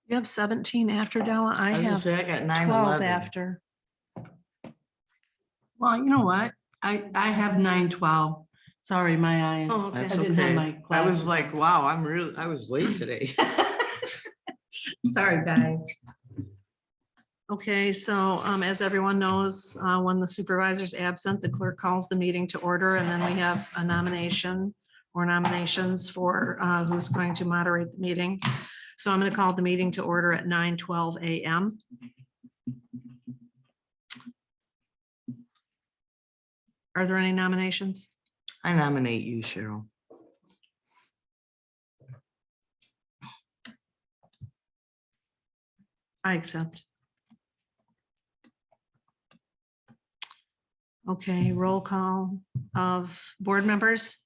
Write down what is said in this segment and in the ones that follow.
You have 17 after, Della? I I was gonna have say, I got 9, 12 11. after. Well, you know what? I have 9, 12. Sorry, my eyes. Oh, okay. I That's didn't have okay. my I was glasses. like, wow, I was late today. Sorry, guys. Okay, so as everyone knows, when the supervisor's absent, the clerk calls the meeting to order, and then we have a nomination or nominations for who's going to moderate the meeting. So I'm going to call the meeting to order at 9:12 a.m. Are there any nominations? I nominate you, Cheryl. I accept. Okay, roll call of board members.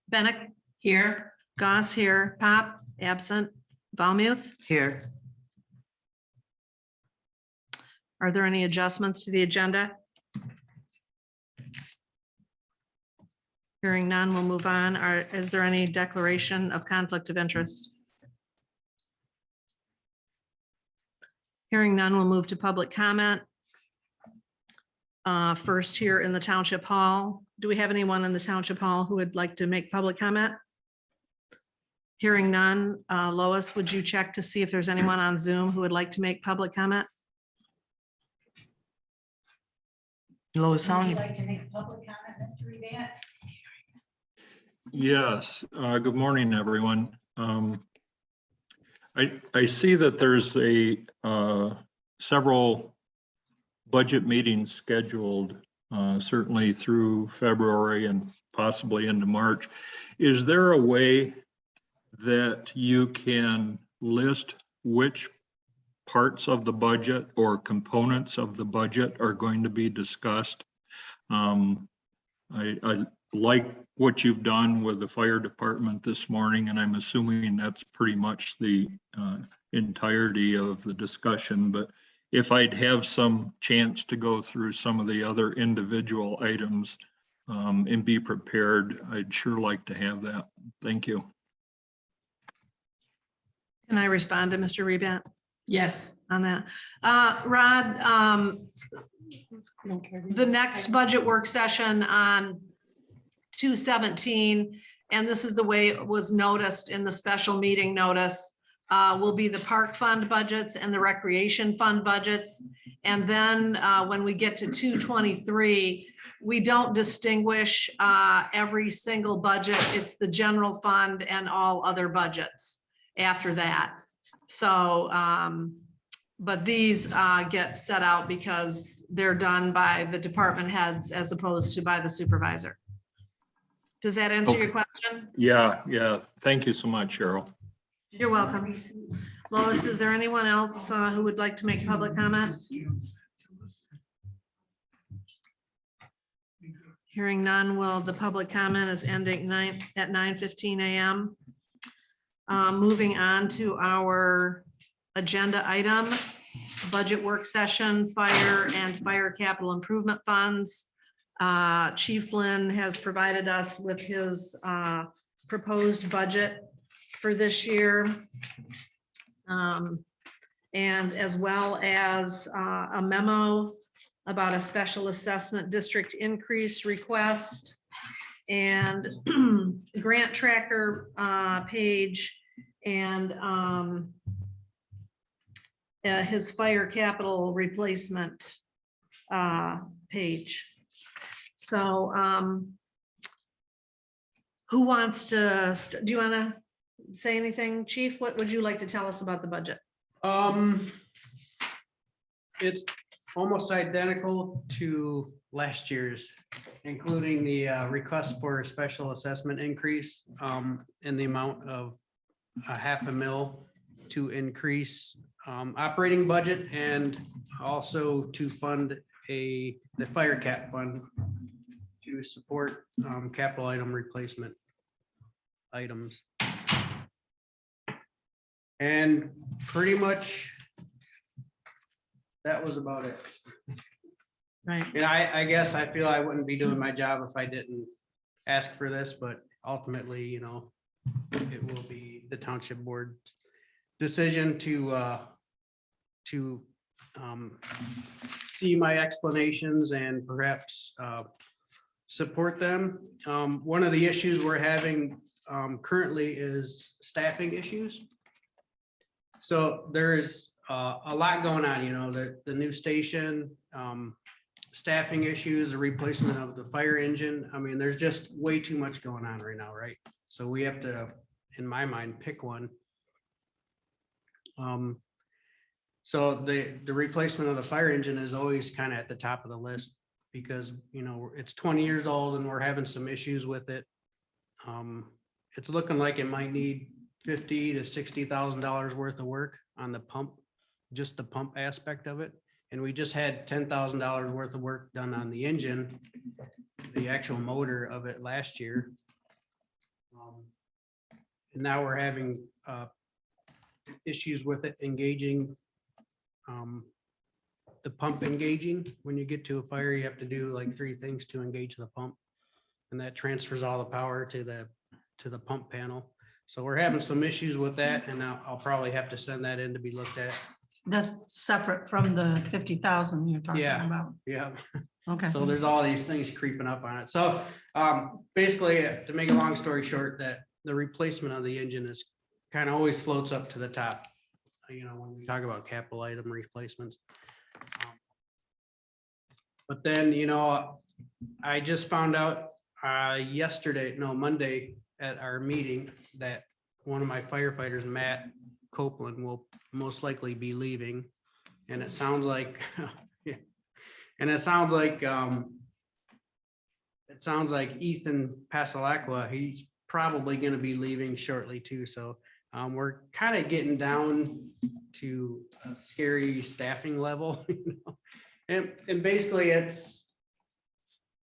Bennett here, Goss here, Pop absent, Valmuth. Here, Are there any adjustments to the agenda? Hearing none, we'll move on. Is there any declaration of conflict of interest? Hearing none, we'll move to public comment. First here in the Township Hall. Do we have anyone in the Township Hall who would like to make public comment? Hearing none, Lois, would you check to see if there's anyone on Zoom who would like to make public comment? Lois, how Would you many? like to make a public comment, Mr. Revatt? Yes, good morning, everyone. I see that there's several budget meetings scheduled, certainly through February and possibly into March. Is there a way that you can list which parts of the budget or components of the budget are going to be discussed? I like what you've done with the fire department this morning, and I'm assuming that's pretty much the entirety of the discussion. But if I'd have some chance to go through some of the other individual items and be prepared, I'd sure like to have that. Thank you. Can I respond to Mr. Rebatt Yes. on that? Rod, the next budget work session on 2/17, and this is the way it was noticed in the special meeting notice, will be the park fund budgets and the recreation fund budgets. And then when we get to 2/23, we don't distinguish every single budget. It's the general fund and all other budgets after that. So, but these get set out because they're done by the department heads as opposed to by the supervisor. Does that answer your question? Yeah. Thank you so much, Cheryl. You're welcome. Lois, is there anyone else who would like to make public comment? Hearing none, will the public comment is ending at 9:15 a.m. Moving on to our agenda item, budget work session, fire and fire capital improvement funds. Chief Flynn has provided us with his proposed budget for this year. And as well as a memo about a special assessment district increase request and grant tracker page and his fire capital replacement page. So who wants to, do you want to say anything, Chief? What would you like to tell us about the budget? It's almost identical to last year's, including the request for a special assessment increase in the amount of $500,000 to increase operating budget and also to fund the fire cap fund to support capital item replacement items. And pretty much that was about it. Right. And I guess I feel I wouldn't be doing my job if I didn't ask for this, but ultimately, you know, it will be the township board decision to see my explanations and perhaps support them. One of the issues we're having currently is staffing issues. So there's a lot going on, you know, the new station, staffing issues, the replacement of the fire engine. I mean, there's just way too much going on right now, right? So we have to, in my mind, pick one. So the replacement of the fire engine is always kind of at the top of the list because, you know, it's 20 years old and we're having some issues with it. It's looking like it might need $50,000 to $60,000 worth of work on the pump, just the pump aspect of it. And we just had $10,000 worth of work done on the engine, the actual motor of it last year. And now we're having issues with it engaging, the pump engaging. When you get to a fire, you have to do like 3 things to engage the pump. And that transfers all the power to the pump panel. So we're having some issues with that, and I'll probably have to send that in to be looked at. That's separate from the 50,000 you're talking Yeah. about. Yeah. Okay. So there's all these things creeping up on it. So basically, to make a long story short, that the replacement of the engine is kind of always floats up to the top. You know, when we talk about capital item replacements. But then, you know, I just found out Monday at our meeting that one of my firefighters, Matt Copeland, will most likely be leaving. And it sounds like, Ethan Pasalacqua, he's probably going to be leaving shortly too. So we're kind of getting down to a scary staffing level, you know? And basically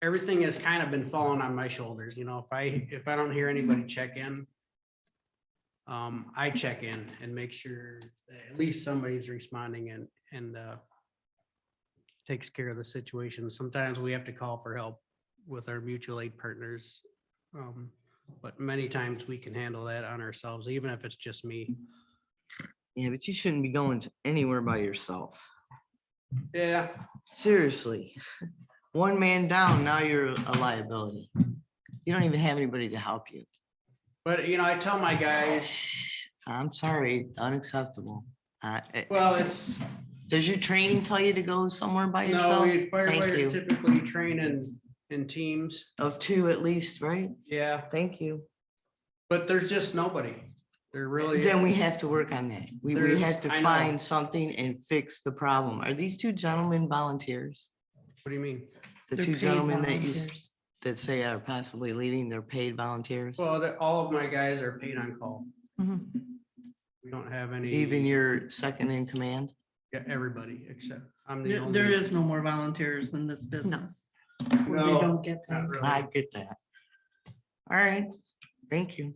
everything has kind of been falling on my shoulders. You know, if I don't hear anybody check in, I check in and make sure that at least somebody's responding and takes care of the situation. Sometimes we have to call for help with our mutual aid partners. But many times we can handle that on ourselves, even if it's just me. Yeah, but you shouldn't be going anywhere by yourself. Yeah, Seriously. One man down, now you're a liability. You don't even have anybody to help you. but you know, I tell my guys, I'm sorry, unacceptable. well, it's, Does your training tell you to go somewhere by no, yourself? we firefighters you. typically train in teams. Of 2 at least, right? Yeah, Thank you. but there's just nobody. There really. Then we have to work on that. We There's- have to I know. find something and fix the problem. Are these 2 gentlemen volunteers? What do you mean? The They're 2 paid gentlemen volunteers. that say are possibly leaving, they're paid volunteers? Well, all of my guys are paid on call. Mhm. We don't have any. Even your second in command? Yeah, everybody except I'm the There only. there is no more volunteers in this business. where No, They don't get not paid. really. I get that. All right, thank you.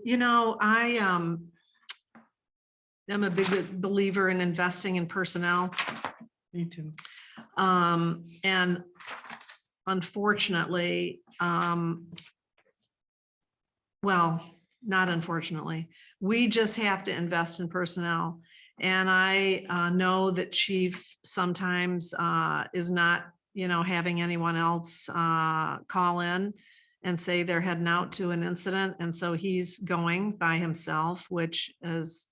You know, I am a big believer in investing in personnel. Me too. And unfortunately, well, not unfortunately, we just have to invest in personnel. And I know that chief sometimes is not, you know, having anyone else call in and say they're heading out to an incident. And so he's going by himself, which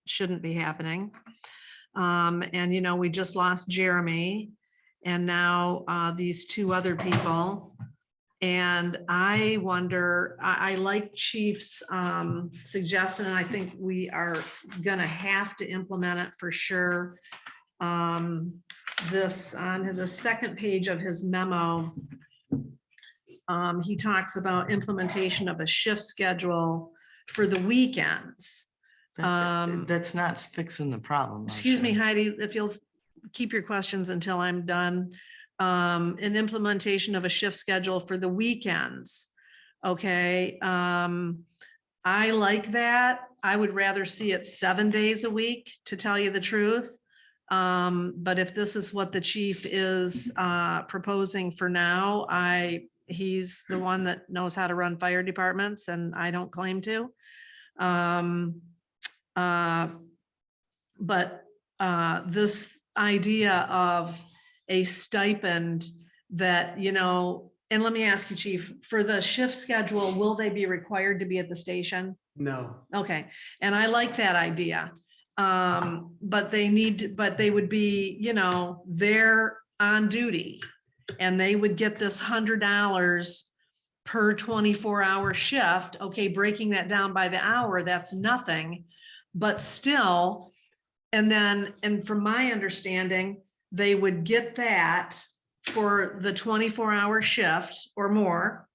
shouldn't be happening. And, you know, we just lost Jeremy and now these 2 other people. And I wonder, I like Chief's suggestion, and I think we are gonna have to implement it for sure. This, on the second page of his memo, he talks about implementation of a shift schedule for the weekends. That's not fixing the problem. Excuse me, Marcia. Heidi, if you'll keep your questions until I'm done. An implementation of a shift schedule for the weekends. Okay, I like that. I would rather see it 7 days a week, to tell you the truth. But if this is what the chief is proposing for now, he's the one that knows how to run fire departments and I don't claim to. But this idea of a stipend that, and let me ask you, chief, for the shift schedule, will they be required to be at the station? No, Okay, and I like that idea. But they would be, there on duty. And they would get this $100 per 24-hour shift. Okay, breaking that down by the hour, that's nothing. But still, and from my understanding, they would get that for the 24-hour shift or more.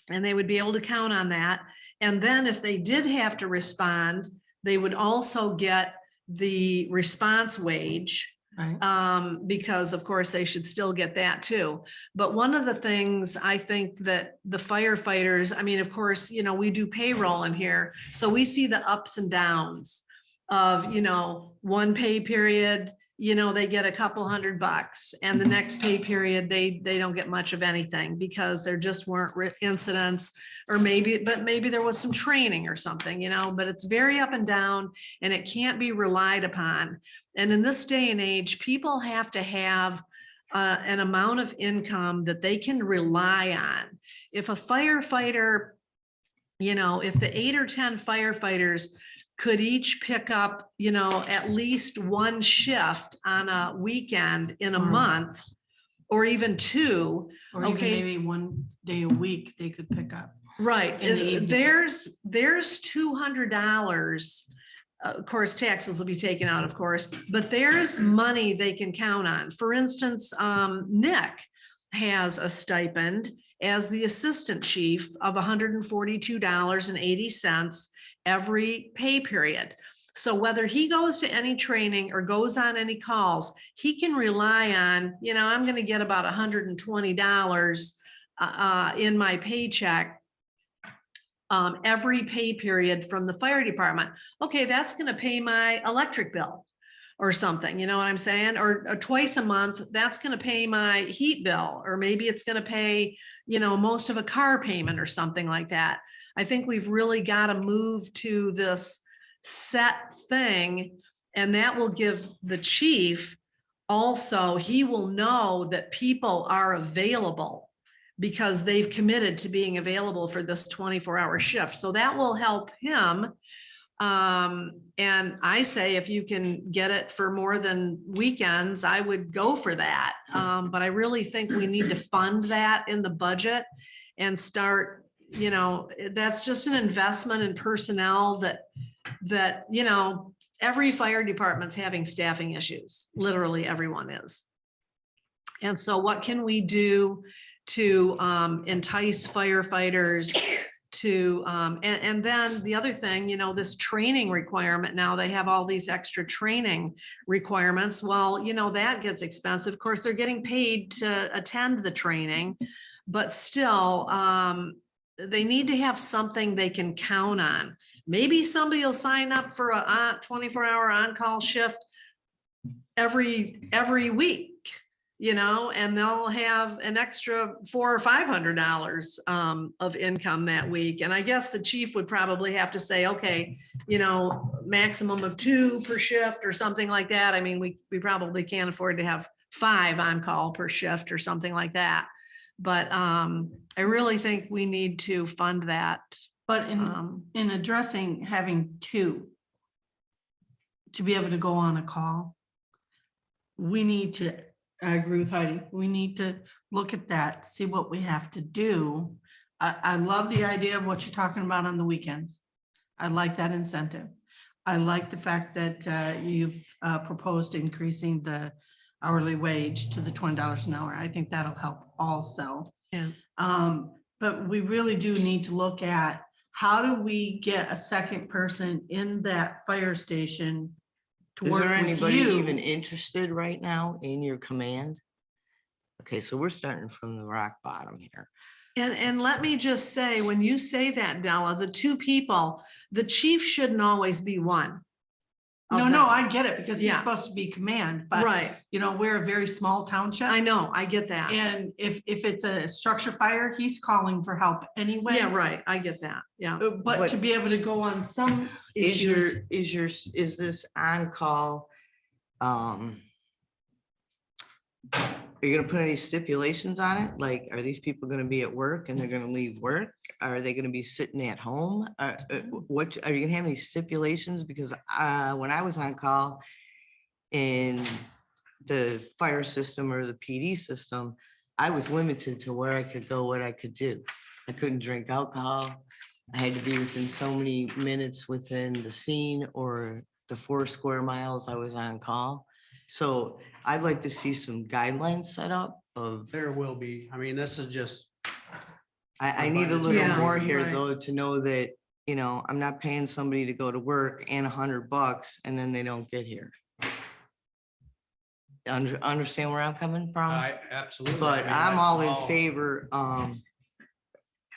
And they would be able to count on that. And then if they did have to respond, they would also get the response wage, Right. because of course they should still get that too. But one of the things I think that the firefighters, I mean, of course, we do payroll in here, so we see the ups and downs of, one pay period, they get a couple $100, and the next pay period, they don't get much of anything because there just weren't incidents, or maybe there was some training or something, but it's very up and down and it can't be relied upon. And in this day and age, people have to have an amount of income that they can rely on. If a firefighter, if the 8 or 10 firefighters could each pick up, at least one shift on a weekend in a month, or even two. Or even Okay. maybe one day a week they could pick up. Right, In the and evening. there's $200. Of course, taxes will be taken out, of course, but there's money they can count on. For instance, Nick has a stipend as the assistant chief of $142.80 every pay period. So whether he goes to any training or goes on any calls, he can rely on, I'm going to get about $120 in my paycheck every pay period from the fire department. Okay, that's going to pay my electric bill or something, you know what I'm saying? Or twice a month, that's going to pay my heat bill, or maybe it's going to pay, most of a car payment or something like that. I think we've really got to move to this set thing, and that will give the chief also, he will know that people are available because they've committed to being available for this 24-hour shift. So that will help him. And I say, if you can get it for more than weekends, I would go for that. But I really think we need to fund that in the budget and start, that's just an investment in personnel that, every fire department's having staffing issues. Literally everyone is. And so what can we do to entice firefighters to, and then the other thing, this training requirement, now they have all these extra training requirements. Well, that gets expensive. Of course, they're getting paid to attend the training, but still, they need to have something they can count on. Maybe somebody will sign up for a 24-hour on-call shift every week, and they'll have an extra $400 or $500 of income that week. And I guess the chief would probably have to say, okay, maximum of 2 per shift or something like that. I mean, we probably can't afford to have 5 on call per shift or something like that. But I really think we need to fund that. But in addressing having 2 to be able to go on a call, we need to, I agree with Heidi, we need to look at that, see what we have to do. I love the idea of what you're talking about on the weekends. I like that incentive. I like the fact that you've proposed increasing the hourly wage to the $20 an hour. I think that'll help also. Yeah. But we really do need to look at, how do we get a second person in that fire station to Is work there with anybody you? even interested right now in your command? Okay, so we're starting from the rock bottom here. And let me just say, when you say that, Della, the 2 people, the chief shouldn't always be one. No, no, I get it because he's Yeah. supposed to be command, but Right, you know, we're a very small township. I know, I get that. And if it's a structure fire, he's calling for help anyway. Yeah, right, I get that, yeah. But to be able to go on some issues, Is this on-call? Are you gonna put any stipulations on it? Like, are these people gonna be at work and they're gonna leave work? Are they gonna be sitting at home? What, are you gonna have any stipulations? Because when I was on call in the fire system or the PD system, I was limited to where I could go, what I could do. I couldn't drink alcohol. I had to be within so many minutes within the scene or the 4 square miles I was on call. So I'd like to see some guidelines set up of, There will be, I mean, this is just, I need a little Yeah, more here right. though, to know that, you know, I'm not paying somebody to go to work and $100 and then they don't get here. Understand where I'm coming from? I absolutely. But I mean, I'm that's all in favor,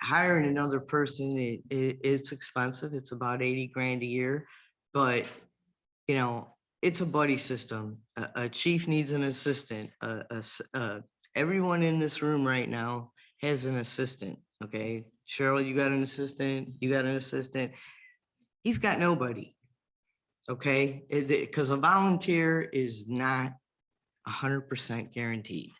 hiring another person, it's expensive. It's about 80 grand a year. But, you know, it's a buddy system. A chief needs an assistant. Everyone in this room right now has an assistant, okay? Cheryl, you got an assistant, you got an assistant. He's got nobody, okay? Because a volunteer is not 100% guaranteed.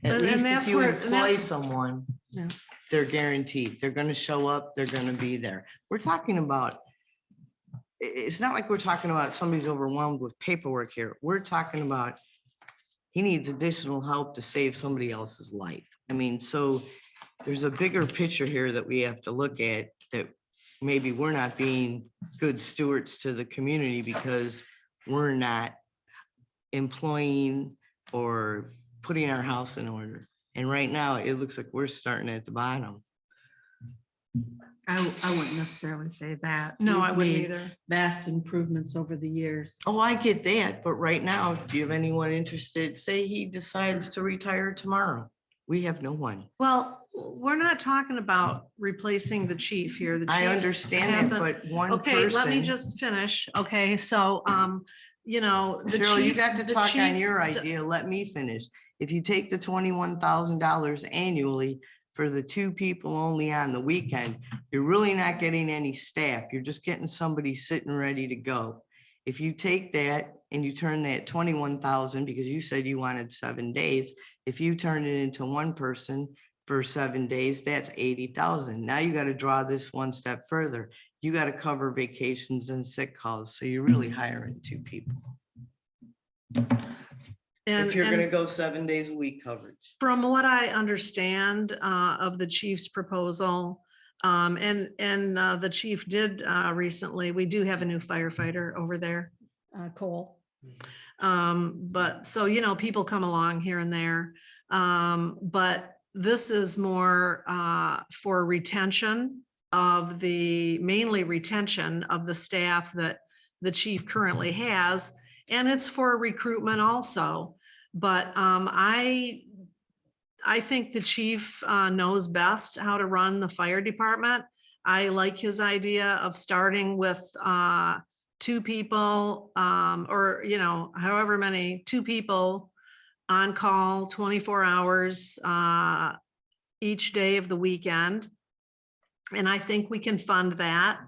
At And least that's if you where- and employ that's- someone, Yeah. they're guaranteed. They're gonna show up, they're gonna be there. We're talking about, it's not like we're talking about somebody's overwhelmed with paperwork here. We're talking about he needs additional help to save somebody else's life. I mean, so there's a bigger picture here that we have to look at, that maybe we're not being good stewards to the community because we're not employing or putting our house in order. And right now, it looks like we're starting at the bottom. I wouldn't necessarily say that. No, We've I wouldn't made either. Vast improvements over the years. Oh, I get that, but right now, do you have anyone interested? Say he decides to retire tomorrow. We have no one. Well, we're not talking about replacing the chief here. The I chief understand that, hasn't- but one Okay, let me person. just finish. Okay, so, you know. the Cheryl, you chief- got to the talk on chief your d- idea. Let me finish. If you take the $21,000 annually for the 2 people only on the weekend, you're really not getting any staff. You're just getting somebody sitting ready to go. If you take that and you turn that 21,000, because you said you wanted 7 days, if you turn it into one person for 7 days, that's 80,000. Now you got to draw this one step further. You got to cover vacations and sick calls. So you're really hiring 2 people. and- If you're and gonna go 7 days a week coverage. From what I understand of the chief's proposal, and the chief did recently, we do have a new firefighter over there, Cole. But so, you know, people come along here and there. But this is more for retention of mainly retention of the staff that the chief currently has. And it's for recruitment also. But I think the chief knows best how to run the fire department. I like his idea of starting with 2 people, or, you know, however many, 2 people on call 24 hours each day of the weekend. And I think we can fund that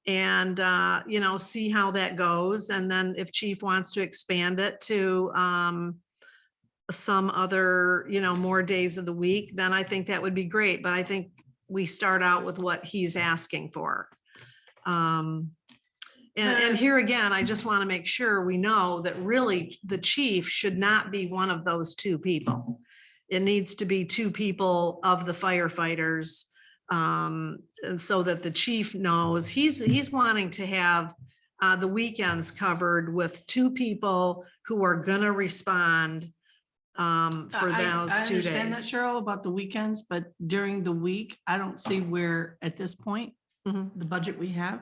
and, you know, see how that goes. And then if chief wants to expand it to some other, you know, more days of the week, then I think that would be great. But I think we start out with what he's asking for. And here again, I just want to make sure we know that really the chief should not be one of those 2 people. It needs to be 2 people of the firefighters. And so that the chief knows he's wanting to have the weekends covered with 2 people who are gonna respond for those I 2 understand that, days. Cheryl, about the weekends, but during the week, I don't see where, at this point, Mhm. the budget we have,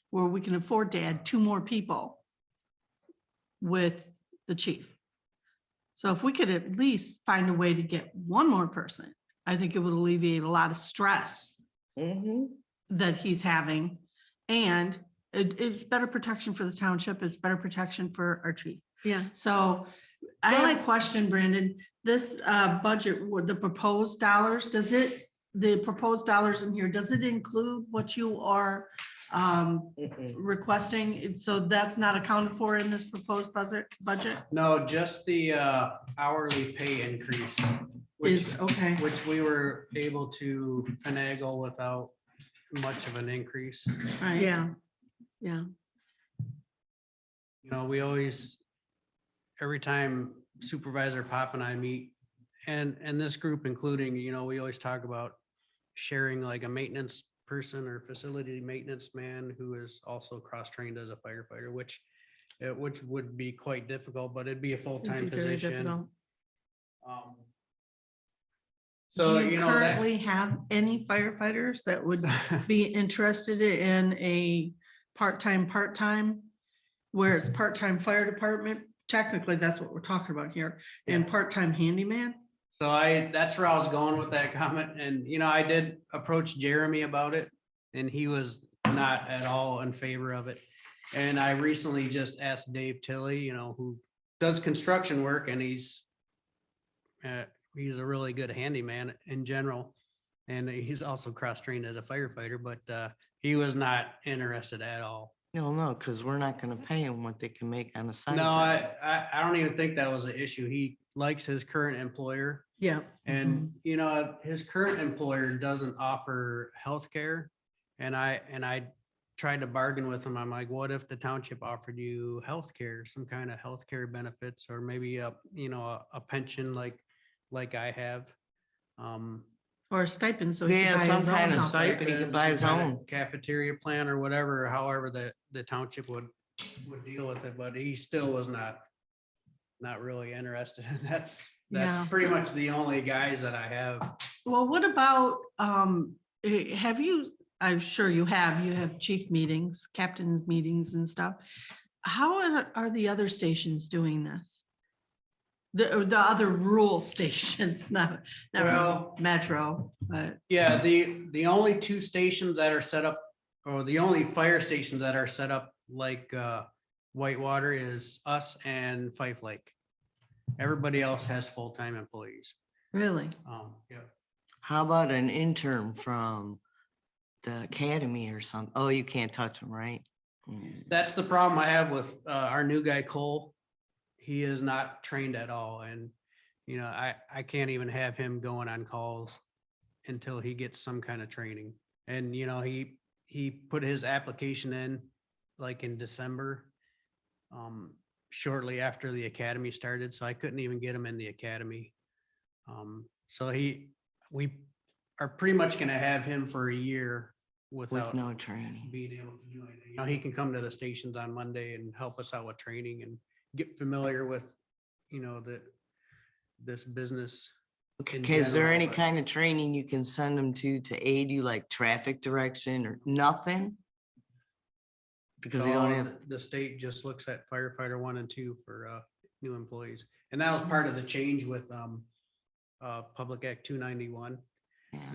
where we can afford to add 2 more people with the chief. So if we could at least find a way to get 1 more person, I think it would alleviate a lot of stress Mhm. that he's having. And It's better protection for the township. It's better protection for our chief. Yeah. So I Well, have a question, Brandon. This budget, with the proposed dollars, the proposed dollars in here, does it include what you are requesting? So that's not accounted for in this proposed budget? No, just the hourly pay increase, which, Is, okay, which we were able to finagle without much of an increase. right. Yeah. Yeah. You know, we always, every time Supervisor Pop and I meet, and this group including, you know, we always talk about sharing like a maintenance person or facility maintenance man who is also cross-trained as a firefighter, which would be quite difficult, but it'd be a full-time It'd be very position. difficult. Um, Do So, you you know, that. currently have any firefighters that would be interested in a part-time, where it's part-time fire department? Technically, that's what we're talking about here, and Yeah. part-time handyman? So that's where I was going with that comment. And, you know, I did approach Jeremy about it and he was not at all in favor of it. And I recently just asked Dave Tilley, you know, who does construction work, and he's a really good handyman in general. And he's also cross-trained as a firefighter, but he was not interested at all. No, because we're not gonna pay them what they can make on a side No, job. I don't even think that was an issue. He likes his current employer. Yeah. And, you know, his current employer doesn't offer healthcare. And I tried to bargain with him. I'm like, what if the township offered you healthcare, some kind of healthcare benefits, or maybe a pension like I have? Or a stipend, so he Yeah, can buy some his own kind of house. stipend. He can buy his some kind of own. Cafeteria plan or whatever, however the township would deal with it, but he still was not really interested. And that's Yeah. pretty much the only guys that I have. Well, what about, have you, I'm sure you have chief meetings, captains meetings and stuff. How are the other stations doing this? The other rural stations, not Well- metro, but, Yeah, the only two stations that are set up, or the only fire stations that are set up like Whitewater is us and Fife Lake. Everybody else has full-time employees. really? Yeah. How about an intern from the academy or something? Oh, you can't touch them, right? That's the problem I have with our new guy Cole. He is not trained at all, and you know, I can't even have him going on calls until he gets some kind of training. And you know, he put his application in like in December, shortly after the academy started, so I couldn't even get him in the academy. So we are pretty much gonna have him for a year With without no training. being able to do anything. You know, he can come to the stations on Monday and help us out with training and get familiar with, you know, this business. Okay, in is there general, any but- kind of training you can send them to aid you, like traffic direction or nothing? Because they don't So have, the state just looks at firefighter 1 and 2 for new employees. And that was part of the change with Public Act 291. yeah.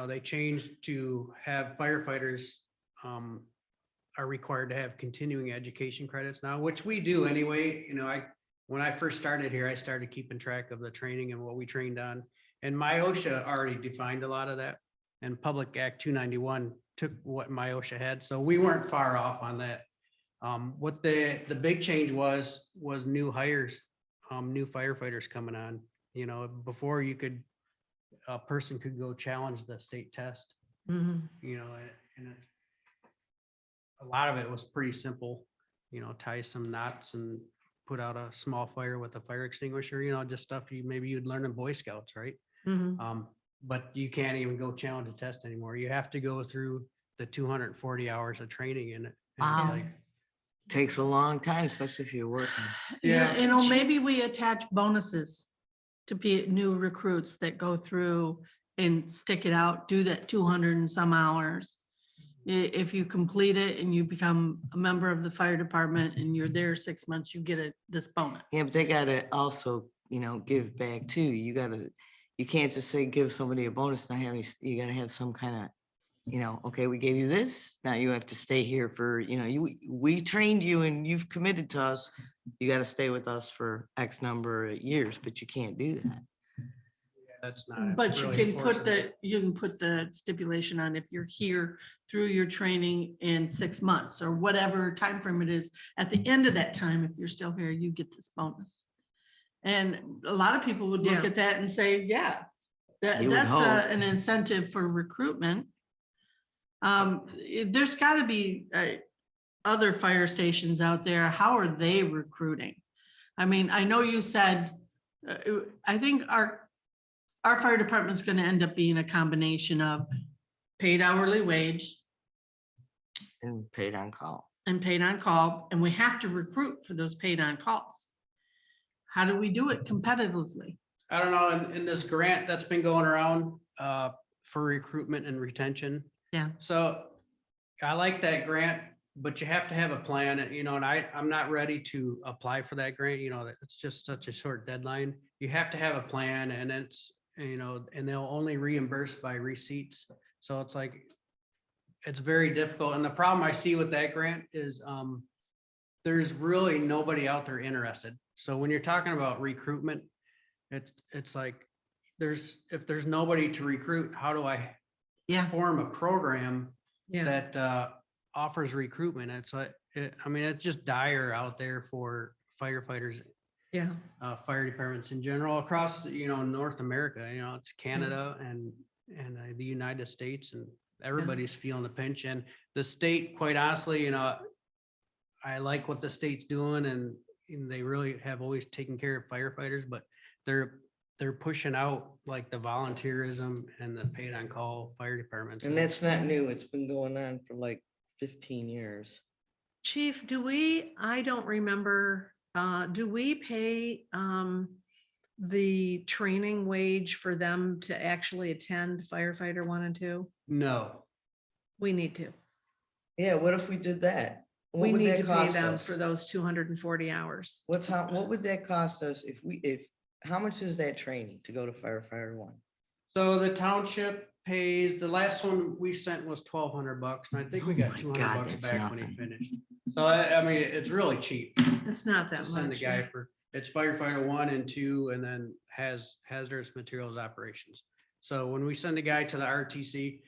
They changed to have firefighters are required to have continuing education credits now, which we do anyway. You know, when I first started here, I started keeping track of the training and what we trained on. And my OSHA already defined a lot of that. And Public Act 291 took what my OSHA had. So we weren't far off on that. What the big change was new hires, new firefighters coming on. You know, before a person could go challenge the state test, Mhm. you know, and a lot of it was pretty simple, you know, tie some knots and put out a small fire with a fire extinguisher, you know, just stuff maybe you'd learn in Boy Scouts, right? Mhm. But you can't even go challenge a test anymore. You have to go through the 240 hours of training in it. And it's Wow. like, Takes a long time, especially if you're working. Yeah. You know, maybe we attach bonuses to be new recruits that go through and stick it out, do that 200 and some hours. If you complete it and you become a member of the fire department and you're there 6 months, you get this bonus. Yeah, but they gotta also, give back too. You can't just say give somebody a bonus, not have any, you gotta have some kind of okay, we gave you this, now you have to stay here for, we trained you and you've committed to us. You got to stay with us for X number of years, but you can't do that. That's not. But you really can put enforceable. you can put the stipulation on if you're here through your training in 6 months or whatever time frame it is. At the end of that time, if you're still here, you get this bonus. And a lot of people would look Yeah. at that and say, yeah, You would that's hope. an incentive for recruitment. There's got to be other fire stations out there. How are they recruiting? I mean, I know you said, I think our fire department's going to end up being a combination of paid hourly wage And paid on call. and paid on call, and we have to recruit for those paid on calls. How do we do it competitively? I don't know, in this grant that's been going around for recruitment and retention. Yeah. So I like that grant, but you have to have a plan, and I'm not ready to apply for that grant, that it's just such a short deadline. You have to have a plan, and it's, and they'll only reimburse by receipts. So it's like, it's very difficult. And the problem I see with that grant is there's really nobody out there interested. So when you're talking about recruitment, it's like, if there's nobody to recruit, how do I Yeah. form a program Yeah. that offers recruitment? It's like, it's just dire out there for firefighters, Yeah. fire departments in general across, North America. It's Canada and the United States, and everybody's feeling the pinch. And the state, quite honestly, I like what the state's doing, and they really have always taken care of firefighters, but they're pushing out like the volunteerism and the paid on call fire departments. And that's not new. It's been going on for like 15 years. Chief, I don't remember, do we pay the training wage for them to actually attend firefighter 1 and 2? No, We need to. Yeah, what if we did that? What We would need that to pay cost them us? for those 240 hours. What would that cost us how much is that training to go to firefighter 1? so the township pays, the last one we sent was $1,200, and I think we Oh got my $200 God, that's back when he nothing. finished. So I mean, it's really cheap It's not to that send the much. guy it's firefighter 1 and 2, and then has hazardous materials operations. So when we send a guy to the RTC,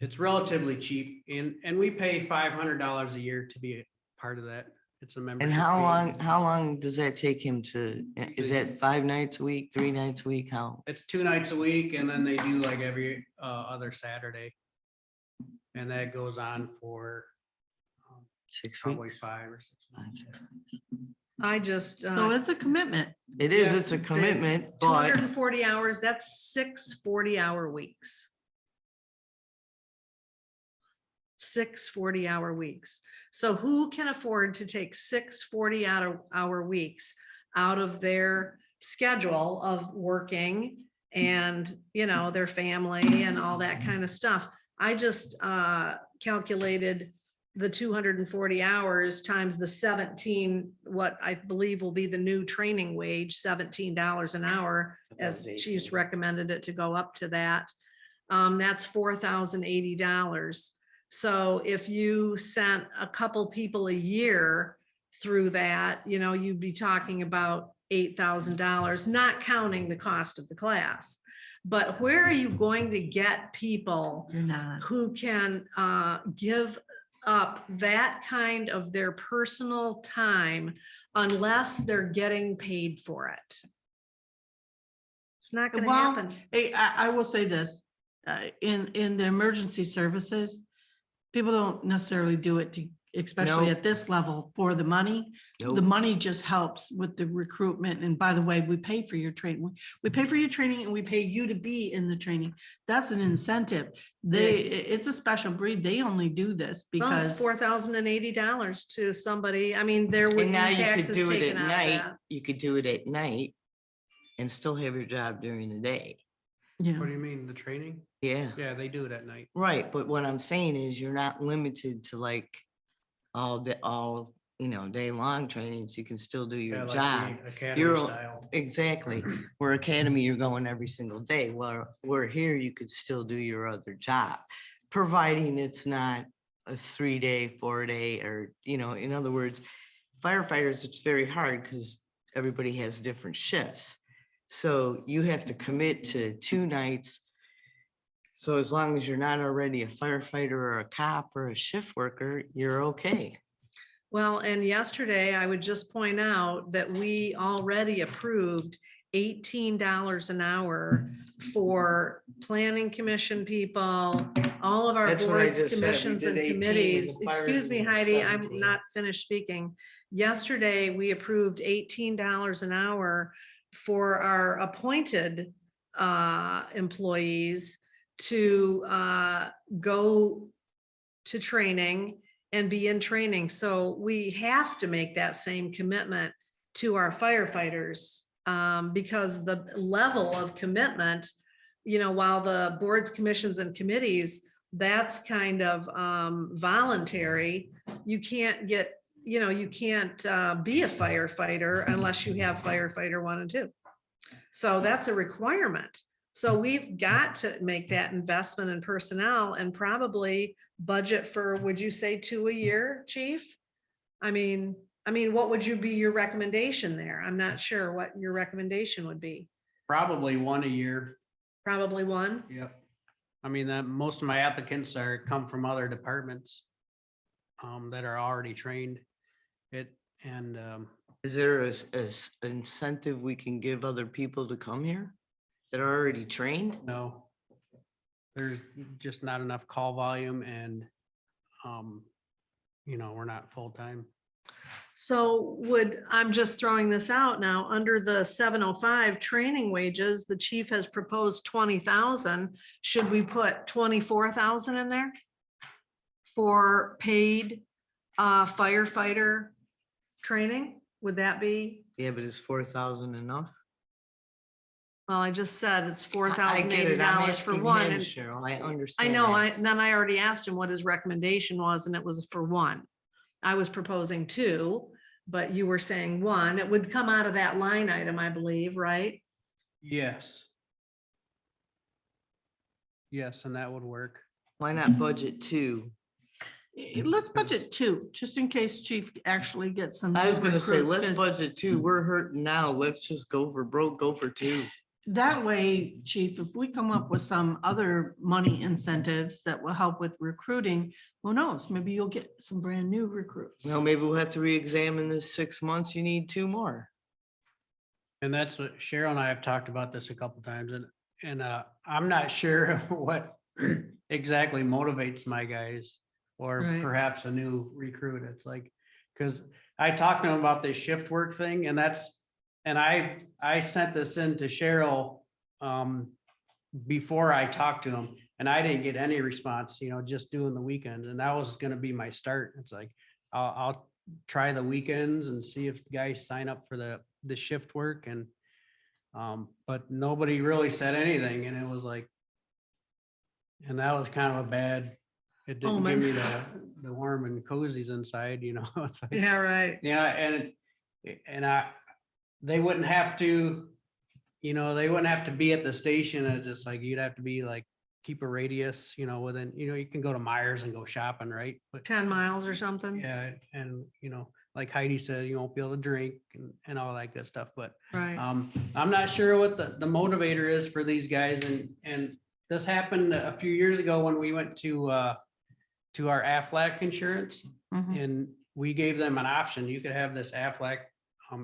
it's relatively cheap, and we pay $500 a year to be a part of that. It's a membership. And how fee. long does that take him to, is that 5 nights a week, 3 nights a week? How? It's 2 nights a week, and then they do like every other Saturday. And that goes on for 6 probably weeks? 5 or 6 5, months. 6 weeks. I just, So it's a commitment. It is, Yeah, it's a commitment, but 240 hours, that's 6 40-hour weeks. 6 40-hour weeks. So who can afford to take 6 40-hour weeks out of their schedule of working and, their family and all that kind of stuff? I just calculated the 240 hours times the 17, what I believe will be the new training wage, $17 an hour, as Chiefs recommended it to go up to that. That's $4,080. So if you sent a couple people a year through that, you'd be talking about $8,000, not counting the cost of the class. But where are you going to get people You're not. who can give up that kind of their personal time unless they're getting paid for it? It's not going to Well, happen. Hey, I will say this, in the emergency services, people don't necessarily do it especially Nope. at this level for the money. The nope. money just helps with the recruitment. And by the way, we pay for your training. We pay for your training and we pay you to be in the training. That's an incentive. It's a special breed. They only do this Well, it's because $4,080 to somebody. I mean, there would be And now you could taxes do it at taken out of night. that. You could do it at night and still have your job during the day. yeah. What do you mean, the training? Yeah, Yeah, they do it at night. right. But what I'm saying is you're not limited to like all day long trainings. You can still do Yeah, your like the job. Academy You're style. exactly. Where academy, you're going every single day. Where here, you could still do your other job. providing it's not a 3-day, 4-day, or, in other words, firefighters, it's very hard because everybody has different shifts. So you have to commit to 2 nights. So as long as you're not already a firefighter or a cop or a shift worker, you're okay. Well, and yesterday I would just point out that we already approved $18 an hour for planning commission people, all of our That's what I boards, just said. We commissions did and 18 and the committees. fire Excuse me, was Heidi, I'm 17. not finished speaking. Yesterday, we approved $18 an hour for our appointed employees to go to training and be in training. So we have to make that same commitment to our firefighters because the level of commitment, while the boards, commissions and committees, that's kind of voluntary. You can't get, you can't be a firefighter unless you have firefighter 1 and 2. So that's a requirement. So we've got to make that investment in personnel and probably budget for, would you say 2 a year, chief? I mean, what would you be your recommendation there? I'm not sure what your recommendation would be. Probably 1 a year. Probably 1. Yep. I mean, that most of my applicants come from other departments that are already trained. Is there a incentive we can give other people to come here that are already trained? No, there's just not enough call volume and, we're not full-time. So I'm just throwing this out now, under the 705 training wages, the chief has proposed 20,000. Should we put 24,000 in there for paid firefighter training? Would that be? Yeah, but is 4,000 enough? Well, I just said it's I get it. I'm $4,080 for asking one. him, And Cheryl, I I understand. know, that. then I already asked him what his recommendation was, and it was for 1. I was proposing 2, but you were saying 1. It would come out of that line item, I believe, right? Yes. Yes, and that would work. Why not budget 2? Let's budget 2, just in case chief actually gets some. I was gonna say, recruits, let's 'cause budget 2. We're hurting now. Let's just go for broke, go for 2. That way, chief, if we come up with some other money incentives that will help with recruiting, who knows, maybe you'll get some brand new recruits. Well, maybe we'll have to re-examine this 6 months. You need 2 more. And that's what Cheryl and I have talked about this a couple times, and I'm not sure what exactly motivates my guys, or Right. perhaps a new recruit. It's like, because I talked to them about this shift work thing, and I sent this in to Cheryl before I talked to him, and I didn't get any response, just doing the weekends, and that was gonna be my start. It's like, I'll try the weekends and see if guys sign up for the shift work, and but nobody really said anything, and it was like, and that was kind of a bad, it Oh, didn't my- give me the warm and cozies inside, It's like, Yeah, right. yeah, they wouldn't have to, they wouldn't have to be at the station. It's just like, you'd have to be like, keep a radius, within, you can go to Myers and go shopping, right? But 10 miles or something. yeah, and, like Heidi said, you won't be able to drink and all that good stuff, but Right. I'm not sure what the motivator is for these guys, and this happened a few years ago when we went to our Aflac insurance, Mhm. and we gave them an option. You could have this Aflac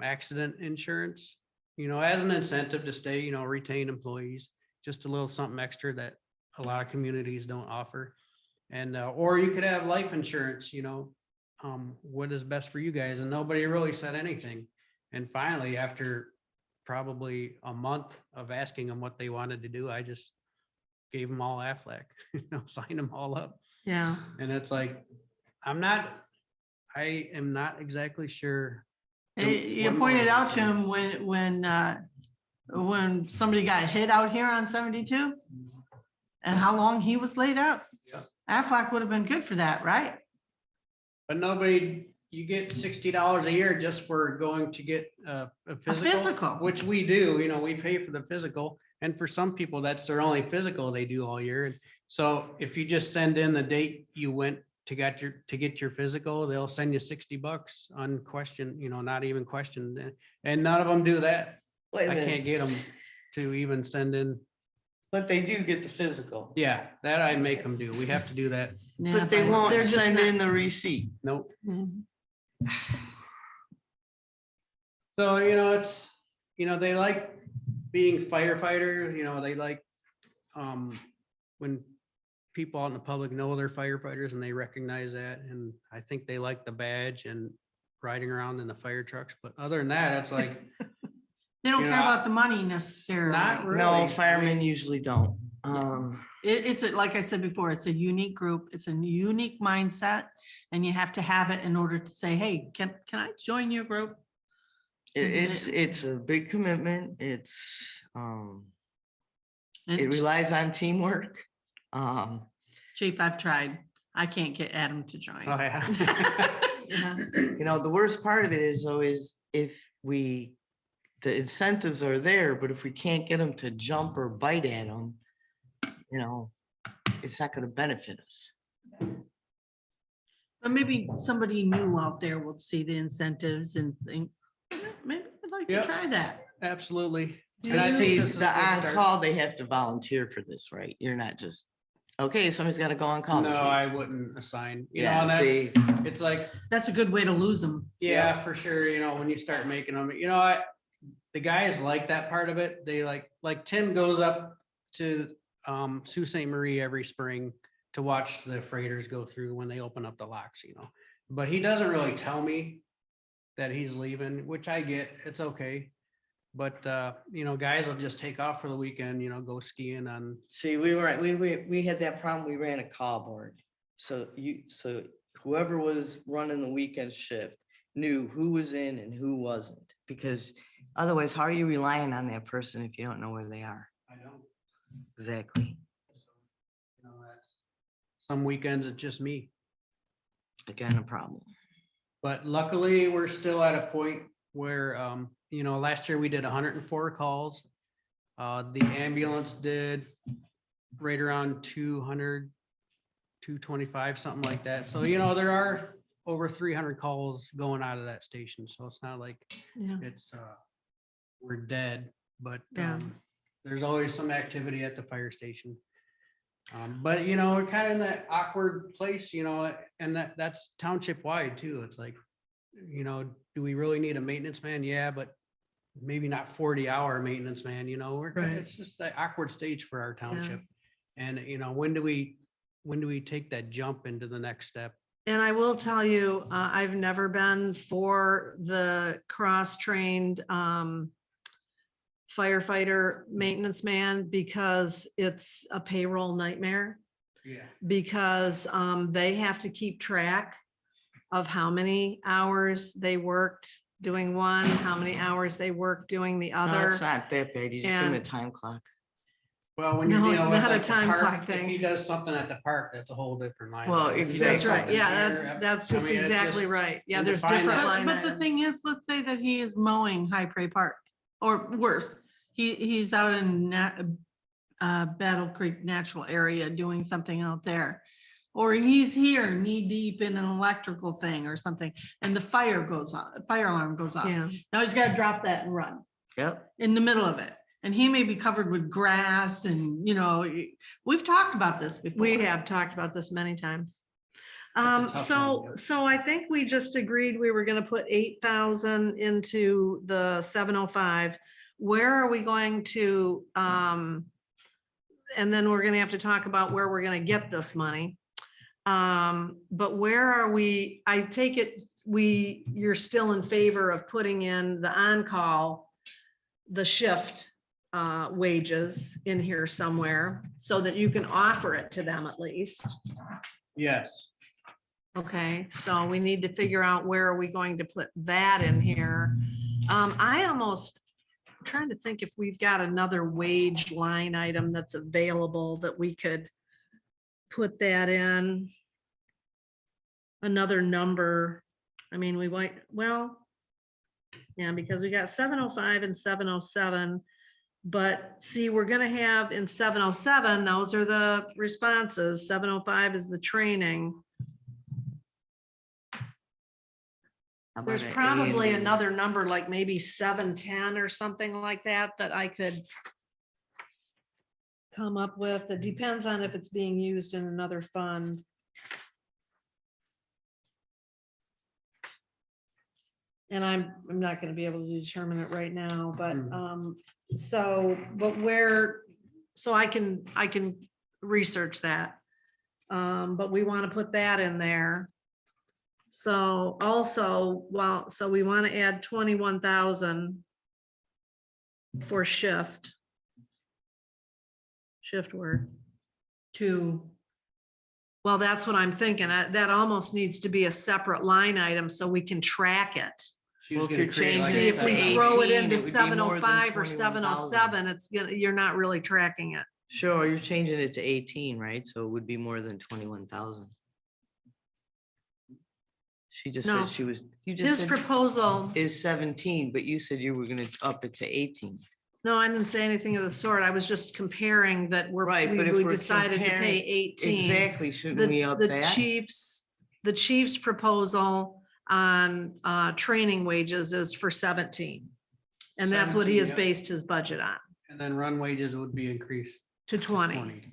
accident insurance, as an incentive to stay, retain employees, just a little something extra that a lot of communities don't offer. And, or you could have life insurance, what is best for you guys? And nobody really said anything. And finally, after probably a month of asking them what they wanted to do, I just gave them all Aflac, signed them all up. Yeah. And it's like, I am not exactly sure. You pointed out to him when somebody got hit out here on 72 and how long he was laid out. Yeah. Aflac would have been good for that, right? But you get $60 a year just for going to get a physical. which we do, we pay for the physical. And for some people, that's their only physical they do all year. And So if you just send in the date you went to get your physical, they'll send you $60 unquestioned, not even questioned. And none of them do that. Wait a I minute. can't get them to even send in. But they do get the physical, Yeah, that I make them do. We have to do that. Yeah, but they they're won't just send not- in the receipt. Nope. Mhm. So, it's, they like being firefighters, they like, when people out in the public know they're firefighters and they recognize that, and I think they like the badge and riding around in the fire trucks, but other than that, it's like, They don't You know, care about the money necessarily. not really. No, I firemen mean, usually don't. Like I said before, it's a unique group, it's a unique mindset, and you have to have it in order to say, hey, can I join your group? It's a big commitment. It And relies on teamwork. Chief, I've tried. I can't get Adam to join. Oh, yeah. Yeah. The worst part of it is though, is if the incentives are there, but if we can't get them to jump or bite at them, it's not gonna benefit us. But maybe somebody new out there will see the incentives and think, maybe I'd like to Yep. try that. Absolutely. You And I think see, this is a the good start. on-call, they have to volunteer for this, right? You're not just, okay, somebody's gotta go on call. No, this week. I wouldn't assign, Yeah, and that, see, it's like, That's a good way to lose them. yeah, for sure, when you start making them, the guys like that part of it. They like Tim goes up to Sault Ste. Marie every spring to watch the freighters go through when they open up the locks, But he doesn't really tell me that he's leaving, which I get, it's okay. But guys will just take off for the weekend, go skiing on. see, we had that problem. We ran a call board. So whoever was running the weekend shift knew who was in and who wasn't, because otherwise, how are you relying on that person if you don't know where they are? I don't. Exactly. Some weekends it's just me. Again, a problem. But luckily, we're still at a point where, last year we did 104 calls. The ambulance did right around 200, 225, something like that. So, there are over 300 calls going out of that station. So it's not like Yeah. it's, we're dead, but Yeah. there's always some activity at the fire station. But we're kind of in that awkward place, and that's township wide too. It's like, do we really need a maintenance man? Yeah, but maybe not 40-hour maintenance man, Right. it's just the awkward stage for our township. And, when do we take that jump into the next step? And I will tell you, I've never been for the cross-trained firefighter maintenance man because it's a payroll nightmare. Yeah. Because they have to keep track of how many hours they worked doing one, how many hours they worked doing the No, other. it's not that bad. You just give them a And- time clock. Well, when you're No, it's dealing with not a like the time park, clock if thing. he does something at the park, that's a whole different line. Well, item. If he does That's right. something Yeah, here, that's I just mean, it's exactly just- right. Yeah, and there's define different that. line But the thing items. is, let's say that he is mowing High Prairie Park, or worse, he's out in Battle Creek Natural Area doing something out there. Or he's here knee deep in an electrical thing or something, and the fire alarm goes off. Yeah, Now he's got to drop that and run Yep. in the middle of it. And he may be covered with grass and, we've talked about this before. we have talked about this many times. That's a tough So, one, yeah. so I think we just agreed we were gonna put 8,000 into the 705. Where are we going to, and then we're gonna have to talk about where we're gonna get this money. But where are we? I take it you're still in favor of putting in the on-call, the shift wages in here somewhere so that you can offer it to them at least. Yes. Okay, so we need to figure out where are we going to put that in here. I'm trying to think if we've got another wage line item that's available that we could put that in. Another number. I mean, we might, well, yeah, because we got 705 and 707. But see, we're gonna have in 707, those are the responses. 705 is the training. How There's about a probably A&D? another number, like maybe 710 or something like that, that I could come up with. It depends on if it's being used in another fund. And I'm not gonna be able to determine it right now, but, so I can research that. But we want to put that in there. So also, well, so we want to add 21,000 for shift work. Well, that's what I'm thinking. That almost needs to be a separate line item so we can track it. She was Well, if gonna you're create like See, changing if it we to throw it 18, into it would be more than 705 or 21,000. 707, it's gonna, you're not really tracking it. Sure, you're changing it to 18, right? So it would be more than 21,000. She just No. said you just His said proposal, is 17, but you said you were gonna up it to 18. no, I didn't say anything of the sort. I was just comparing that Right, but if we we're decided to comparing- pay 18. Exactly, shouldn't we up The that? the chief's proposal on training wages is for 17. And that's what he has 17, yep. based his budget on, And then run wages would be increased to to 20. 20.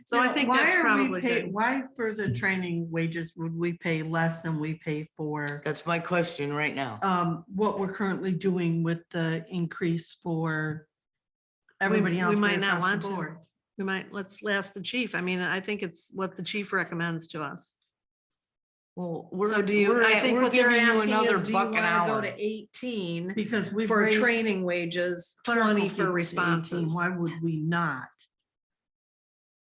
So I Now, think why that's are we probably pay- good. Why for the training wages would we pay less than we pay for That's my question right now. what we're currently doing with the increase for everybody We else might right not across want the to. board? We might, let's ask the chief. I mean, I think it's what the chief recommends to us. Well, So do you, I think what they're giving you asking another is, do you buck want an to go hour. to 18 Because we've for raised training wages, clerical 20 people for to 18. responses? Why would we not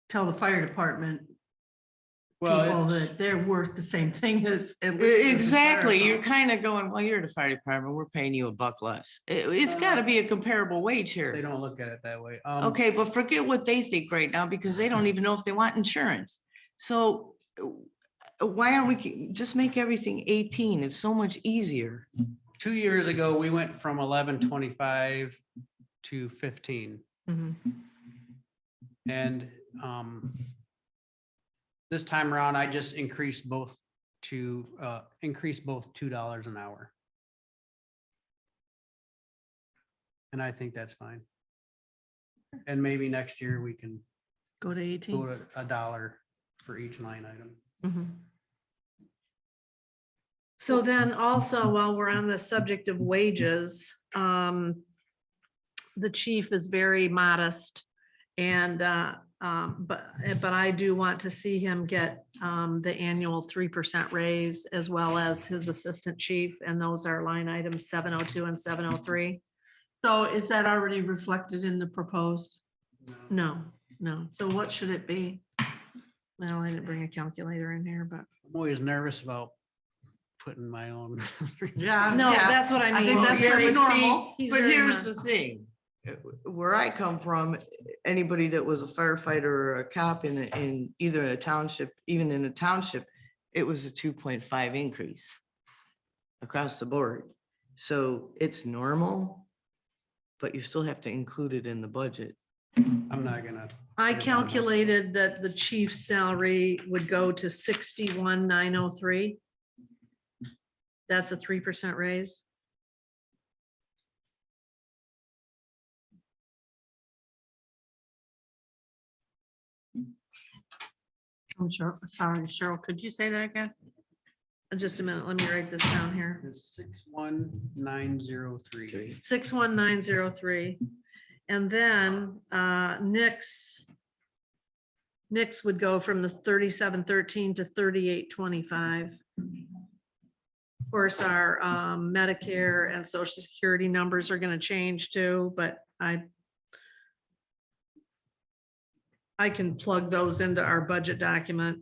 tell the fire department Well, people it's- that they're worth the same thing as? at least as the Exactly, you're clerical? kind of going, well, you're the fire department, we're paying you $1 less. It's gotta be a comparable wage they here. don't look at it that way. Okay, but forget what they think right now, because they don't even know if they want insurance. So why aren't we, just make everything 18? It's so much easier. 2 years ago, we went from 1125 to 15. Mhm. And this time around, I just increased both $2 an hour. And I think that's fine. And maybe next year we can Go to 18. go to $1 for each line item. Mhm. So then also, while we're on the subject of wages, the chief is very modest. And, but I do want to see him get the annual 3% raise, as well as his assistant chief. And those are line items 702 and 703. So is that already reflected in the proposed? No. So what should it be? Well, I didn't bring a calculator in here, but. I'm always nervous about putting my own. Yeah. No, that's what I I mean. think that's Yeah, pretty but see, normal. He's But very here's mod- the thing, where I come from, anybody that was a firefighter or a cop in either a township, even in a township, it was a 2.5 increase across the board. So it's normal, but you still have to include it in the budget. I'm not gonna. I put it on my- calculated that the chief's salary would go to 61,903. That's a 3% raise. I'm sure, sorry, Cheryl, could you say that again? Just a minute, let me write this down here. It's 61903. 61903. And then Nick's would go from the 3713 to 3825. Of course, our Medicare and Social Security numbers are going to change too, but I can plug those into our budget document.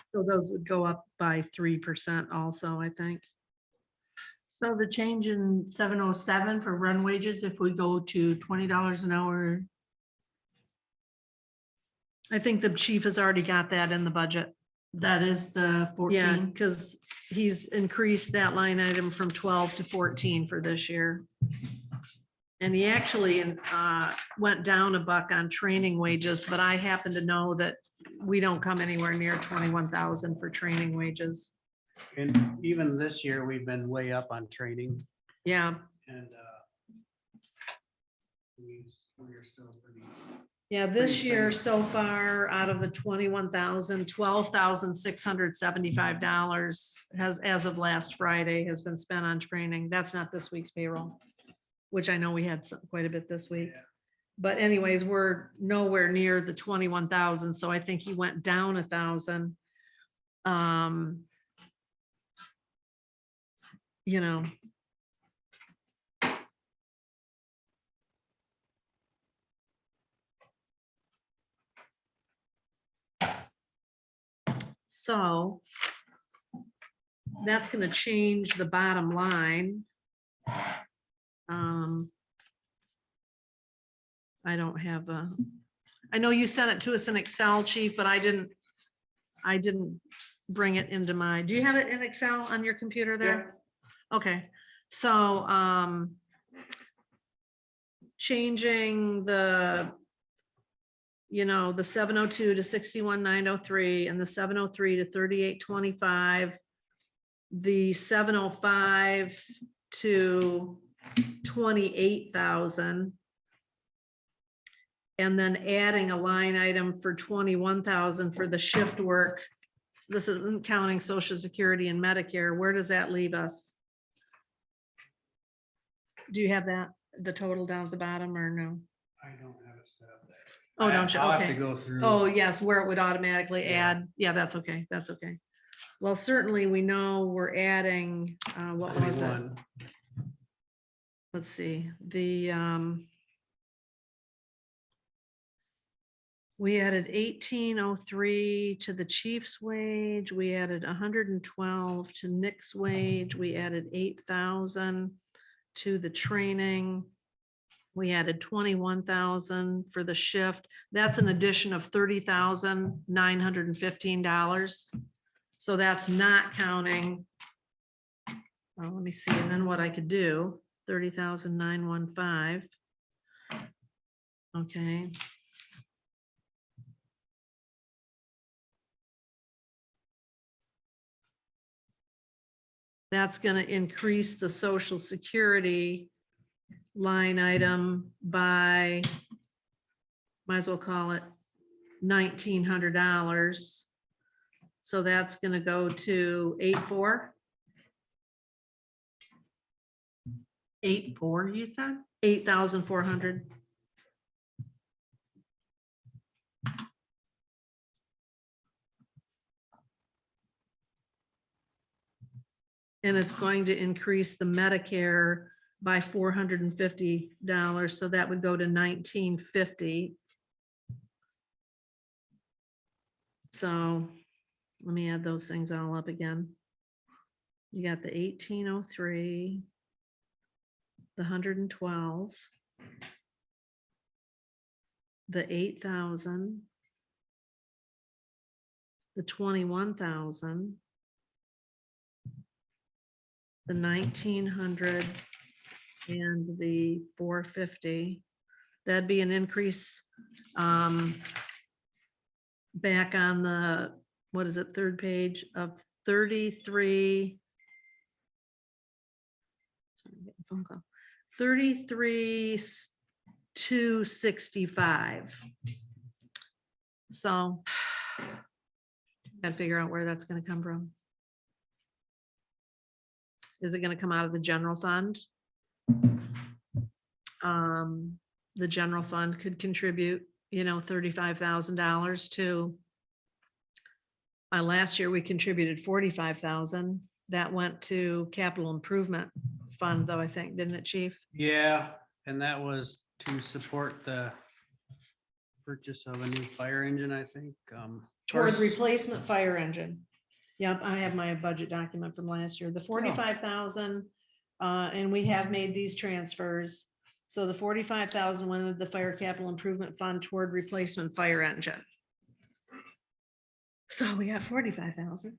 So those would go up by 3% also, I think. So the change in 707 for run wages, if we go to $20 an hour, I think the chief has already got that in the budget. That is the Yeah, 14. because he's increased that line item from 12 to 14 for this year. And he actually went down $1 on training wages, but I happen to know that we don't come anywhere near 21,000 for training wages. And even this year, we've been way up on training Yeah, and we're still pretty. yeah, this Pretty year safe. so far, out of the 21,000, $12,675 has, as of last Friday, has been spent on training. That's not this week's payroll, which I know we had quite a bit this week. But anyways, we're nowhere near the 21,000, so I think he went down 1,000. You know. So that's gonna change the bottom line. I don't have I know you sent it to us in Excel, Chief, but I didn't bring it into my, do you have it in Excel on your computer there? Okay, so, changing the, the 702 to 61,903 and the 703 to 3825, the 705 to 28,000. And then adding a line item for 21,000 for the shift work. This isn't counting Social Security and Medicare. Where does that leave us? Do you have that, the total down at the bottom, or no? I don't have it set up there. Oh, don't you? I'll have to Okay. go through. Oh, yes, where it would automatically Yeah. add. Yeah, that's okay. That's okay. Well, certainly we know we're adding, what was it? 21. Let's see, the, we added 1803 to the chief's wage. We added 112 to Nick's wage. We added 8,000 to the training. We added 21,000 for the shift. That's an addition of $30,915. So that's not counting. Let me see, and then what I could do, 30,915. Okay. That's going to increase the Social Security line item by, might as well call it $1,900. So that's going to go to 84. 8,400, you said? 8,400. And it's going to increase the Medicare by $450. So that would go to $1,950. So let me add those things all up again. You got the 1,803, the 112, the 8,000, the 21,000, the 1,900, and the 450. That'd be an increase back on the, what is it, third page of 33. Sorry, I'm getting a phone call. 33,265. So gotta figure out where that's gonna come from. Is it gonna come out of the general fund? The general fund could contribute, $35,000 to. Last year, we contributed 45,000. That went to capital improvement fund, though, I think, didn't it, Chief? Yeah, and that was to support the purchase of a new fire engine, I think. Toward course- replacement fire engine. Yep, I have my budget document from last year, the 45,000, and we have made these transfers. So the 45,000 went into the fire capital improvement fund toward replacement fire engine. So we got 45,000.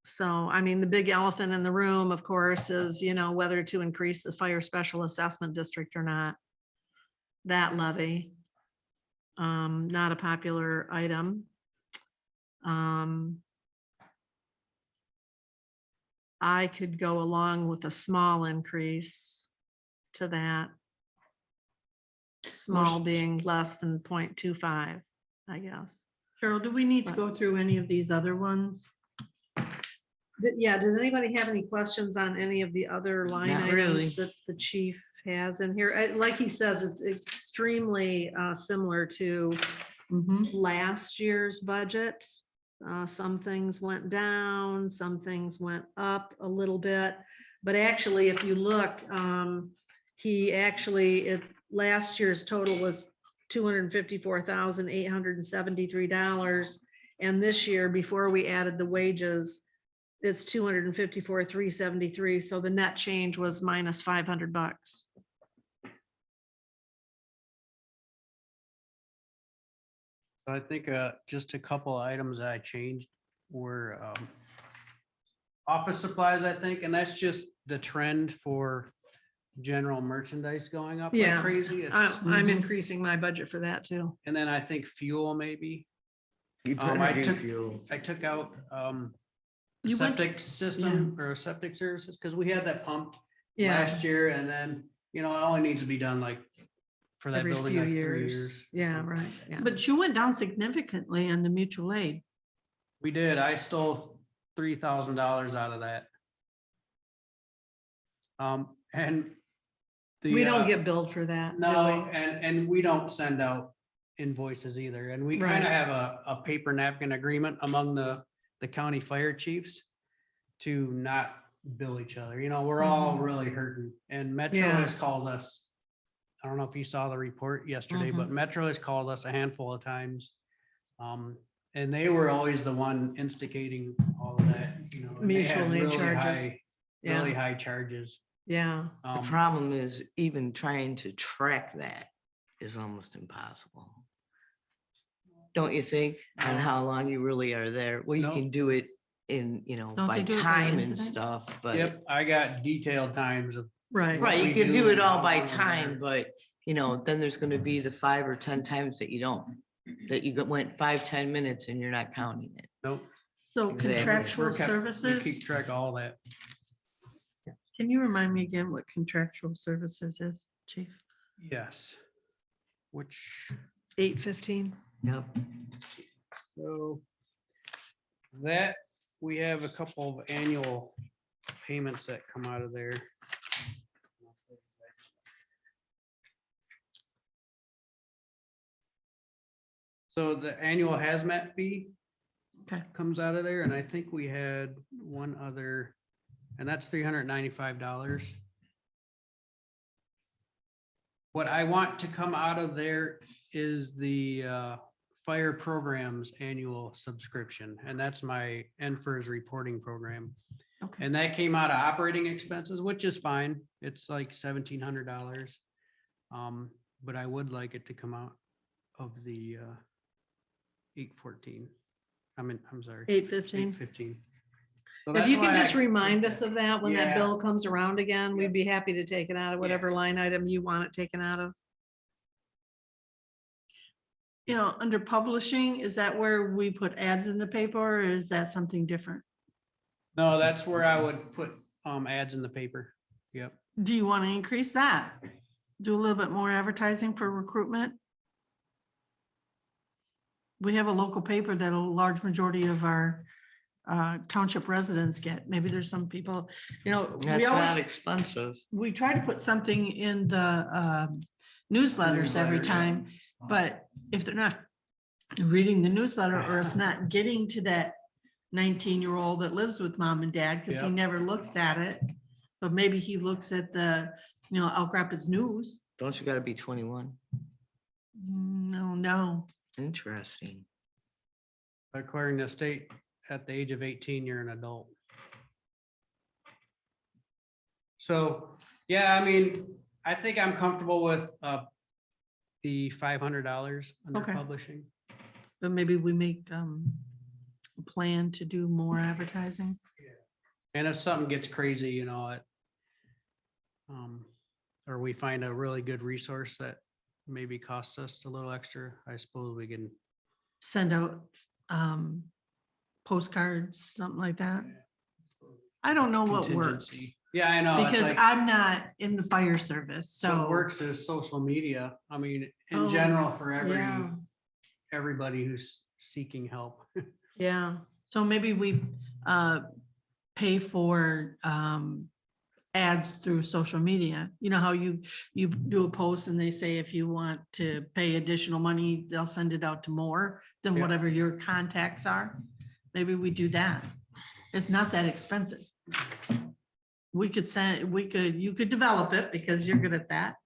So, I mean, the big elephant in the room, of course, is, whether to increase the fire special assessment district or not. That levy. Not a popular item. I could go along with a small increase to that. Small being less than 0.25, I guess. Cheryl, do we need to go through any of these other ones? Yeah, does anybody have any questions on any of the other line Not really. items that the chief has in here? Like he says, it's extremely similar to Mhm. last year's budget. Some things went down, some things went up a little bit. But actually, if you look, last year's total was $254,873. And this year, before we added the wages, it's $254,373. So the net change was minus $500. So I think just a couple items that I changed were office supplies, I think, and that's just the trend for general merchandise going up like Yeah. crazy. It's- I'm increasing my budget for that too. And then I think fuel maybe. You I better do took- fuel. I took out You went- septic system or septic services, because we had that pumped Yeah, last year, and then, it only needs to be done like for that every building, few like 3 years. years. Yeah, right. Yeah. But you went down significantly on the mutual aid. We did. I stole $3,000 out of that. And the, We don't get billed for that, do no, we? and we don't send out invoices either. And we kind Right. of have a paper napkin agreement among the county fire chiefs to not bill each other. We're all really hurting, and Metro Yeah. has called us. I don't know if you saw the report yesterday, but Metro has called us a handful of times. And they were always the one instigating all of that, and they had Mutual aid really charges. high, really Yeah, high charges. yeah. The problem is even trying to track that is almost impossible. Don't you think? On No. how long you really are there? Well, you No. can do it in, Don't by they do it by time and incident? stuff, but. Yep, I got detailed times of, Right. Right, we you can do do it and all how by we're time, there. but, then there's gonna be the 5 or 10 times that you don't. That you went 5, 10 minutes and you're not counting it. nope. So Exactly. contractual we're kept- we services, keep track of all that. can you remind me again what contractual services is, chief? Yes. Which, 815. Yep. so that, we have a couple of annual payments that come out of there. So the annual hazmat fee Okay. comes out of there, and I think we had one other, and that's $395. What I want to come out of there is the fire programs annual subscription, and that's my NFIRS reporting program. Okay. And that came out of operating expenses, which is fine. It's like $1,700. But I would like it to come out of the 814. I'm sorry. 815. 815. If you can just remind us of that when that Yeah. bill comes around again, we'd be happy to take it out of whatever line item you want it taken out of. Under publishing, is that where we put ads in the paper, or is that something different? No, that's where I would put ads in the paper. Yep. Do you want to increase that? Do a little bit more advertising for recruitment? We have a local paper that a large majority of our township residents get. Maybe there's some people, we That's not always, expensive. we try to put something in the newsletters every Newsletter, yeah. time. But if they're not reading the newsletter, or it's not getting to that 19-year-old that lives with mom and dad, because he Yep. never looks at it. But maybe he looks at the, Elk Rapids News. Don't you gotta be 21? No. Interesting. According to state, at the age of 18, you're an adult. So, yeah, I mean, I think I'm comfortable with the the $500 under Okay. publishing. But maybe we make a plan to do more advertising. And if something gets crazy, you know, or we find a really good resource that maybe costs us a little extra, I suppose we can. Send out postcards, something like that. I don't know what works, contingency. Yeah, I know. it's because like- I'm not in the fire service, What so. works is social media. I mean, Oh, in general, for yeah. everybody who's seeking help. Yeah, so maybe we pay for ads through social media. You know how you do a post and they say if you want to pay additional money, they'll send it out to more than Yeah. whatever your contacts are. Maybe we do that. It's not that expensive. We could send, you could develop it because you're good at that.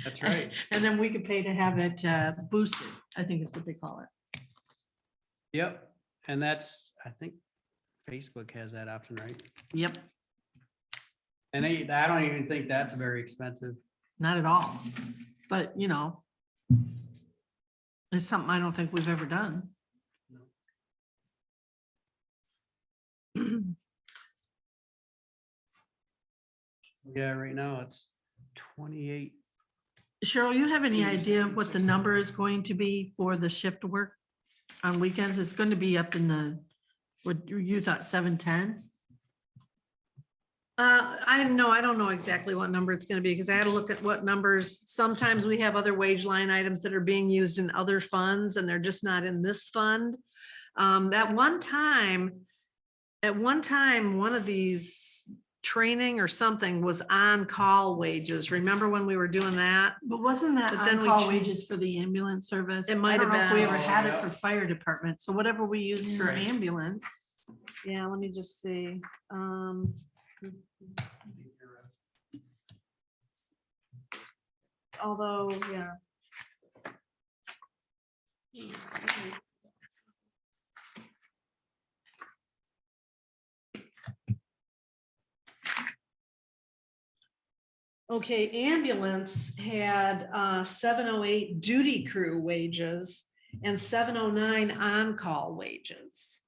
That's right. And then we could pay to have it boosted, I think is what they call it. Yep. And that's, I think Facebook has that option, right? Yep, And I don't even think that's very expensive. not at all. But, you know, it's something I don't think we've ever done. Yeah, right now it's 28. Cheryl, you have any idea what the 27, number is going to be for the shift work on weekends? It's going to be up in the, what you thought, 710? I don't know exactly what number it's gonna be, because I had to look at what numbers. Sometimes we have other wage line items that are being used in other funds and they're just not in this fund. At one time, one of these training or something was on-call wages. Remember when we were doing that? But wasn't that But then we on-call changed- wages for the ambulance service? It might I don't have know if we been. ever had it Oh, for fire department. So whatever we use for Right. ambulance. Yeah, let me just see. Although, yeah. Okay, ambulance had 708 duty crew wages and 709 on-call wages.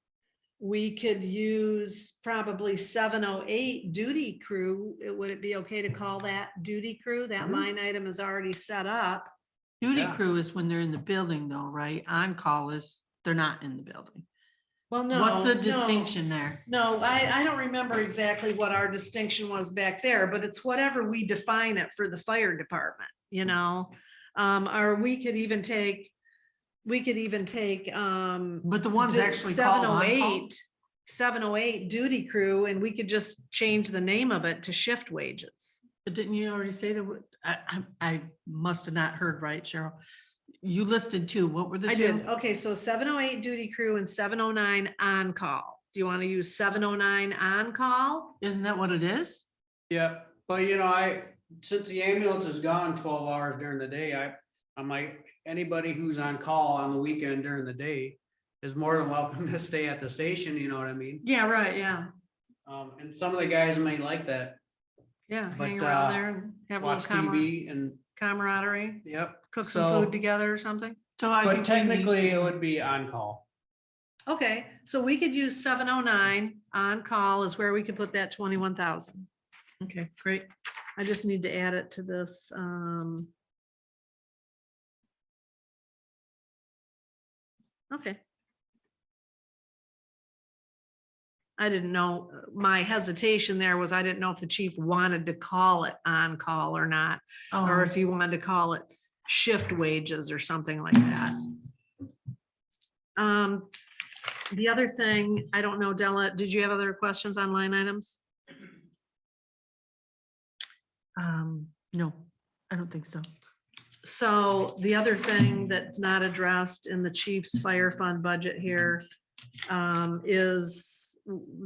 We could use probably 708 duty crew. Would it be okay to call that duty crew? That Mhm. line item is already set up. Duty Yeah. crew is when they're in the building though, right? On-call is, they're not in the building. Well, no. What's the no. distinction there? No, I don't remember exactly what our distinction was back there, but it's whatever we define it for the fire department, you know? Or we could even take. But the ones actually called on-call? 708 duty crew, and we could just change the name of it to shift wages. But didn't you already say that? I must have not heard right, Cheryl. You listed two. What were the two? I did. Okay, so 708 duty crew and 709 on call. Do you want to use 709 on call? Isn't that what it is? Yeah, but you know, since the ambulance is gone 12 hours during the day, I'm like, anybody who's on call on the weekend during the day is more than welcome to stay at the station, you know what I mean? Yeah, right, yeah. And some of the guys may like that, Yeah, hang But, around there and have a watch little TV and, camaraderie, yep. cook some So- food together or something. So I But think we need- technically it would be on call. Okay, so we could use 709 on call is where we could put that 21,000. Okay, great. I just need to add it to this. Okay. I didn't know, my hesitation there was I didn't know if the chief wanted to call it on call or not, or Oh, if he wanted to call it shift wages or something like that. The other thing, I don't know, Della, did you have other questions on line items? no, I don't think so. So the other thing that's not addressed in the chief's fire fund budget here is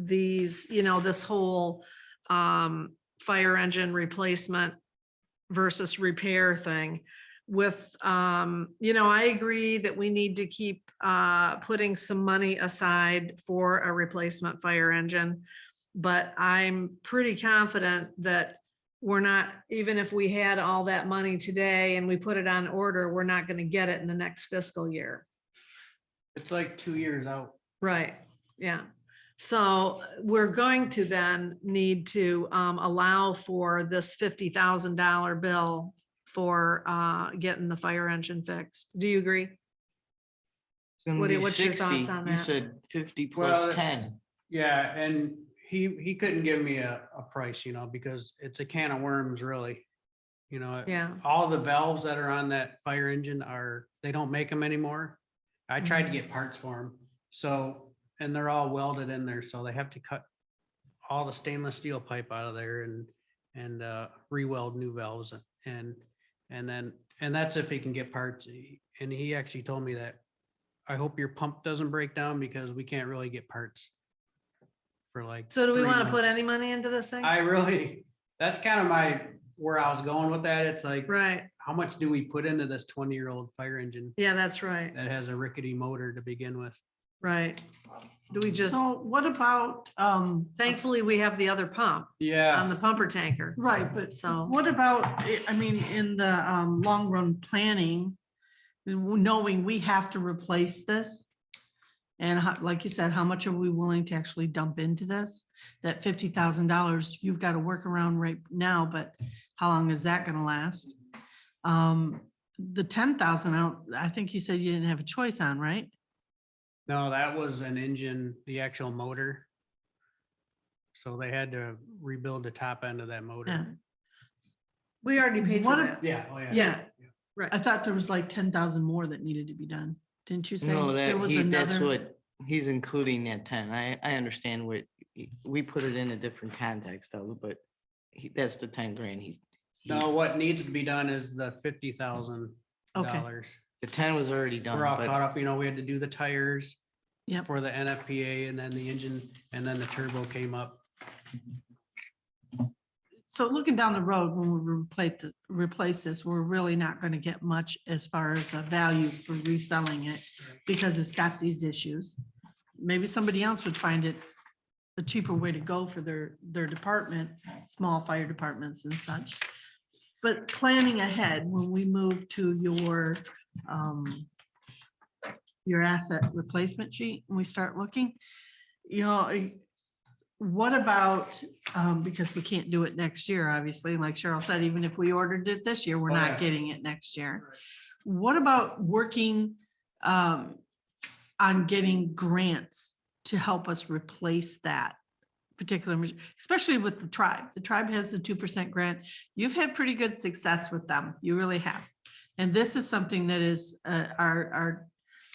these, this whole fire engine replacement versus repair thing with, I agree that we need to keep putting some money aside for a replacement fire engine. But I'm pretty confident that we're not, even if we had all that money today and we put it on order, we're not gonna get it in the next fiscal year. It's like 2 years out. Right, yeah. So we're going to then need to allow for this $50,000 bill for getting the fire engine fixed. Do you agree? It's gonna What do- be what's your thoughts 60. on You that? said 50 Well, plus it's- 10. Yeah, and he couldn't give me a price, because it's a can of worms, really. Yeah, All the valves that are on that fire engine they don't make them anymore. I tried to get parts for them. So, and they're all welded in there, so they have to cut all the stainless steel pipe out of there and re-weld new valves and that's if he can get parts. And he actually told me that, I hope your pump doesn't break down because we can't really get parts for like. so do we 3 want to put months. any money into this thing? That's kind of where I was going with that. It's like, Right, how much do we put into this 20-year-old fire engine yeah, that's right, that has a rickety motor to begin with? right. Do we just, So what about, thankfully, we have the other pump on Yeah, the pumper tanker. right, but So, what about, I mean, in the long run planning, knowing we have to replace this? And like you said, how much are we willing to actually dump into this? That $50,000, you've got to work around right now, but how long is that gonna last? The 10,000 out, I think you said you didn't have a choice on, right? no, that was an engine, the actual motor. So they had to rebuild the top end of that Yeah. motor. we already paid for What that. Yeah, oh Yeah, I thought there was like 10,000 more that needed to be done. Didn't you say? No, there that was that's another? what he's including that 10. I understand we put it in a different context of it, but that's the 10 grand. No, what needs to be done is the $50,000. The 10 was already done, We're all but caught up, we had to do the tires. Yep. For the NFPA and then the engine and then the turbo came up. So looking down the road, when we replace this, we're really not going to get much as far as a value for reselling it because it's got these issues. Maybe somebody else would find it a cheaper way to go for their department, small fire departments and such. But planning ahead, when we move to your asset replacement sheet, and we start looking, what about, because we can't do it next year, obviously, like Cheryl said, even if we ordered it this year, we're Oh, not yeah. getting it next year. What about working on getting grants to help us replace that particular, especially with the tribe? The tribe has the 2% grant. You've had pretty good success with them. You really have. And this is something that is our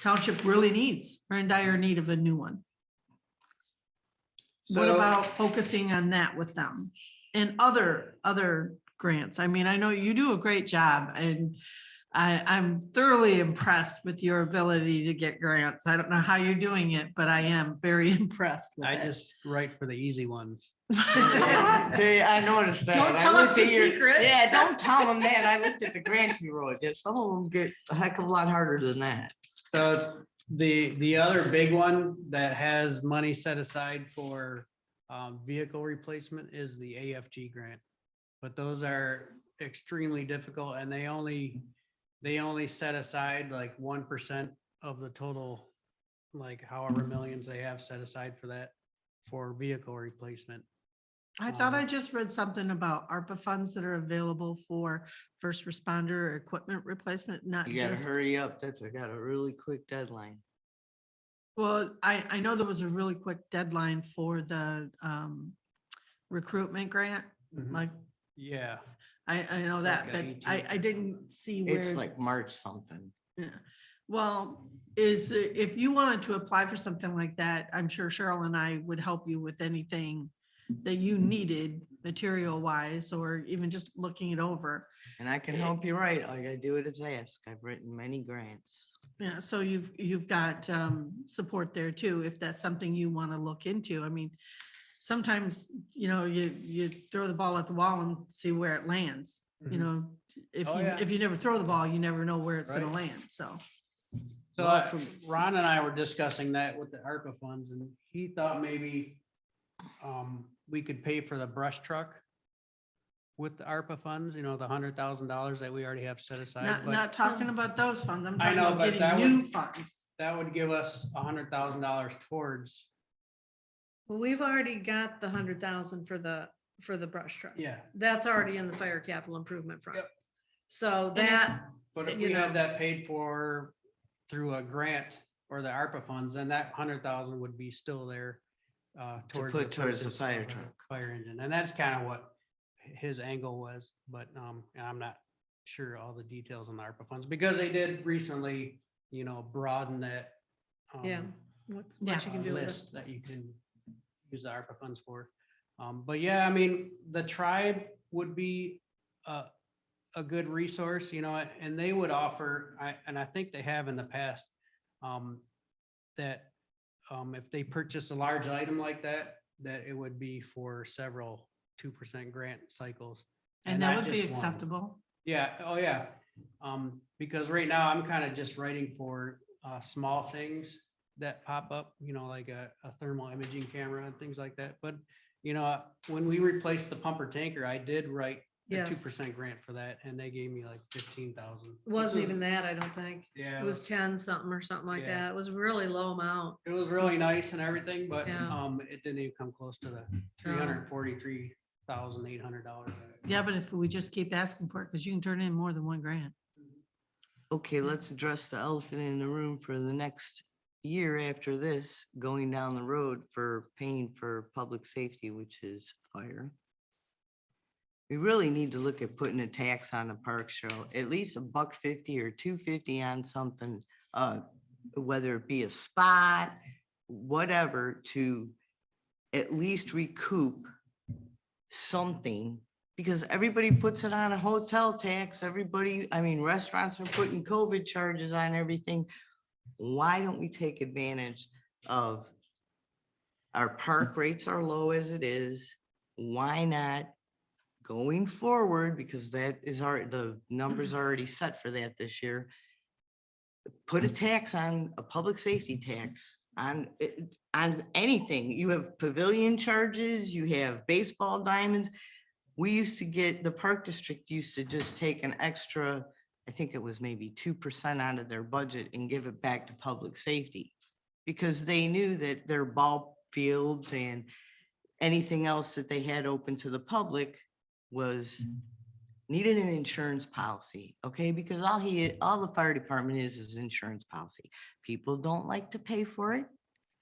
township really needs. We're in dire need of a new one. What So- about focusing on that with them and other grants? I mean, I know you do a great job and I'm thoroughly impressed with your ability to get grants. I don't know how you're doing it, but I am very impressed with I it. just write for the easy ones. I noticed that. Don't I tell us looked the at your- secret. Yeah, don't tell them that. I looked at the grants you wrote. Yeah, some of them get a heck of a lot harder than that. So the other big one that has money set aside for vehicle replacement is the AFG grant. But those are extremely difficult and they only set aside like 1% of the total, like however millions they have set aside for that, for vehicle replacement. I thought I just read something about ARPA funds that are available for first responder equipment replacement, not You gotta just. hurry up. I got a really quick deadline. Well, I know there was a really quick deadline for the recruitment grant, Mhm. like, Yeah, I know It's that, like but a 18th I or didn't see where. It's like March something. Yeah. Well, if you wanted to apply for something like that, I'm sure Cheryl and I would help you with anything that you needed material wise, or even just looking it over. And I can help you write. All you gotta do it is ask. I've written many grants. Yeah, so you've got support there too, if that's something you want to look into. I mean, sometimes, you throw the ball at the wall and see where it lands. Mhm. If Oh, yeah. you never throw the ball, you never know where it's gonna Right. land, so. So Ron and I were discussing that with the ARPA funds and he thought maybe we could pay for the brush truck with the ARPA funds, the $100,000 that we already have set aside, but Not talking about those funds. I'm I talking know, about but getting that new would- funds. that would give us $100,000 towards, Well, we've already got the 100,000 for the brush truck. yeah. That's already in the fire capital improvement fund. Yep. So And it's- that, But if You we know. had that paid for through a grant or the ARPA funds, then that 100,000 would be still there. Towards put towards the purchase fire of a truck. Fire engine, and that's kind of what his angle was, but, and I'm not sure all the details on the ARPA funds, because they did recently, broaden that. yeah, what you can do with it. List that you can use the ARPA funds for. But yeah, I mean, the tribe would be a good resource, and they would offer, and I think they have in the past, that if they purchase a large item like that, that it would be for several 2% grant cycles. And not that would be just one. acceptable. Yeah, oh yeah. Because right now I'm kind of just writing for small things that pop up, like a thermal imaging camera and things like that. But, when we replaced the pumper tanker, I did write a Yes. 2% grant for that, and they gave me like 15,000. Wasn't even that, I don't think. Yeah, It was 10 something or something like Yeah. that. It was a really low amount. it was really nice and everything, but Yeah. it didn't even come close to the $343,800. Yeah, but if we just keep asking for it, because you can turn in more than 1 grant. Okay, let's address the elephant in the room for the next year after this, going down the road for paying for public safety, which is fire. We really need to look at putting a tax on the park show, at least $1.50 or $2.50 on something, whether it be a spot, whatever, to at least recoup something. Because everybody puts it on a hotel tax, restaurants are putting COVID charges on everything. Why don't we take advantage of our park rates are low as it is? Why not going forward, because that is the numbers are already set for that this year. Put a tax on a public safety tax on anything. You have pavilion charges, you have baseball diamonds. We used to get, the park district used to just take an extra, I think it was maybe 2% out of their budget and give it back to public safety. Because they knew that their ball fields and anything else that they had open to the public was needed an insurance policy, okay? Because all the fire department is insurance policy. People don't like to pay for it,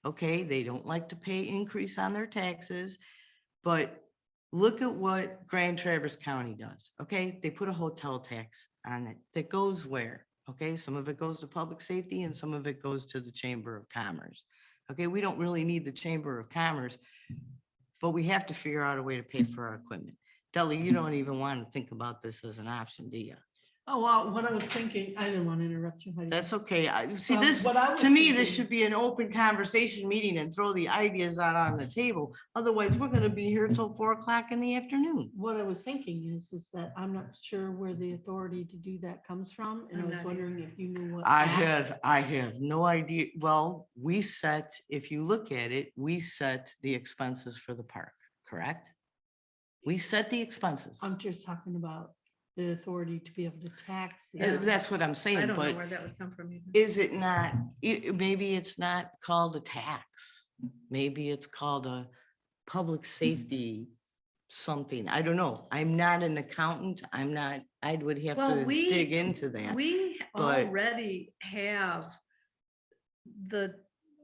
okay? They don't like to pay increase on their taxes, but look at what Grand Traverse County does, okay? They put a hotel tax on it that goes where, okay? Some of it goes to public safety and some of it goes to the Chamber of Commerce. Okay, we don't really need the Chamber of Commerce, but we have to figure out a way to pay for our equipment. Deli, you don't even want to think about this as an option, do you? Oh, well, what I was thinking, I didn't want to interrupt you. Heidi. That's okay. See, Um, this, what I was to me, this thinking- should be an open conversation meeting and throw the ideas out on the table. Otherwise, we're gonna be here till 4 o'clock in the afternoon. What I was thinking is that I'm not sure where the authority to do that comes from, and I I'm was not wondering if you knew what. I act- have no idea. Well, we set, if you look at it, we set the expenses for the park, correct? We set the expenses. I'm just talking about the authority to be able to tax. the- Yeah. That's what I'm I saying, don't know but where that would come from either. is it not, maybe it's not called a tax. Maybe it's called a public safety something. I don't know. I'm not an accountant. I would have Well, to dig into that. We but- already have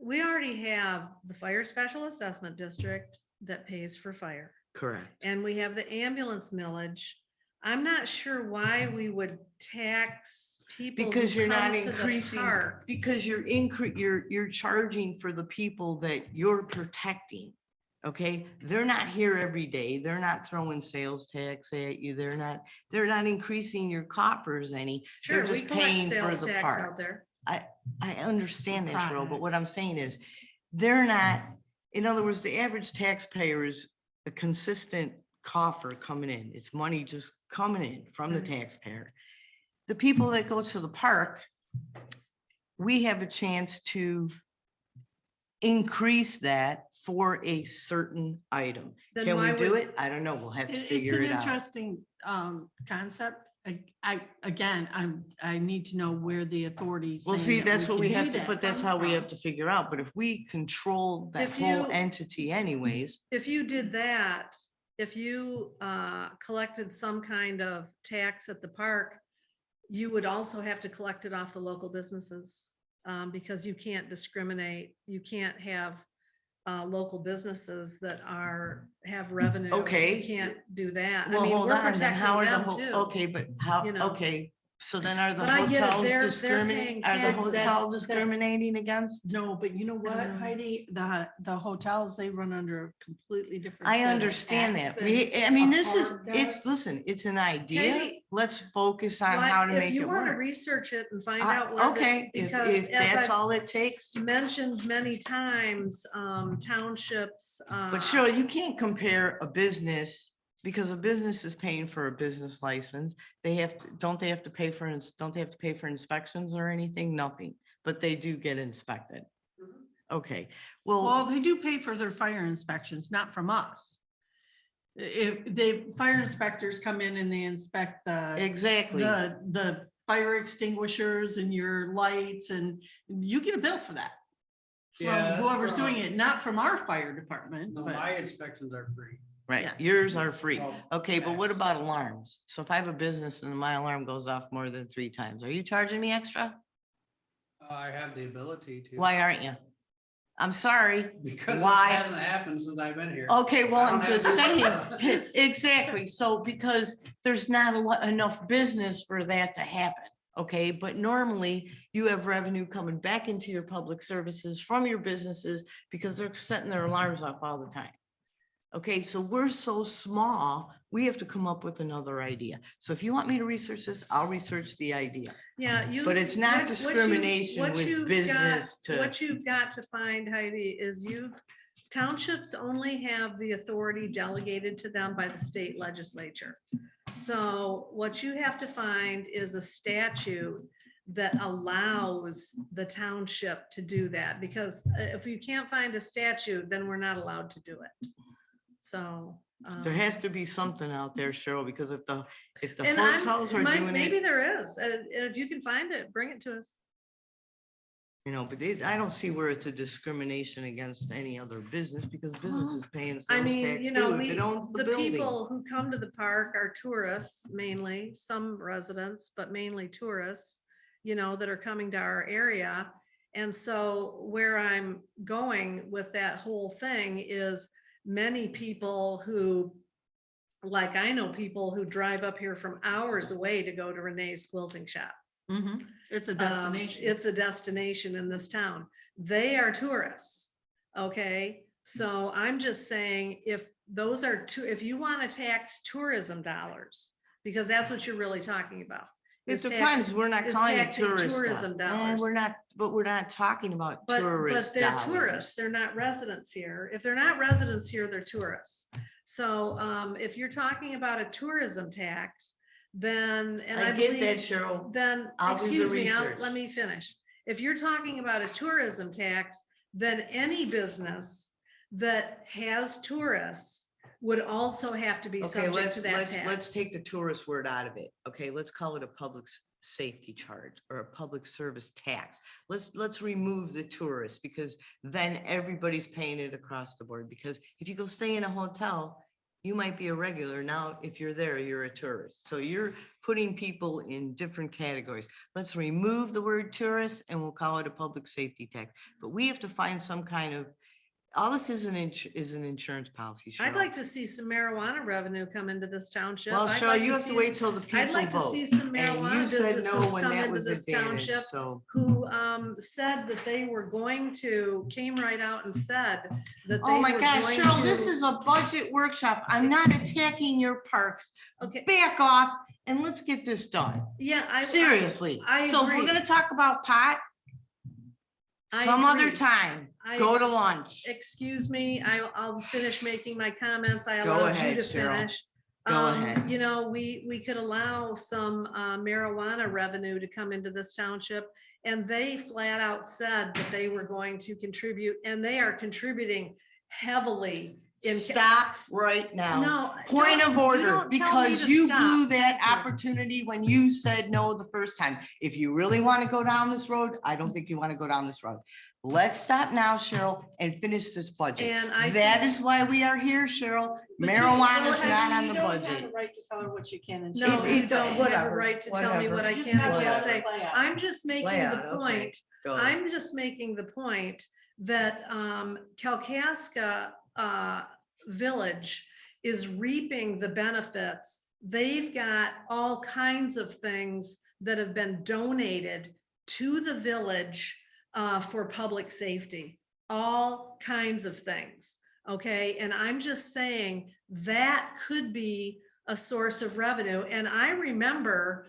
we already have the fire special assessment district that pays for fire. Correct. And we have the ambulance millage. I'm not sure why we would tax people. who Because you're not come to the increasing, park. because you're charging for the people that you're protecting. Okay, they're not here every day. They're not throwing sales tax at you. They're not increasing your coppers any. Sure, They're we just collect paying for sales the tax park. out there. I understand that, Cheryl, but Product. what I'm saying is, they're not, in other words, the average taxpayer is a consistent coffer coming in. It's money just coming in from the Right. taxpayer. The people that go to the park, we have a chance to increase that for a certain item. Then Can we why do would- it? I don't know. We'll have to It's figure an it out. interesting concept. Again, I need to know where the authority. Well, saying see, that that's what can we do have to, that but that's comes how we from. have to figure out. But if we control that If whole you- entity anyways, If you did that, if you collected some kind of tax at the park, you would also have to collect it off the local businesses, because you can't discriminate. You can't have local businesses that have revenue. Okay. You can't do that. I well, mean, hold we're on, then protecting how are the, them too. okay, but how, you know. okay, so then are the But I get it. hotels They're paying discriminating, are the taxes. hotels That's- discriminating against? No, but you know what, know. Heidi, the hotels, they run under a completely different. I set of understand acts that. than I mean, a this is, park it's, does. listen, it's an idea. Katie, Let's focus on Why- how to if make you it want to work. research it and find out where, Okay, because if as that's I've all it takes. mentioned many times, townships. But Cheryl, you can't compare a business because a business is paying for a business license. They have, don't they have to pay for, don't they have to pay for inspections or anything? Nothing, but they do get inspected. Okay, Well, well, they do pay for their fire inspections, not from us. If the fire inspectors come in and they inspect exactly. the fire extinguishers and your lights, and you get a bill for that. Yeah, From that's whoever's from- doing it, not from our fire department, No, but my inspections are free. Right, yeah. yours are free. Oh, Okay, but what tax. about alarms? So if I have a business and my alarm goes off more than 3 times, are you charging me extra? I have the ability to. Why aren't you? I'm sorry. Because it Why? hasn't happened since I've been here. Okay, well, I I'm don't have just to- saying, exactly, so because there's not enough business for that to happen. Okay, but normally you have revenue coming back into your public services from your businesses because they're setting their alarms off all the time. Okay, so we're so small, we have to come up with another idea. So if you want me to research this, I'll research the idea. Yeah, you. But it's not what you- discrimination what with you've got- business to- What you've got to find, Heidi, is townships only have the authority delegated to them by the state legislature. So what you have to find is a statute that allows the township to do that, because if you can't find a statute, then we're not allowed to do it. So. There has to be something out there, Cheryl, because if the And I'm- hotels are doing maybe it, there is, and if you can find it, bring it to us. you know, but I don't see where it's a discrimination against any other business because business is paying I sales mean, tax you know, too. If it owns the the building. people who come to the park are tourists mainly, some residents, but mainly tourists, you know, that are coming to our area. And so where I'm going with that whole thing is many people who, like, I know people who drive up here from hours away to go to Renee's quilting shop. Mhm. It's a destination. It's a destination in this town. They are tourists. Okay, so I'm just saying, if those are if you want to tax tourism dollars, because that's what you're really talking about. It is tax- depends. We're not is calling it taxing tourist. tourism dollars. We're not, but we're not talking about But tourist they're dollars. tourists, they're not residents here. If they're not residents here, they're tourists. So if you're talking about a tourism tax, then, and I I get believe. that, Cheryl. Then, I'll do the excuse me, research. let me finish. If you're talking about a tourism tax, then any business that has tourists would also have to be Okay, subject to that let's tax. take the tourist word out of it. Okay, let's call it a public safety charge or a public service tax. Let's remove the tourist because then everybody's paying it across the board. Because if you go stay in a hotel, you might be a regular. Now, if you're there, you're a tourist. So you're putting people in different categories. Let's remove the word tourist and we'll call it a public safety tax. But we have to find some kind of, all this is an insurance policy. I'd Cheryl. like to see some marijuana revenue come into this township. Well, I'd Cheryl, like you have to see- wait till the people I'd like to vote. see some And marijuana you said no businesses when come that into was this advantage, township so. who said that they were going to, came right out and said that they Oh my were gosh, going Cheryl, this to- is a budget workshop. I'm not attacking your parks. Okay, Back off and let's get this done. yeah, Seriously. I So if we're agree. gonna talk about pot, I some other agree. time, I go to agree. lunch. Excuse me, I'll finish making my comments. I Go allowed you ahead, to Cheryl. finish. Go ahead. You know, we could allow some marijuana revenue to come into this township. And they flat out said that they were going to contribute, and they are contributing heavily in. Stop right now. No. Point don't- of you order, don't tell me because to you stop. blew that opportunity when you said no the first time. If you really want to go down this road, I don't think you want to go down this road. Let's stop now, Cheryl, and finish this budget. And I That think- is why we are here, Cheryl. But you- Marijuana is well, not Heidi, on you the don't have budget. the right to tell her what you can and. No, shouldn't you It's say. don't have a whatever, right to tell me whatever. what I You just can have and to can't let say. it play out. I'm just making Play the out, okay. point. Go ahead. I'm just making the point that Kalkaska Village is reaping the benefits. They've got all kinds of things that have been donated to the village for public safety, all kinds of things. Okay, and I'm just saying that could be a source of revenue. And I remember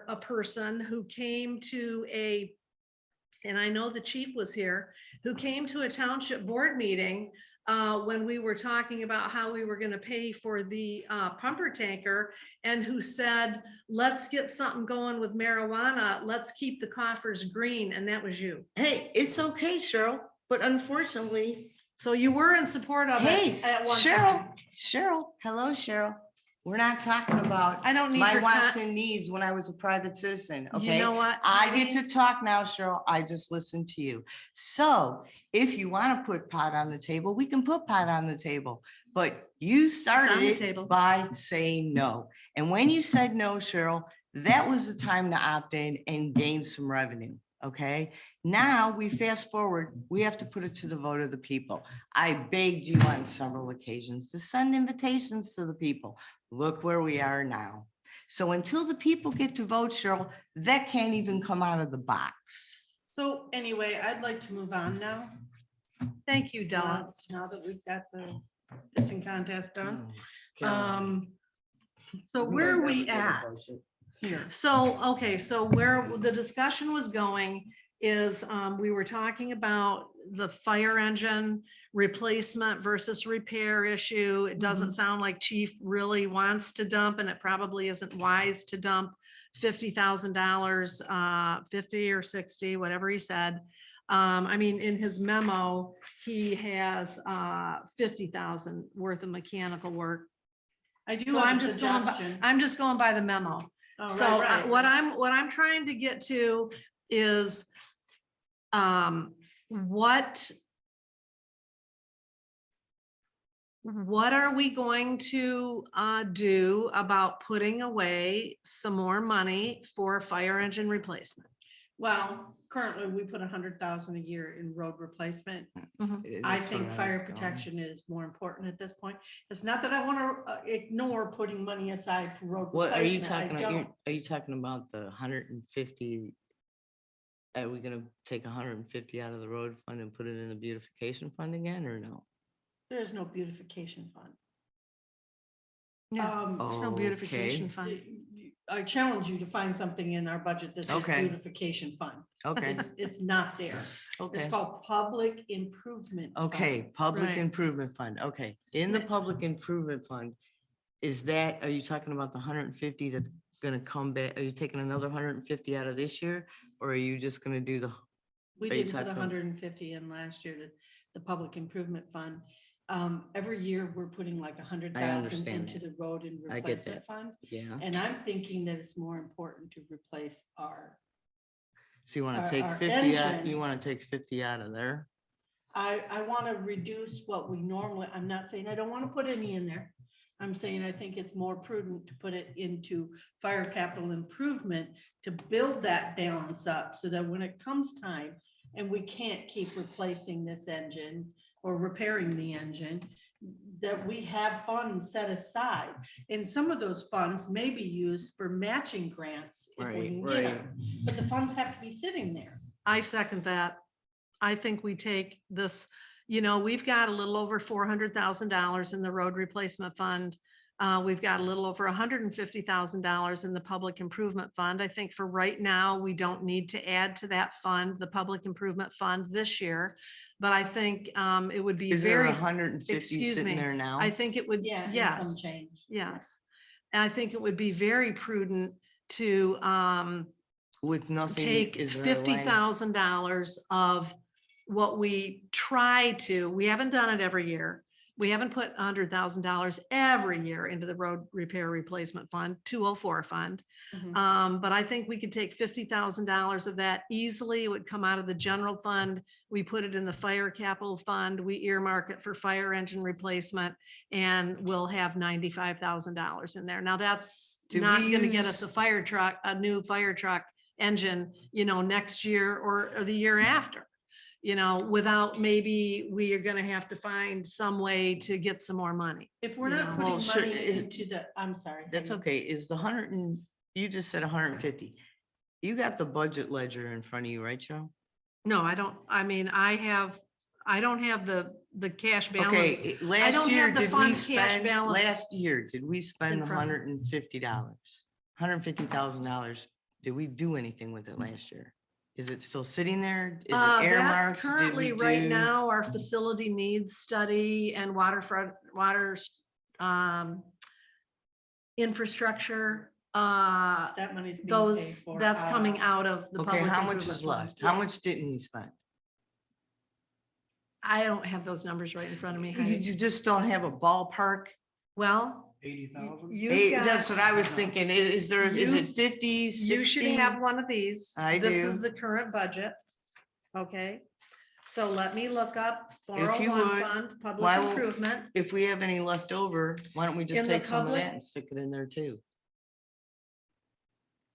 a person who came to and I know the chief was here, who came to a township board meeting when we were talking about how we were gonna pay for the pumper tanker, and who said, let's get something going with marijuana, let's keep the coffers green, and that was you. Hey, it's okay, Cheryl, but unfortunately, So you were in support of hey, it at one Cheryl, time. hello, Cheryl. We're not talking about I don't need my your wants and needs when I was a private citizen, You okay? know what? I get to talk now, Cheryl. I just listened to you. So if you want to put pot on the table, we can put pot on the table. But you started the it table. by saying no. And when you said no, Cheryl, that was the time to opt in and gain some revenue, okay? Now we fast forward, we have to put it to the vote of the people. I begged you on several occasions to send invitations to the people. Look where we are now. So until the people get to vote, Cheryl, that can't even come out of the box. So anyway, I'd like to move on now. Thank you, Della. Now that we've got the kissing contest done. Oh, So where are we at here? So, okay, so where the discussion was going is we were talking about the fire engine replacement versus repair issue. It doesn't sound like chief really wants to dump, and it probably isn't wise to dump $50,000, 50 or 60, whatever he said. I mean, in his memo, he has 50,000 worth of mechanical work. I do So have I'm a just going, suggestion. I'm just going by the memo. Oh, So right, right. what I'm trying to get to is what are we going to do about putting away some more money for fire engine replacement? Well, currently we put 100,000 a year in road replacement. I That's think where I fire was going. protection is more important at this point. It's not that I want to ignore putting money aside for road What are you replacement. I talking about? don't. Are you talking about the 150? Are we gonna take 150 out of the road fund and put it in the beautification fund again, or no? There is no beautification fund. Yeah, Um, there's no Okay. beautification fund. I challenge you to find something in our budget that says Okay. beautification fund. Okay, It's not there. It's okay. called public improvement. Fund. Okay, public Right. improvement fund, okay. In the public improvement fund, are you talking about the 150 that's gonna come back? Are you taking another 150 out of this year? Or are you just gonna do We Are you didn't put talking- 150 in last year to the public improvement fund. Every year, we're putting like 100,000 understand into the road and I get replacement that. fund. yeah? And I'm thinking that it's more important to replace our, So you wanna our- take our 50 out, engine. you wanna take 50 out of there? I want to reduce what we normally, I'm not saying I don't want to put any in there. I'm saying I think it's more prudent to put it into fire capital improvement to build that balance up so that when it comes time and we can't keep replacing this engine or repairing the engine, that we have funds set aside. And some of those funds may be used for matching grants if we Right, can get right. them. But the funds have to be sitting there. I second that. I think we take this, we've got a little over $400,000 in the road replacement fund. We've got a little over $150,000 in the public improvement fund. I think for right now, we don't need to add to that fund, the public improvement fund this year. But I think it would be Is there very, 150 excuse sitting me, there now? I think it would, Yeah, and some yes, change. yes. And I think it would be very prudent to With nothing? take is there a line? $50,000 of what we try to, we haven't done it every year. We haven't put $100,000 every year into the road repair replacement fund, 204 fund. Mhm. But I think we could take $50,000 of that easily. It would come out of the general fund. We put it in the fire capital fund. We earmark it for fire engine replacement, and we'll have $95,000 in there. Now, that's Did not we gonna get use- us a fire truck, a new fire truck engine, next year or the year after. Without, maybe we are gonna have to find some way to get some more money. If we're Yeah. not Well, putting sure, money it- into the, I'm sorry. That's Heidi. okay. Is the you just said 150. You got the budget ledger in front of you, right, Joe? No, I don't, I mean, I don't have the cash balance. Okay, last don't year, have the did we fund cash spend, balance last year, did we spend in front. $150? $150,000? Did we do anything with it last year? Is it still sitting there? Is That it earmarked? Did Currently, we right do- now, our facility needs study and water infrastructure, That money's being paid those, for. that's coming out of the Okay, public how much improvement is fund. left? How much didn't we spend? I don't have those numbers right in front of me, You Heidi. you just don't have a ballpark? Well, 80,000? you've Hey, that's got, what I was thinking. Is there, is You- it 50, 60? you should have one of these. I This is do. the current budget. Okay, so let me look up If you 401 would, fund, public why won't- improvement. If we have any left over, why don't we In just the take some of public- that and stick it in there too?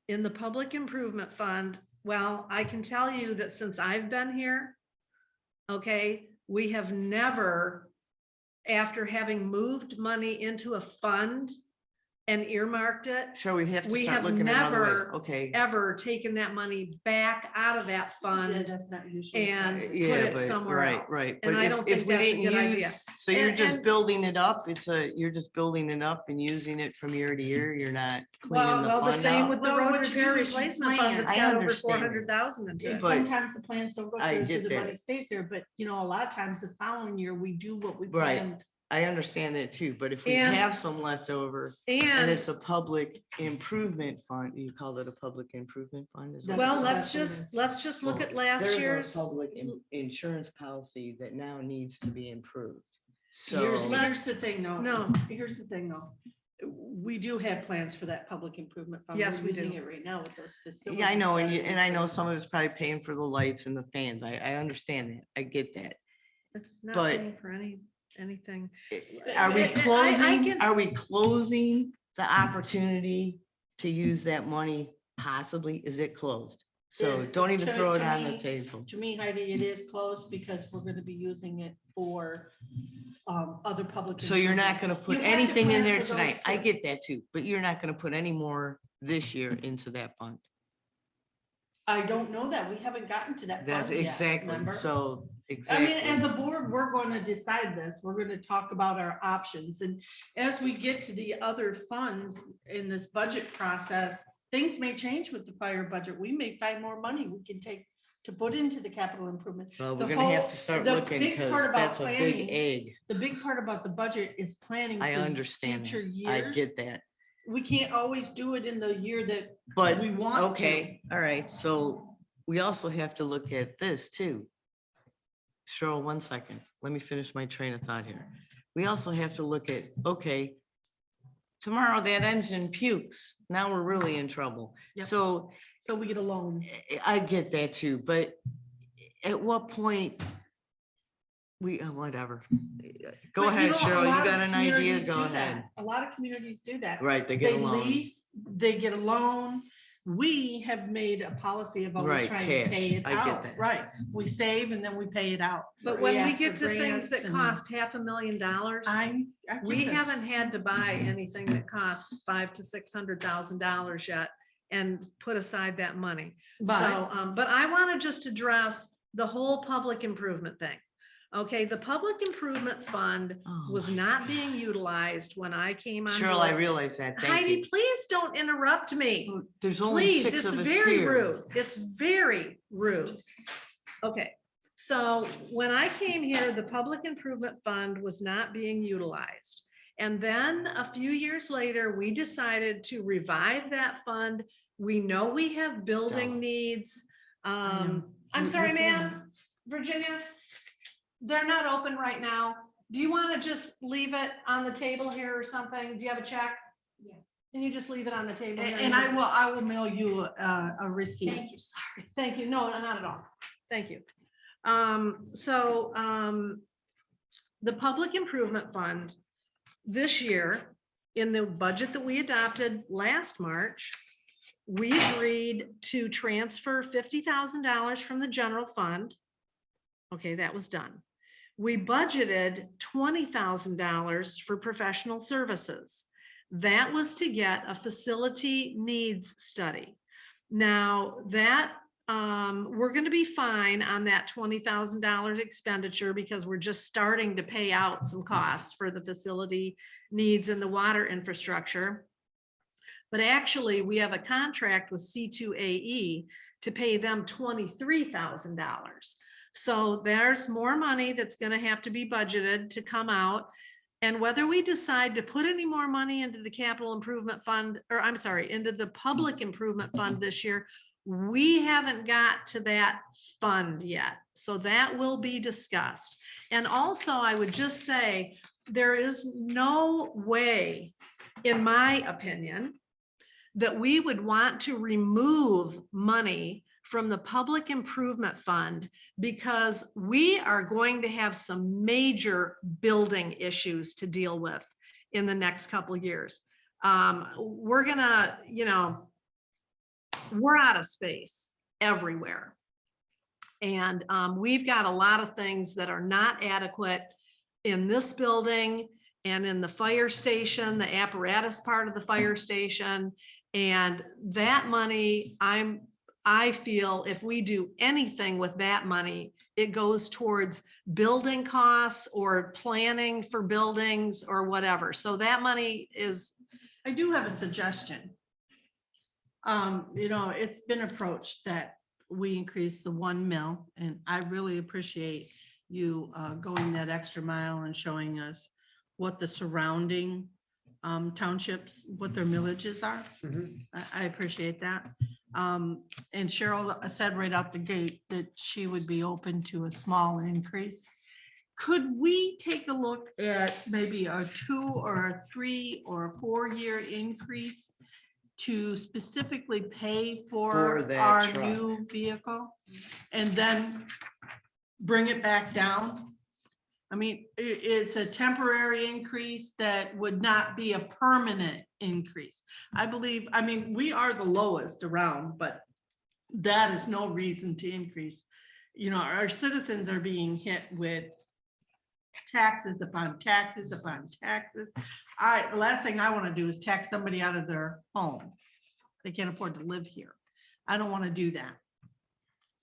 In the public improvement fund, well, I can tell you that since I've been here, okay, we have never, after having moved money into a fund and earmarked it, Sure, we have to we start have looking at other ways. never Okay. ever taken that money back out of that Yeah, fund. that's not usually. and practice. put Yeah, it but, somewhere right, else. right. And But I if- don't if think we that's a didn't good use- idea. So you're And- just and- building it up. You're just building it up and using it from year to year. You're not cleaning the Well, the fund same out. with the Well, road what you repair do is you replacement plan. fund that's I got over understand that. 400,000 into And it. But sometimes the plans don't go I through, so get the that. money stays there, but a lot of times the following year, we do what we Right. planned. I understand that too, but if we And- have some left over and And, it's a public improvement fund, you called it a public improvement fund as well? That's well, what- let's that's what it is. just look at last There's a year's. Public insurance policy that now needs to be improved. Here's, So, here's the thing though. No. Here's the thing though. We do have plans for that public improvement fund. Yes, We're we using do. it right now with those facilities. yeah, I know, that and are I know in some of it's probably paying for the lights and the fans. I understand that. I get that. It's not but- paying for anything. Are we I closing, can- are we closing the opportunity to use that money possibly? Is it closed? So Is- don't even to- throw it to on the me- table. To me, Heidi, it is closed because we're gonna be using it for other public. So you're not gonna improvement. put You have to anything in plan there for those tonight. I too. get that too, but you're not gonna put any more this year into that fund. I don't know that. We haven't gotten to that. That's fund yet, exactly, remember? so, I mean, as exactly. a board, we're going to decide this. We're going to talk about our options. And as we get to the other funds in this budget process, things may change with the fire budget. We may find more money we can take to put into the capital improvement. Well, the we're gonna have whole- to start the looking big because part about that's a big planning egg. The big part about the budget is planning. I for understand future that. I years. get that. We can't always do it in the year that But, we want to. okay, all right, so we also have to look at this too. Cheryl, 1 second. Let me finish my train of thought here. We also have to look at, okay, tomorrow that engine pukes. Now we're really in trouble. Yep. So So we get a loan. I get that too, but at what point? Whatever. Go But ahead, know, a Cheryl. You lot got of an idea? communities Go do that. ahead. A lot of communities do that. Right, they get They along. lease, they get a loan. We have made a policy of always Right, trying to cash. pay it I get out. that. Right, we save and then we pay it out. But when we ask get for to things that grants and- cost $500,000, I get we this. haven't had to buy anything that cost $500,000 to $600,000 yet and put aside that money. But So, but I want to just address the whole public improvement thing. Okay, the public improvement fund Oh was my not being utilized when I came on. Cheryl, I board. realize that. Thank Heidi, you. please don't interrupt me. There's only Please, 6 it's of us very here. rude. It's very rude. Okay, so when I came here, the public improvement fund was not being utilized. And then a few years later, we decided to revive that fund. We know we have building Don't. needs. I know. I'm You're sorry, kidding. ma'am, Virginia. They're not open right now. Do you want to just leave it on the table here or something? Do you have a check? Yes. Can you just leave it on the table? here? And I will mail you a receipt. Thank you, sorry. Thank you. No, not at all. Thank you. The Public Improvement Fund this year, in the budget that we adopted last March, we agreed to transfer $50,000 from the general fund. Okay, that was done. We budgeted $20,000 for professional services. That was to get a facility needs study. Now that we're going to be fine on that $20,000 expenditure because we're just starting to pay out some costs for the facility needs and the water infrastructure. But actually, we have a contract with C2AE to pay them $23,000. So there's more money that's going to have to be budgeted to come out. And whether we decide to put any more money into the capital improvement fund, or I'm sorry, into the public improvement fund this year, we haven't got to that fund yet. So that will be discussed. And also, I would just say, there is no way, in my opinion, that we would want to remove money from the public improvement fund because we are going to have some major building issues to deal with in the next couple of years. We're gonna, we're out of space everywhere. And we've got a lot of things that are not adequate in this building and in the fire station, the apparatus part of the fire station. And that money, I feel if we do anything with that money, it goes towards building costs or planning for buildings or whatever. So that money is. I do have a suggestion. It's been approached that we increase the 1 mil, and I really appreciate you going that extra mile and showing us what the surrounding townships, what their millages are. Mhm. I appreciate that. And Cheryl said right out the gate that she would be open to a small increase. Could we take a look at maybe a 2 or a 3 or a 4-year increase to specifically pay For for that our truck. new vehicle? And then bring it back down? I mean, it's a temporary increase that would not be a permanent increase. I mean, we are the lowest around, but that is no reason to increase. Our citizens are being hit with taxes upon taxes upon taxes. The last thing I want to do is tax somebody out of their home. They can't afford to live here. I don't want to do that.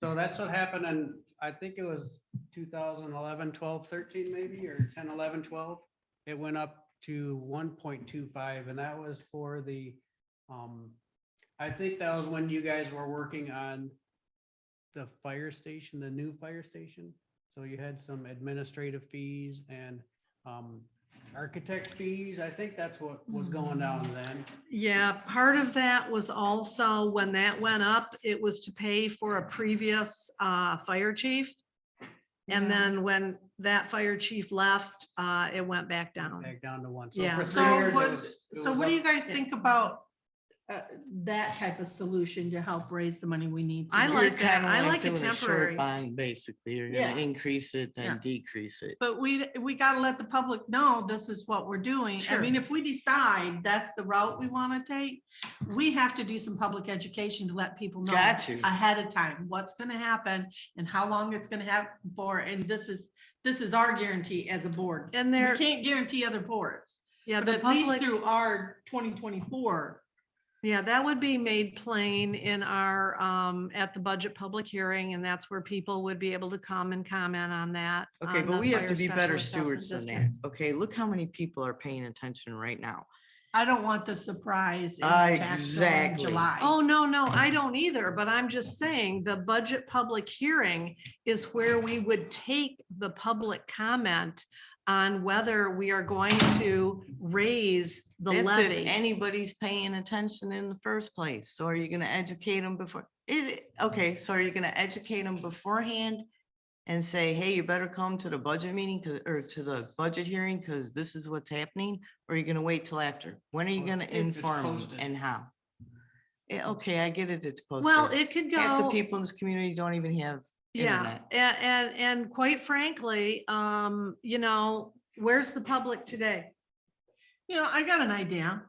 So that's what happened in, I think it was 2011, 12, 13 maybe, or 10, 11, 12. It went up to 1.25, and that was for the, I think that was when you guys were working on the fire station, the new fire station. So you had some administrative fees and architect fees. I think that's what was going down then. Yeah, part of that was also when that went up, it was to pay for a previous fire chief. And Yeah. then when that fire chief left, it went back down. Back down to 1. Yeah. For 3 So years, what, it was so what do you up. guys think about that type of solution to help raise the money we need? I for like this? You're that. kinda I like a doing short temporary. bond, basically. You're Yeah. gonna increase it, Yeah. then decrease it. But we gotta let the public know this is what we're doing. I Sure. mean, if we decide that's the route we want to take, we have to do some public education to let people know Got to. ahead of time what's gonna happen and how long it's gonna happen for. And this is our guarantee as a board. And We there, can't guarantee other boards, yeah, but the at least public, through our 2024 Yeah, that would be made plain in our, at the budget public hearing, and that's where people would be able to come and comment on that. Okay, on but the we have fire to be special better assessment stewards than district. that. Okay, look how many people are paying attention right now. I don't want the surprise in the tax bill in Exactly. July. Oh, no, I don't either, but I'm just saying the budget public hearing is where we would take the public comment on whether we are going to raise the That's if levy. anybody's paying attention in the first place. So are you gonna educate them before? Okay, so are you gonna educate them beforehand? And say, hey, you better come to the budget meeting, or to the budget hearing, because this is what's happening? Or are you gonna wait till after? When are you gonna It's inform them posted. and how? Yeah, okay, I get it, it's posted. Well, it could Half the go, people in this community don't even have yeah, internet. and quite frankly, where's the public today? You know, I got an idea.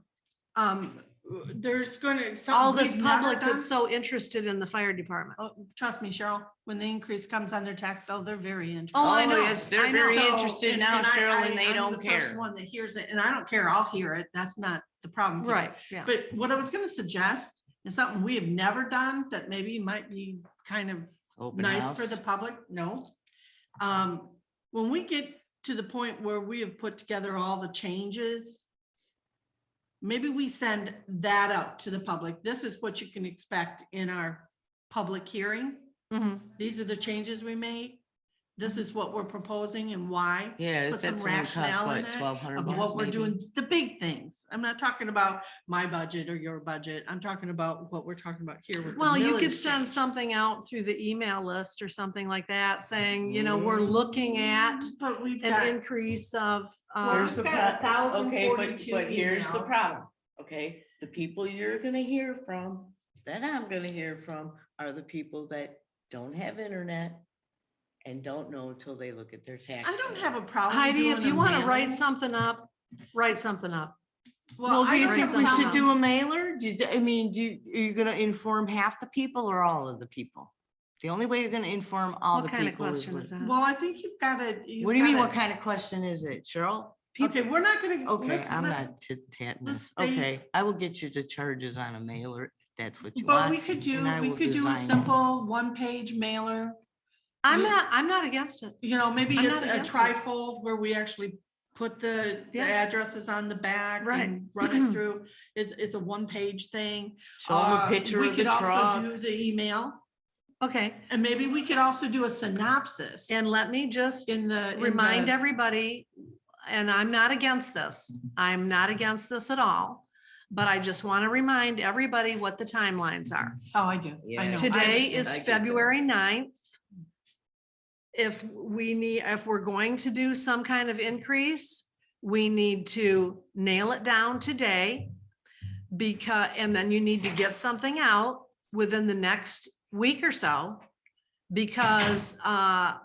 There's gonna. All something this we've never public done. that's so interested in the fire department. Oh, trust me, Cheryl, when the increase comes on their tax bill, they're very interested. Oh, I know. Yes, they're I know. very So, interested now, Cheryl, and they I'm don't the first care. One that hears it, and I don't care, I'll hear it, that's not the problem. here. Right, yeah. But what I was gonna suggest is something we have never done that maybe might be kind of Open nice for house. the public, no. When we get to the point where we have put together all the changes, maybe we send that out to the public. This is what you can expect in our public hearing. Mhm. These are the changes we made. This is what we're proposing and why. Yeah, Put some that's gonna cost rationale in what, it 1,200 of bucks what we're maybe? doing, the big things. I'm not talking about my budget or your budget. I'm talking about what we're talking about here with the Well, you could millage send change. something out through the email list or something like that, saying, we're looking at But we've an got. increase of, Here's the We've got problem. Okay, but 1,042 here's the emails. problem. Okay, the people you're gonna hear from, that I'm gonna hear from, are the people that don't have internet and don't know till they look at their tax. I don't bill. have a problem. Heidi, if doing you a want to write mailing. something up, write something up. Well, do you I think don't we have a should problem. do a mailer? Are you gonna inform half the people or all of the people? The only way you're gonna inform all the What kind of people is question with. is that? Well, I think you've got to. What do you mean, what kind of question is it, Cheryl? Okay, we're not gonna. Okay, let's- I'm let's- not tit-tatting let's this. stay- Okay, I will get you the charges on a mailer if that's what you But we want. could do, and I we will could do a design it. simple one-page mailer. I'm we- not against it. You know, maybe I'm it's not a against it. trifold where we actually put the Yeah. addresses on the back Right. and run it through. It's a one-page thing. Show them a picture We of the could also truck. do the email, Okay, and maybe we could also do a synopsis and let me just in the. remind everybody, and I'm not against this. I'm not against this at all. But I just want to remind everybody what the timelines are. Oh, I do. I Yeah. know. I Today understand. is I get that. February 9th. If we're going to do some kind of increase, we need to nail it down today. And then you need to get something out within the next week or so. Because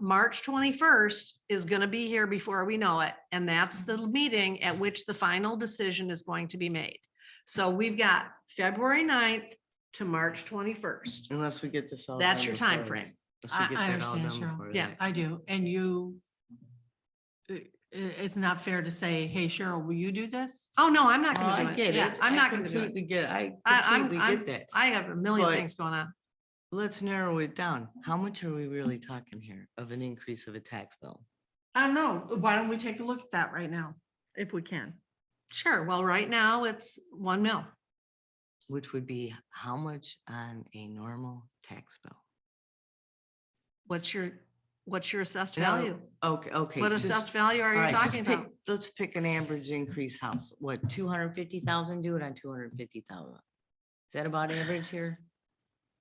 March 21st is going to be here before we know it. And that's the meeting at which the final decision is going to be made. So we've got February 9th to March 21st. Unless we get this all. That's done your before- time frame. unless we get I that all understand, done Cheryl. before Yeah. that. I do, and you. It's not fair to say, hey, Cheryl, will you do this? Oh, no, I'm not Well, going to I do it. get Yeah, it. I'm I not going to do it. completely get it. I I'm- completely get that. I have a million But- things going on. Let's narrow it down. How much are we really talking here of an increase of a tax bill? I don't know. Why don't we take a look at that right now, if we can? Sure. Well, right now it's 1 mil. Which would be how much on a normal tax bill? What's your assessed No, value? Okay. What just- assessed value are all you right, just talking pick- about? Let's pick an average increase house. What, 250,000? Do it on 250,000. Is that about average here?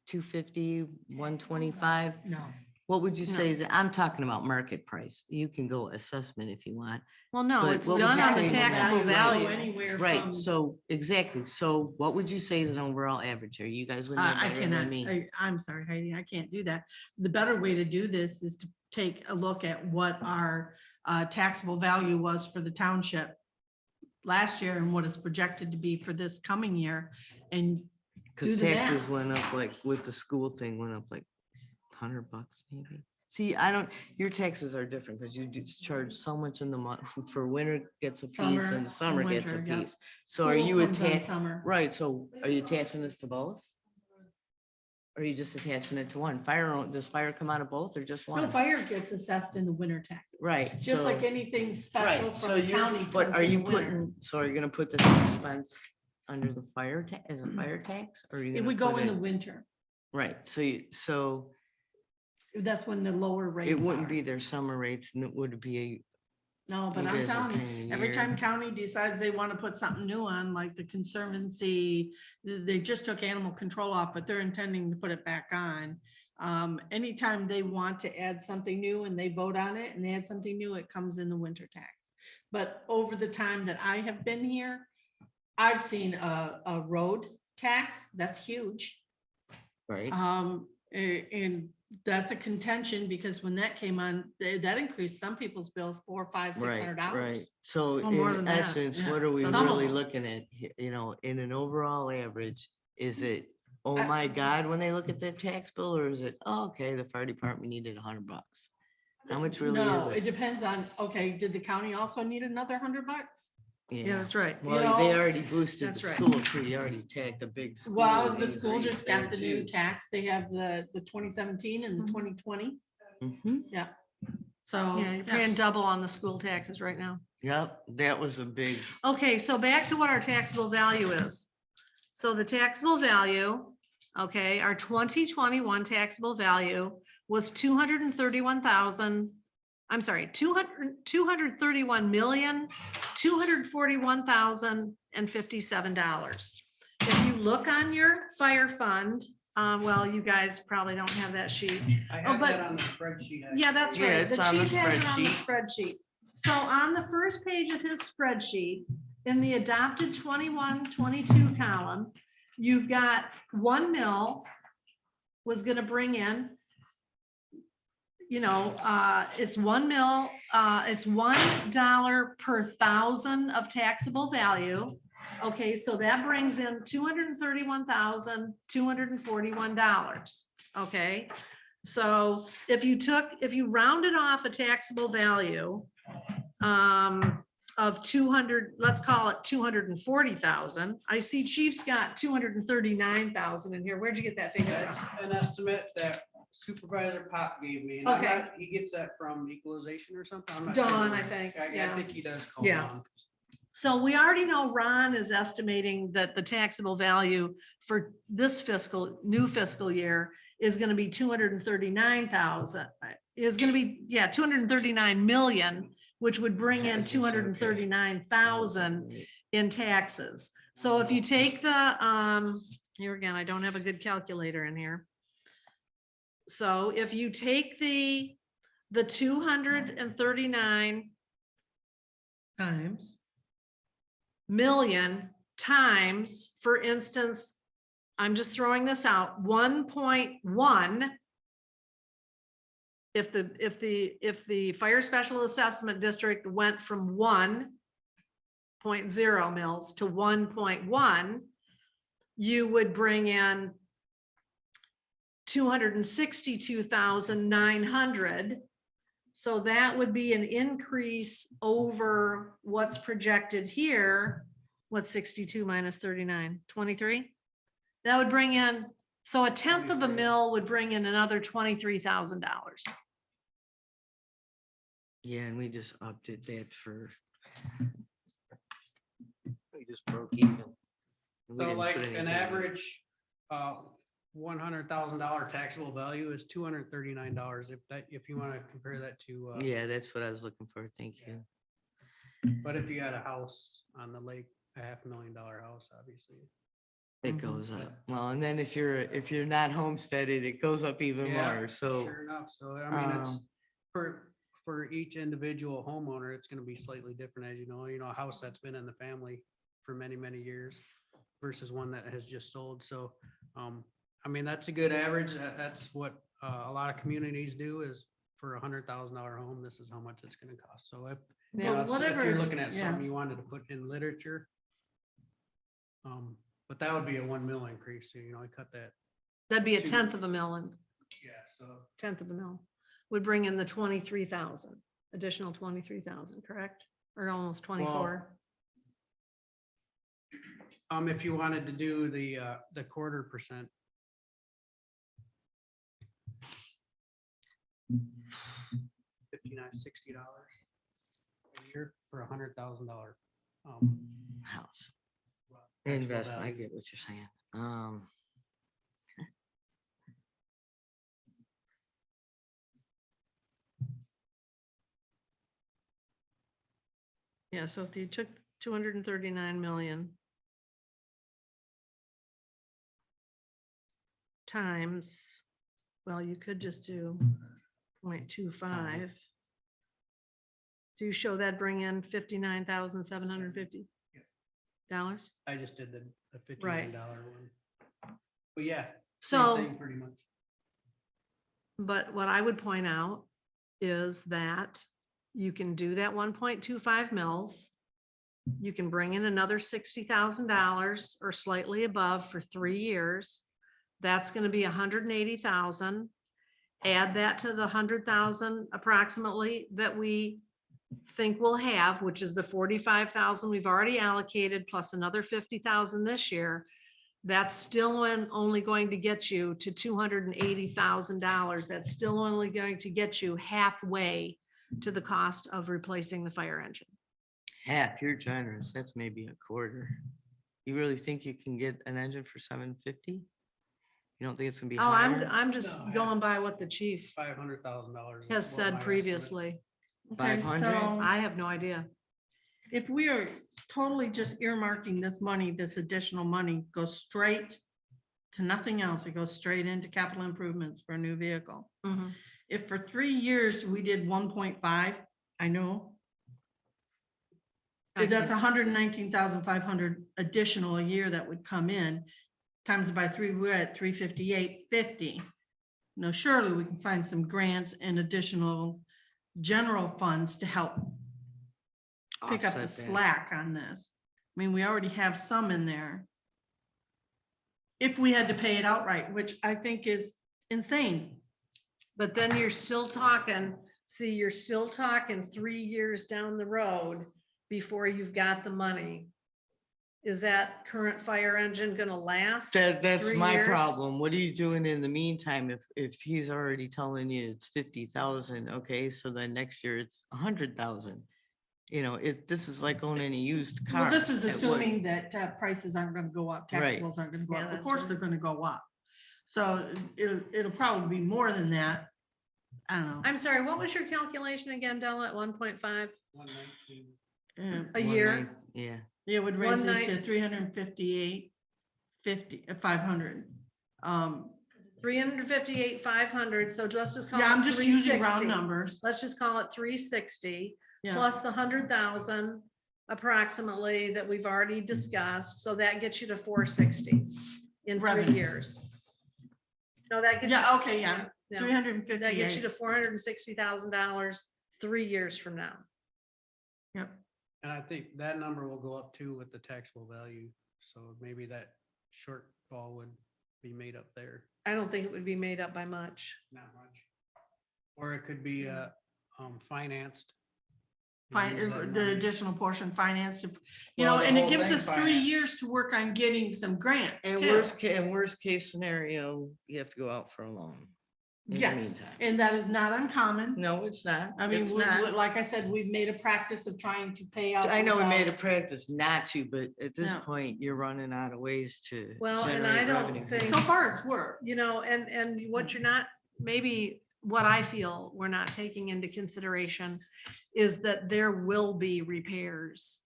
250, 125? No. What would you No. say is, I'm talking about market price. You can go assessment if you want. Well, no, But it's what would done you on say the is the taxable value? value. Anywhere Right, from- so exactly. So what would you say is an overall average? Are you guys would know I better than cannot, me? I'm sorry, Heidi, I can't do that. The better way to do this is to take a look at what our taxable value was for the township last year and what is projected to be for this coming year. And Because do the taxes math. went up like with the school thing went up like $100 maybe. See, I don't, your taxes are different because you just charge so much in the month, for winter gets a piece Summer and and summer gets a winter, yeah. piece. So are School you comes on attaching, summer. right, so are you attaching this to both? Or are you just attaching it to one? Does fire come out of both or just No, one? fire gets assessed in the winter taxes. Right. Just like so- anything special Right, so from the you're, county. but comes are in you the winter. putting, so are you gonna put this expense under the fire as a fire tax? Or are you It gonna would go put in the it? winter. Right, so That's when the lower rates it wouldn't are. be their summer rates and it would be. No, but you I'm guys are telling paying you, a every year. time county decides they want to put something new on, like the Conservancy, they just took animal control off, but they're intending to put it back on. Anytime they want to add something new and they vote on it and they add something new, it comes in the winter tax. But over the time that I have been here, I've seen a road tax, that's huge. Right, And that's a contention because when that came on, that increased some people's bills $400, $500, right, $600. right. So Oh, more in than that, essence, yeah. what are we Some of really them. looking at, in an overall average? Is it, oh I- my God, when they look at their tax bill, or is it, oh, okay, the fire department needed $100? How much really No, is it it? depends on, okay, did the county also need another $100? Yeah, that's right. Well, they know, already boosted the that's right. school too. You already tagged a big. Well, the school increase just got there, the new too. tax. They have the 2017 and the Mhm. 2020. Mhm. So. Yeah, you're paying double on the school taxes right now. Yep, that was a big, Okay, so back to what our taxable value is. So the taxable value, okay, our 2021 taxable value was 231,000. I'm sorry, 231,241,057 dollars. If you look on your fire fund, well, you guys probably don't have that sheet. I Oh, have but- that on the spreadsheet. actually. Yeah, that's Yeah, right. it's The on the chief has it on the spreadsheet. So on the first page of his spreadsheet, in the adopted 21-22 column, you've got 1 mil was gonna bring in, it's 1 mil, it's $1 per thousand of taxable value. Okay, so that brings in $231,241. Okay, so if you rounded off a taxable value of 200, let's call it 240,000. I see Chief's got 239,000 in here. Where'd you get that figure? That's an estimate that Supervisor Pop gave me. And Okay. he gets that from equalization or something. I'm not Dawn, sure. I think, I yeah. think he does call Yeah. Dawn. So we already know Ron is estimating that the taxable value for this new fiscal year is gonna be 239,000. Is gonna be, 239 million, which would bring in Yes, it's 239,000 in taxes. So if you take the, here again, I don't have a good calculator in here. So if you take the 239 Times. million times, for instance, I'm just throwing this out, 1.1. If the fire special assessment district went from 1.0 mils to 1.1, you would bring in 262,900. So that would be an increase over what's projected here. What's 62 minus 39? 23? That would bring in, so a tenth of a 23. mil would bring in another $23,000. yeah, and we just upped it that for. We just broke even. We So didn't like put an anything in. average, $100,000 taxable value is $239. If you want to compare that to, Yeah, that's what I was looking for. Thank you. but if you had a house on the lake, $500,000 house, obviously. It Mhm. goes up. Well, and then if you're not homesteaded, it goes up even Yeah, more. So, Sure enough. So I mean, it's um, for each individual homeowner, it's gonna be slightly different, as you know, a house that's been in the family for many, many years versus one that has just sold. So, I mean, that's a good average. That's what a lot of communities do is for $100,000 home, this is how much it's gonna cost. So if, Yeah, if whatever, you're looking at yeah. something you wanted to put in literature, but that would be a 1 mil increase. So, I cut that. That'd be a tenth of a mil and Yeah, so. tenth of a mil. would bring in the 23,000, additional 23,000, correct? Or almost 24. If you wanted to do the 1/4%. $59, $60 a year for $100,000. House. Taxable Investment, I value. get what you're saying. Yeah, so if you took 239 million times, well, you could just do 0.25. Do you show that bring in $59,750? I just did the Right. $59 one. But yeah. So- same thing pretty much. But what I would point out is that you can do that 1.25 mils. You can bring in another $60,000 or slightly above for 3 years. That's gonna be 180,000. Add that to the 100,000 approximately that we think we'll have, which is the 45,000 we've already allocated, plus another 50,000 this year. That's still only going to get you to $280,000. That's still only going to get you halfway to the cost of replacing the fire engine. Half, you're generous. That's maybe a 1/4. You really think you can get an engine for 750? You don't think it's gonna be Oh, I'm higher? just No, going by what the chief $500,000. has said previously. Okay, 500? so I have no idea. if we are totally just earmarking this money, this additional money goes straight to nothing else, it goes straight into capital improvements for a new vehicle. Mhm. If for 3 years we did 1.5, I know I that's can- 119,500 additional a year that would come in. Times it by 3, we're at 358.50. Now surely we can find some grants and additional general funds to help pick up the Offset that. slack on this. I mean, we already have some in there. If we had to pay it outright, which I think is insane. But then you're still talking, see, you're still talking 3 years down the road before you've got the money. Is that current fire engine gonna last? That's 3 my years? problem. What are you doing in the meantime? If he's already telling you it's 50,000, okay, so then next year it's 100,000. You know, this is like owning a used car. Well, this is at what- assuming that prices aren't gonna go up, Right. taxables aren't gonna go Yeah, up. Of that's course, right. they're gonna go up. So it'll probably be more than that. I don't know. I'm sorry, what was your calculation again, Della, at 1.5? 119. Uh, A year? Yeah. It would raise One it night- to 358.50, 500. 358,500, so let's just call it Yeah, I'm just using round 360. numbers. Let's just call it 360 Yeah. plus the 100,000 approximately that we've already discussed. So that gets you to 460 in 3 Revenue. years. No, that gets. Yeah, okay, yeah, Yeah. 358. That gets you to $460,000 3 years from now. Yep. And I think that number will go up too with the taxable value. So maybe that shortfall would be made up there, I don't think it would be made up by much. not much. Or it could be financed. Fine, Use that the money. additional portion financed, you Well, know, the and it whole gives thing us 3 financed. years to work on getting some grants And too. worst case scenario, you have to go out for a loan. in the Yes, meantime. and that is not uncommon. No, it's not. I mean, It's not. like I said, we've made a practice of trying to pay out. I know we made a without- practice not to, but at this Yeah. point, you're running out of ways to Well, and I generate don't revenue. think- So far, it's worked. You know, and what you're not, maybe what I feel we're not taking into consideration is that there will be repairs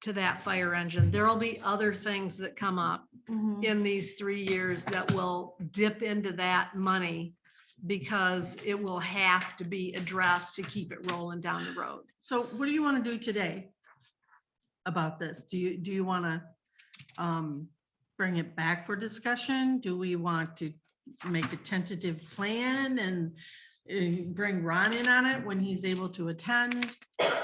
to that fire engine. There will be other things that come up Mhm. in these 3 years that will dip into that money because it will have to be addressed to keep it rolling down the road. So what do you want to do today about this? Do you want to bring it back for discussion? Do we want to make a tentative plan and bring Ron in on it when he's able to attend?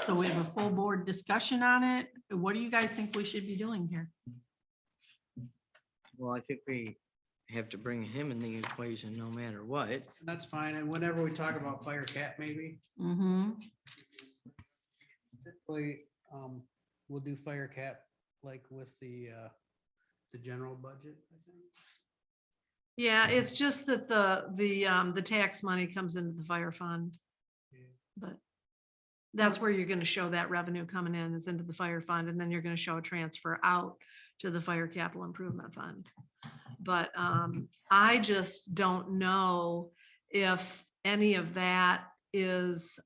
So we have a full board discussion on it. What do you guys think we should be doing here? Well, I think we have to bring him in the equation no matter what. That's fine. And whenever we talk about fire cap, maybe Mm-hmm. typically, we'll do fire cap like with the general budget, I think. Yeah, it's just that the tax money comes into the fire fund. Yeah. But that's where you're gonna show that revenue coming in is into the fire fund, and then you're gonna show a transfer out to the fire capital improvement fund. But I just don't know if any of that is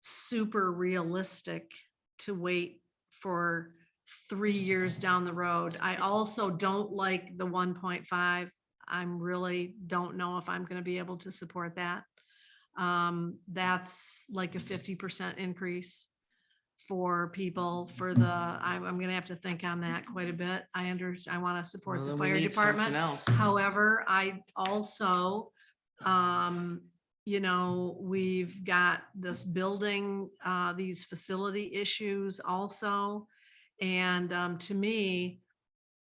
super realistic to wait for 3 years down the road. I also don't like the 1.5. I'm really don't know if I'm gonna be able to support that. That's like a 50% increase for people for the, I'm gonna have to think on that quite a bit. I want to support Well, the then we fire need something department. else. However, I also, you know, we've got this building, these facility issues also. And to me,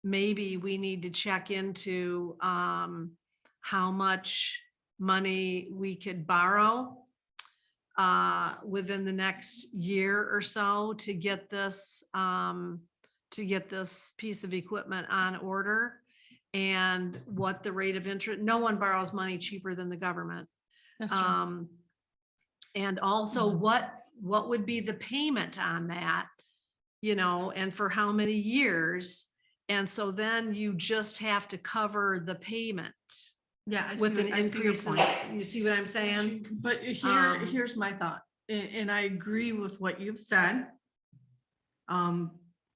maybe we need to check into how much money we could borrow within the next year or so to get this piece of equipment on order, and what the rate of interest, no one borrows money cheaper than the government. That's true. And also Mhm. what would be the payment on that, you know, and for how many years? And so then you just have to cover the payment Yeah. with an increase in, you see what I'm saying? But Um, here's my thought, and I agree with what you've said.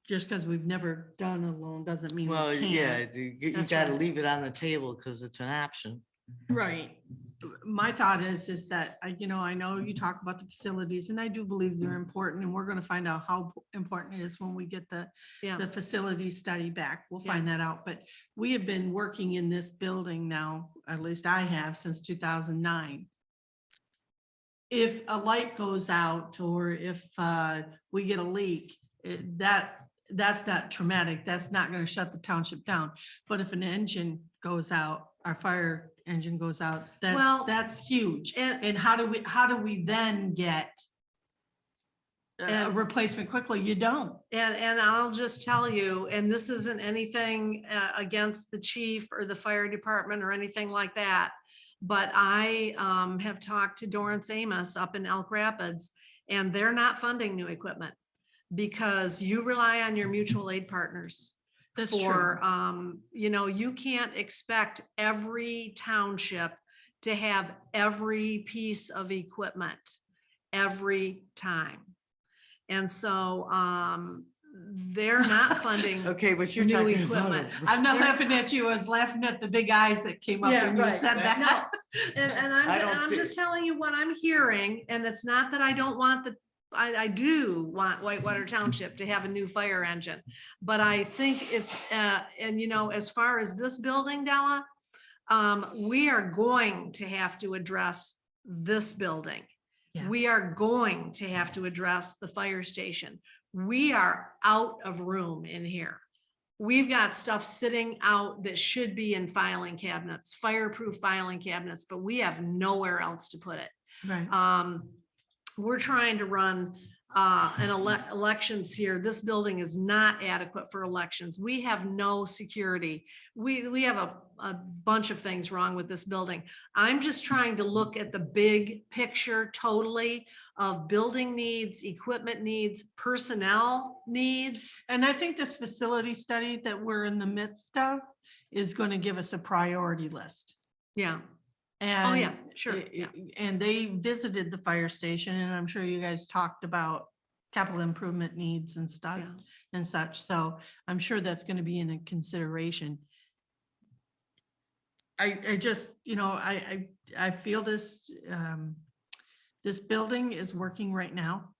Just because we've never done a loan doesn't mean Well, we yeah, can't. you That's gotta right. leave it on the table because it's an option. Right. My thought is that, I know you talk about the facilities, and I do believe they're important, and we're gonna find out how important it is when we get the Yeah, facility study back. We'll Yeah. find that out, but we have been working in this building now, at least I have, since 2009. If a light goes out, or if we get a leak, that's not traumatic. That's not gonna shut the township down. But if an engine goes out, our fire engine goes out, Well, that's huge. and, And how do we then get a And- replacement quickly? You don't. and I'll just tell you, and this isn't anything against the chief or the fire department or anything like that. But I have talked to Dorrance Amos up in Elk Rapids, and they're not funding new equipment because you rely on your mutual aid partners. That's For, true. you know, you can't expect every township to have every piece of equipment every time. And so, they're not funding. Okay, but you're New talking about. equipment. I'm not They're- laughing at you. I was laughing at the big eyes that came up Yeah, when you right. said that. No, and I don't I'm just thi- telling you what I'm hearing, and it's not that I don't want I do want Whitewater Township to have a new fire engine. But I think it's, and you know, as far as this building, Della, we are going to have to address this building. Yeah. We are going to have to address the fire station. We are out of room in here. We've got stuff sitting out that should be in filing cabinets, fireproof filing cabinets, but we have nowhere else to put it. Right. We're trying to run elections here. This building is not adequate for elections. We have no security. We have a bunch of things wrong with this building. I'm just trying to look at the big picture totally of building needs, equipment needs, personnel needs. And I think this facility study that we're in the midst of is going to give us a priority list. Yeah. And Oh, yeah, sure. Yeah. And they visited the fire station, and I'm sure you guys talked about capital improvement needs and stuff Yeah. and such. So I'm sure that's going to be in a consideration. I just, I feel this, this building is working right now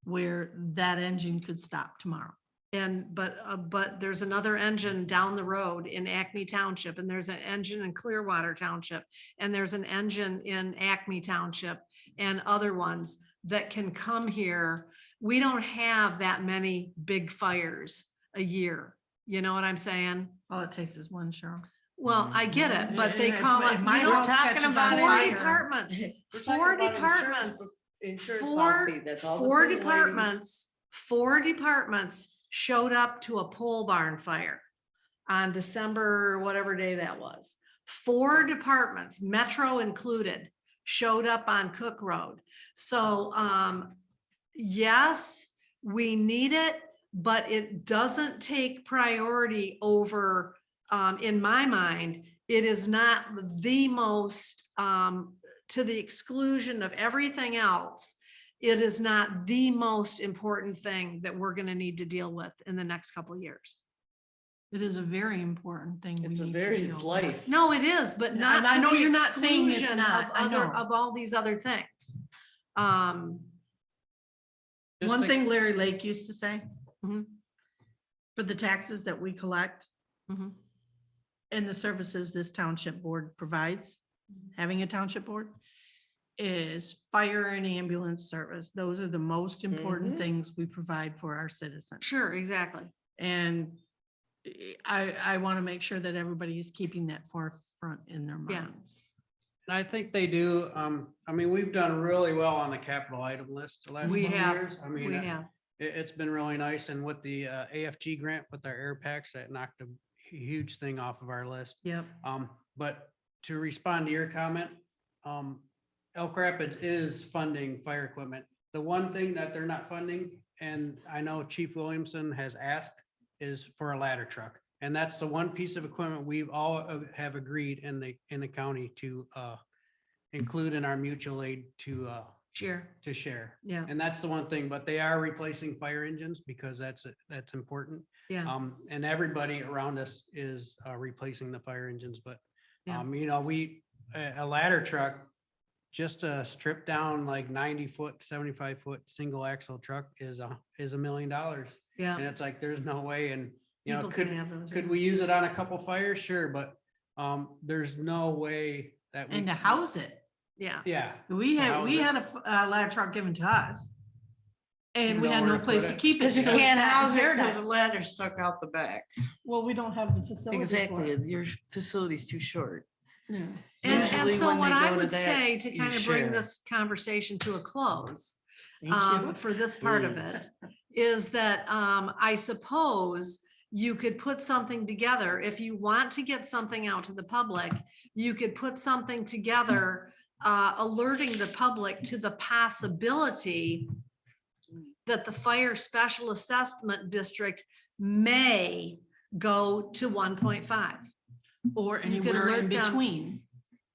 where that engine could stop tomorrow. But there's another engine down the road in Acme Township, and there's an engine in Clearwater Township, and there's an engine in Acme Township and other ones that can come here. We don't have that many big fires a year. You know what I'm saying? All it takes is one, Cheryl. Well, I get it, but they And it's- call it, if my you know, house talking catches about on it. four fire- departments, We're talking four about departments, Insurance four, policy, that's all. this four is, ladies. four departments showed up to a pole barn fire on December, whatever day that was. Four departments, Metro included, showed up on Cook Road. So, yes, we need it, but it doesn't take priority over, in my mind, it is not the most, to the exclusion of everything else. It is not the most important thing that we're gonna need to deal with in the next couple of years. It is a very important thing. we It's a need to very, deal it's with. life. No, it is, but And not I to know the you're not saying it's exclusion not, of I other, know. of all these other things. Um, Just One to- thing Larry Lake used to say. Mhm. For the taxes that we collect mhm. and the services this township board provides, having a township board, is fire and ambulance service. Those are the most important Mhm. things we provide for our citizens. Sure, exactly. And I want to make sure that everybody is keeping that forefront in their Yeah. minds. And I think they do. I mean, we've done really well on the capital item list the last We couple have, years. I mean, we have. it's been really nice. And with the AFG grant with our air packs, that knocked a huge thing off of our list. Yep. But to respond to your comment, Elk Rapids is funding fire equipment. The one thing that they're not funding, and I know Chief Williamson has asked, is for a ladder truck. And that's the one piece of equipment we've all have agreed in the county to include in our mutual aid to Sure. share. Yeah, And that's the one thing, but they are replacing fire engines because that's important. yeah. And everybody around us is replacing the fire engines, but Yeah. you know, a ladder truck, just a stripped down like 90-foot, 75-foot single axle truck is $1 million. And Yeah. it's like, there's no way. And, you know, People can have those. could we use it on a couple fires? Sure, but there's no way that we. And to house it, Yeah. Yeah. we To had house it. a ladder truck given to us. And You we know had where no to place put to it. keep it. Because you so it's can't sat in house it because Paradise. the ladder stuck out the back. Well, we don't have the facility. for Exactly, it. your facility's too short. Yeah. And Usually so when what they I go to would that, say to you kind of bring share. this conversation to a close, Thank you. for this part of Please. it, is that, I suppose you could put something together. If you want to get something out to the public, you could put something together, alerting the public to the possibility that the fire special assessment district may go to 1.5. Or you could anywhere in alert them. between.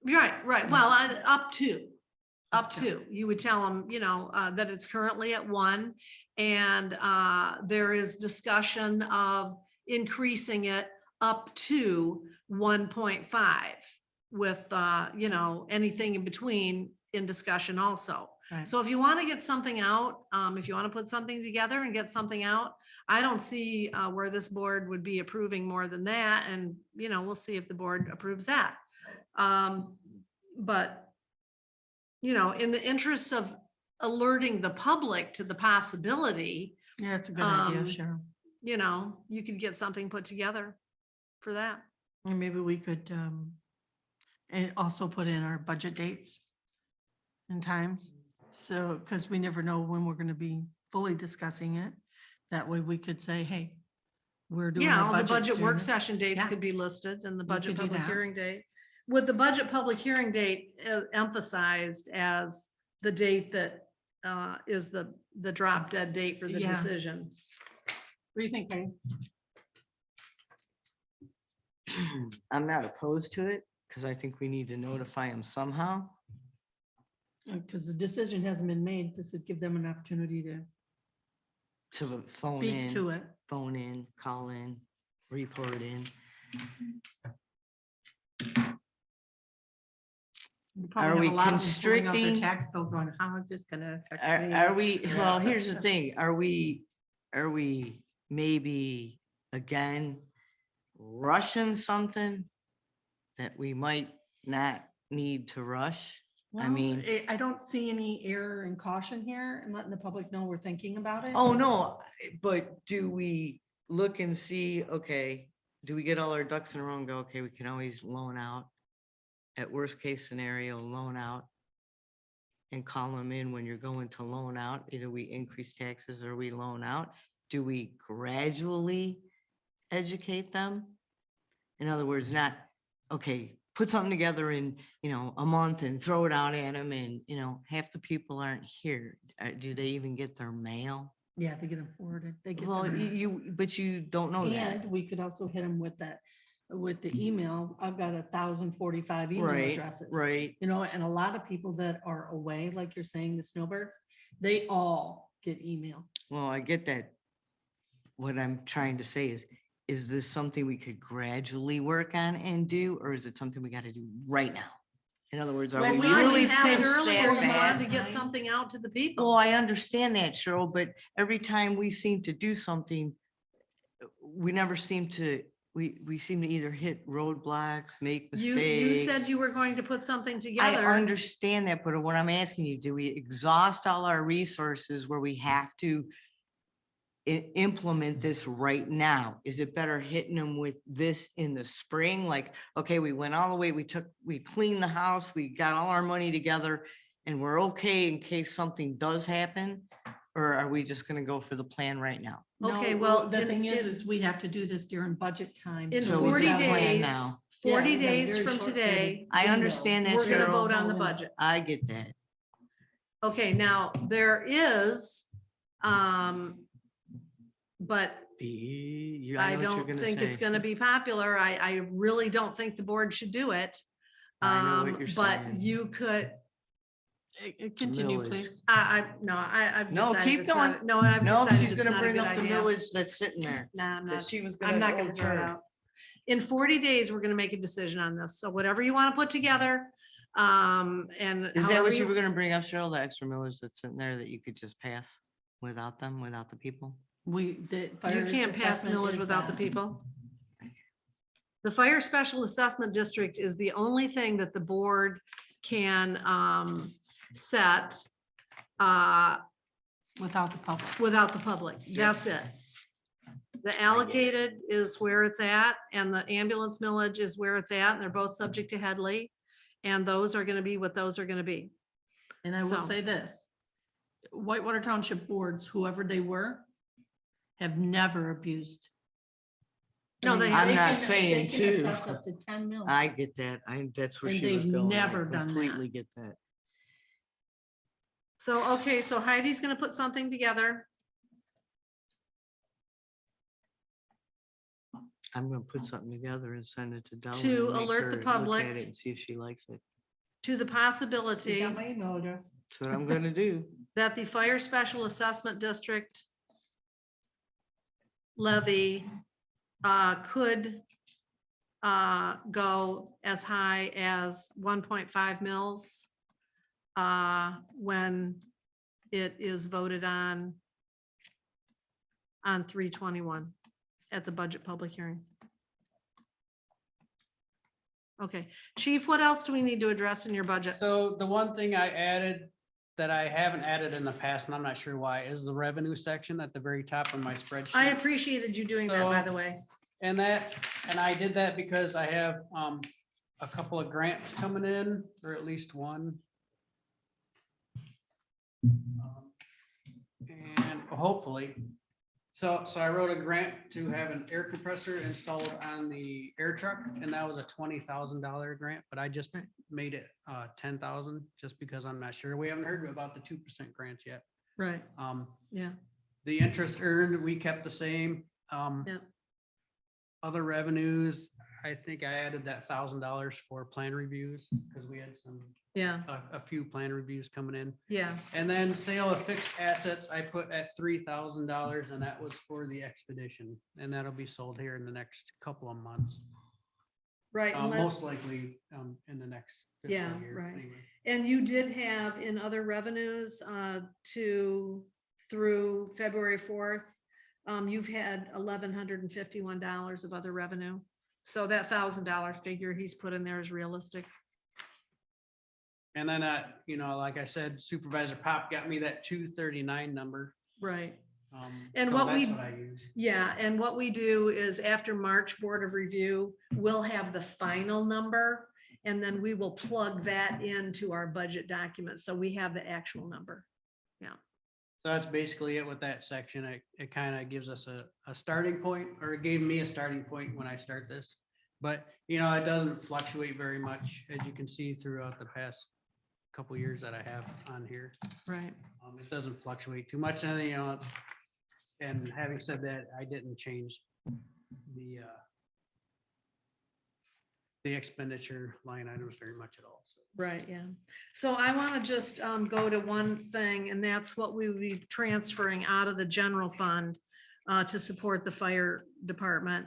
Right. Well, up to, you would tell them, you know, that it's currently at 1. And there is discussion of increasing it up to 1.5 with, you know, anything in between in discussion also. Right. So if you want to get something out, if you want to put something together and get something out, I don't see where this board would be approving more than that. And, you know, we'll see if the board approves that. But, you know, in the interest of alerting the public to the possibility, Yeah, it's a good idea, Um, Cheryl. you know, you could get something put together for that. And maybe we could, and also put in our budget dates and times. So, because we never know when we're going to be fully discussing it. That way we could say, hey, we're doing Yeah, our all the budgets budget during work this." session dates Yeah. could be listed and the We budget could do public that. hearing date. With the budget public hearing date emphasized as the date that is the drop dead date for the Yeah. decision. What do you think, Patty? I'm not opposed to it, because I think we need to notify them somehow. Because the decision hasn't been made, this would give them an opportunity to To the phone speak to in, it. phone in, call in, report in. You probably Are have we a lot of them pulling out their constricting- Tax bill going, how is this gonna affect me? Are we, well, here's the thing, are we maybe again rushing something that we might not need to rush? Well, mean- I don't see any error and caution here and letting the public know we're thinking about it. Oh, no, but do we look and see, okay, do we get all our ducks in a row and go, okay, we can always loan out. At worst case scenario, loan out. And call them in when you're going to loan out. Either we increase taxes or we loan out. Do we gradually educate them? In other words, not, okay, put something together in, a month and throw it out at them and, half the people aren't here. Do they even get their mail? Yeah, they get them forwarded. They get Well, them. but you don't know that. And we could also hit them with that, with the email. I've got 1,045 email Right, addresses. right. And a lot of people that are away, like you're saying, the snowbirds, they all get email. Well, I get that. What I'm trying to say is this something we could gradually work on and do, or is it something we got to do right now? In other words, are Well, we we already really had it pushed earlier, that you bad? wanted to get something out to the people. Well, I understand that, Cheryl, but every time we seem to do something, we never seem to, we seem to either hit roadblocks, make You mistakes. said you were going to put something I together. understand that, but what I'm asking you, do we exhaust all our resources where we have to implement this right now? Is it better hitting them with this in the spring? Like, okay, we went all the way, we cleaned the house, we got all our money together and we're okay in case something does happen? Or are we just gonna go for the plan right now? Okay, No, well, the in- thing in- is we have to do this during budget time. In So we 40 just plan days, now. 40 Yeah, we got a days very from short today, period I window. understand that, we're gonna Cheryl. vote on the Window. budget. I get that. Okay, now there is, but I know what you're don't gonna think it's say. gonna be popular. I really don't think the board should do it. I know what you're But saying. you could, Continue, Millage. please. I've No, decided keep it's not- going. No, I've No, decided she's it's gonna not a bring good up the idea. millage that's sitting there. Nah, I'm That not. she was gonna I'm not gonna throw it overturn. out. In 40 days, we're gonna make a decision on this. So whatever you want to put together, and. Is that however what you were gonna bring up, Cheryl? The extra millage that's sitting there that you could just pass without them, without the people? You can't pass millage without the people. The Fire Special Assessment District is the only thing that the board can set Without the public. without the public. That's it. The allocated is where it's at and the ambulance millage is where it's at. And they're both subject to Headley. And those are gonna be what those are gonna be. And I will So- say this, Whitewater Township boards, whoever they were, have never abused. I No, mean, they I'm they not can- saying they can too. assess Up to 10 mil. I get that. That's where And she was they've going. I never done that. completely get that. So, okay, so Heidi's gonna put something together. I'm gonna put something together and send it to Della. To and make alert the her look public. at it and see if she likes it. To the You possibility got my email address. That's what I'm gonna do. that the Fire Special Assessment District levy could go as high as 1.5 mils when it is voted on 3/21 at the budget public hearing. Okay, Chief, what else do we need to address in your budget? So the one thing I added that I haven't added in the past, and I'm not sure why, is the revenue section at the very top of my spreadsheet. I appreciated you doing that, by the way. And I did that because I have a couple of grants coming in, or at least one. And hopefully, so I wrote a grant to have an air compressor installed on the air truck, and that was a $20,000 grant, but I just made it 10,000 just because I'm not sure. We haven't heard about the 2% grants yet. Right, yeah. The interest earned, we kept the same. Yeah. Other revenues, I think I added that $1,000 for plan reviews because we had Yeah, a few plan reviews coming in. yeah, And then sale of fixed assets, I put at $3,000 and that was for the expedition. And that'll be sold here in the next couple of months. right. and let- Most likely in the next fiscal Yeah, year. right. anyway. And you did have in other revenues through February 4th, you've had $1,151 of other revenue. So that $1,000 figure he's put in there is realistic. And then, like I said, Supervisor Pop got me that 239 number. Right. And And so what that's we- what I use. language. Yeah, and what we do is after March Board of Review, we'll have the final number. And then we will plug that into our budget document. So we have the actual number. So that's basically it with that section. It kind of gives us a starting point, or it gave me a starting point when I start this. But, you know, it doesn't fluctuate very much, as you can see throughout the past couple years that I have on here. Right. It doesn't fluctuate too much, and, you know, and having said that, I didn't change the expenditure line items very much at all. So. Right, yeah. So I want to just go to one thing, and that's what we will be transferring out of the general fund to support the fire department.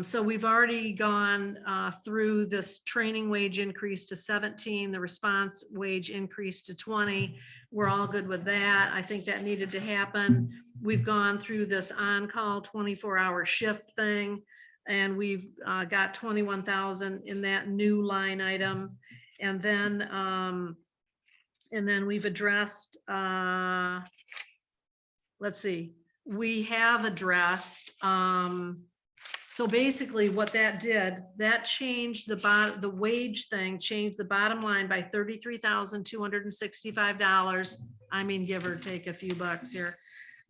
So we've already gone through this training wage increase to 17, the response wage increase to 20. We're all good with that. I think that needed to happen. We've gone through this on-call 24-hour shift thing, and we've got 21,000 in that new line item. And then we've addressed, let's see, we have addressed, so basically what that did, that changed the wage thing, changed the bottom line by $33,265. I mean, give or take a few bucks here.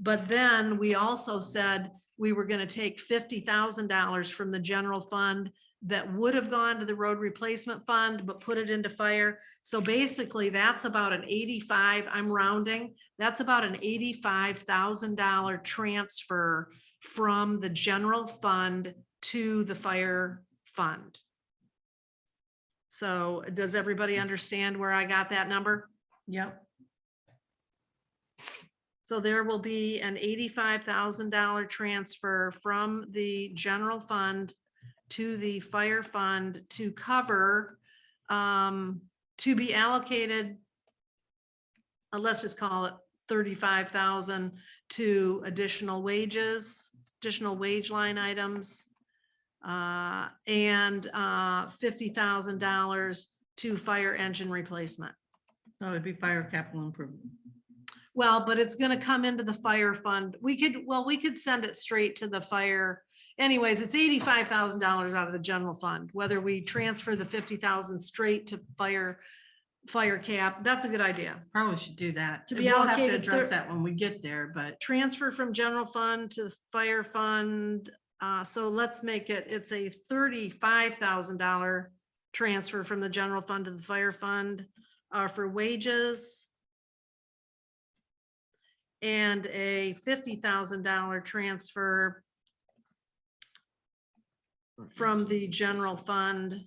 But then we also said we were going to take $50,000 from the general fund that would have gone to the road replacement fund, but put it into fire. So basically that's about an 85, I'm rounding, that's about an $85,000 transfer from the general fund to the fire fund. So does everybody understand where I got that number? Yep. So there will be an $85,000 transfer from the general fund to the fire fund to cover, to be allocated, let's just call it 35,000 to additional wages, additional wage line items, and $50,000 to fire engine replacement. So it'd be fire capital improvement. Well, but it's gonna come into the fire fund. We could send it straight to the fire. Anyways, it's $85,000 out of the general fund, whether we transfer the 50,000 straight to fire cap. That's a good idea. Probably should do that. To be We'll have to allocated address that when we get there, but Transfer from general fund to the fire fund. So let's make it, it's a $35,000 transfer from the general fund to the fire fund for wages. And a $50,000 transfer from the general fund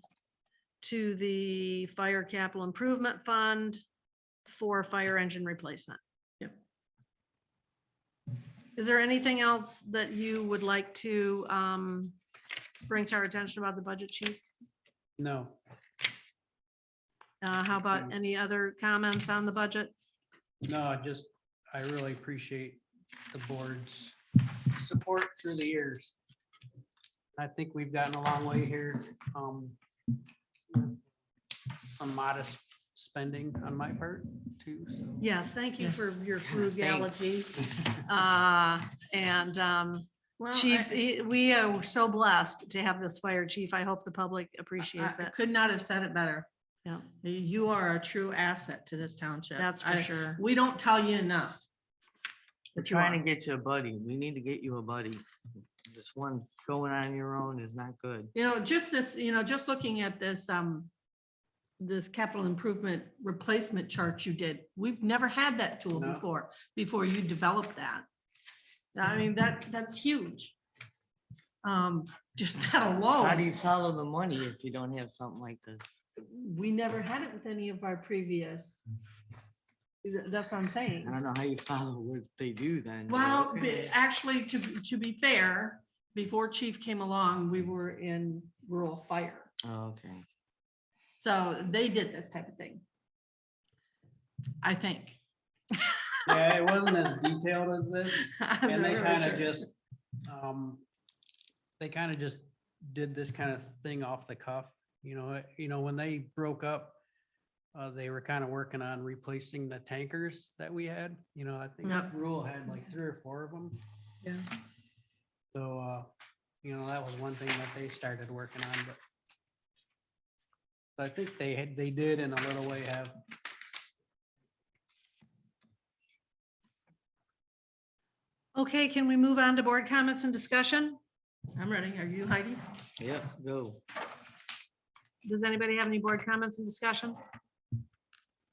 to the fire capital improvement fund for fire engine replacement. Yep. Is there anything else that you would like to bring to our attention about the budget, Chief? No, How about any other comments on the budget? no, I really appreciate the board's support through the years. I think we've gotten a long way here. Some modest spending on my part too. So. Yes, thank you Yes. for your frugality. well, Chief, we are so blessed to have this fire chief. I hope the public appreciates I it. could not have said it better. Yeah, You are a true asset to this township. that's for sure. We don't tell you enough. We're But you trying are. to get you a buddy. We need to get you a buddy. This one going on your own is not good. Just this, just looking at this, this capital improvement replacement chart you did, we've never had that tool No. before you developed that. I mean, that's huge. Just that How do alone, you follow the money if you don't have something like this? we never had it with any of our previous. That's what I'm saying. I don't know how you follow what they do then. Well, actually, to be fair, before Chief came along, we were in rural fire. Oh, okay. So they did this type of thing. I think. Yeah, it wasn't as detailed as this. I'm And not they really kind sure. of just did this kind of thing off the cuff. When they broke up, they were kind of working on replacing the tankers that we had. I think Yep. rural had like 3 or 4 of them. Yeah. that was one thing that they started working on, but I think they did in a little way have. Okay, can we move on to board comments and discussion? I'm ready. Are you, Heidi? Yep, go. Does anybody have any board comments and discussion?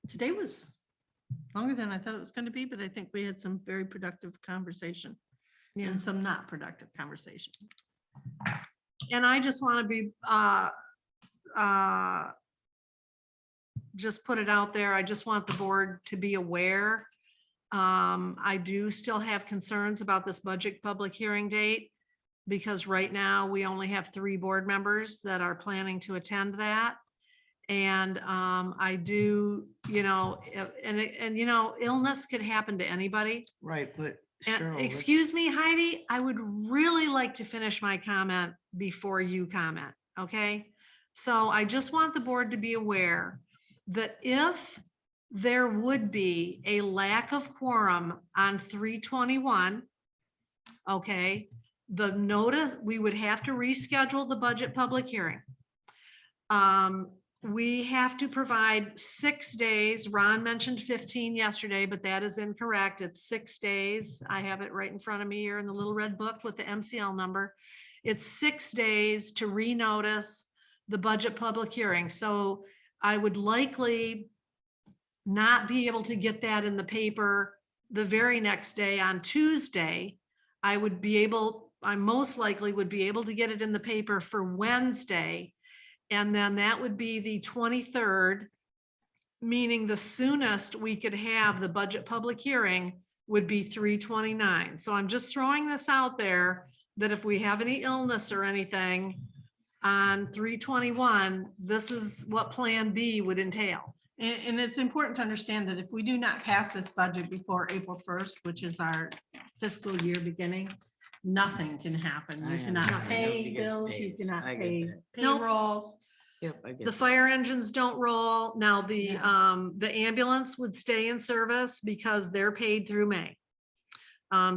Today was longer than I thought it was going to be, but I think we had some very productive conversation Yeah. and some not productive conversation. And I just want to be, just put it out there. I just want the board to be aware. I do still have concerns about this budget public hearing date, because right now we only have 3 board members that are planning to attend that. And I do, illness could happen to anybody. Right, but And Cheryl, excuse me, Heidi, I would really like to finish my comment before you comment, okay? So I just want the board to be aware that if there would be a lack of quorum on 3/21, okay, the notice, we would have to reschedule the budget public hearing. We have to provide 6 days. Ron mentioned 15 yesterday, but that is incorrect. It's 6 days. I have it right in front of me here in the little red book with the MCL number. It's 6 days to renotice the budget public hearing. So I would likely not be able to get that in the paper the very next day on Tuesday. I most likely would be able to get it in the paper for Wednesday. And then that would be the 23rd, meaning the soonest we could have the budget public hearing would be 3/29. So I'm just throwing this out there that if we have any illness or anything on 3/21, this is what Plan B would entail. And it's important to understand that if we do not pass this budget before April 1st, which is our fiscal year beginning, nothing can happen. I You cannot understand. pay Nobody gets bills, you paid. cannot I get pay that. Nope. payrolls. Yep, I get The that. fire engines don't roll. Now, Yeah. the ambulance would stay in service because they're paid through May.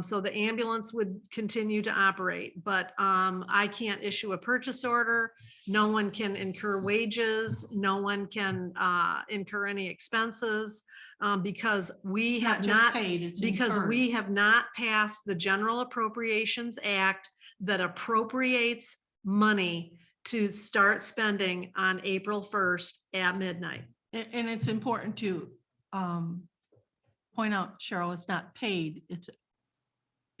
So the ambulance would continue to operate, but I can't issue a purchase order. No one can incur wages. No one can incur any expenses because we It's have just not, paid, it's because incurred. we have not passed the General Appropriations Act that appropriates money to start spending on April 1st at midnight. And it's important to point out, Cheryl, it's not paid, it's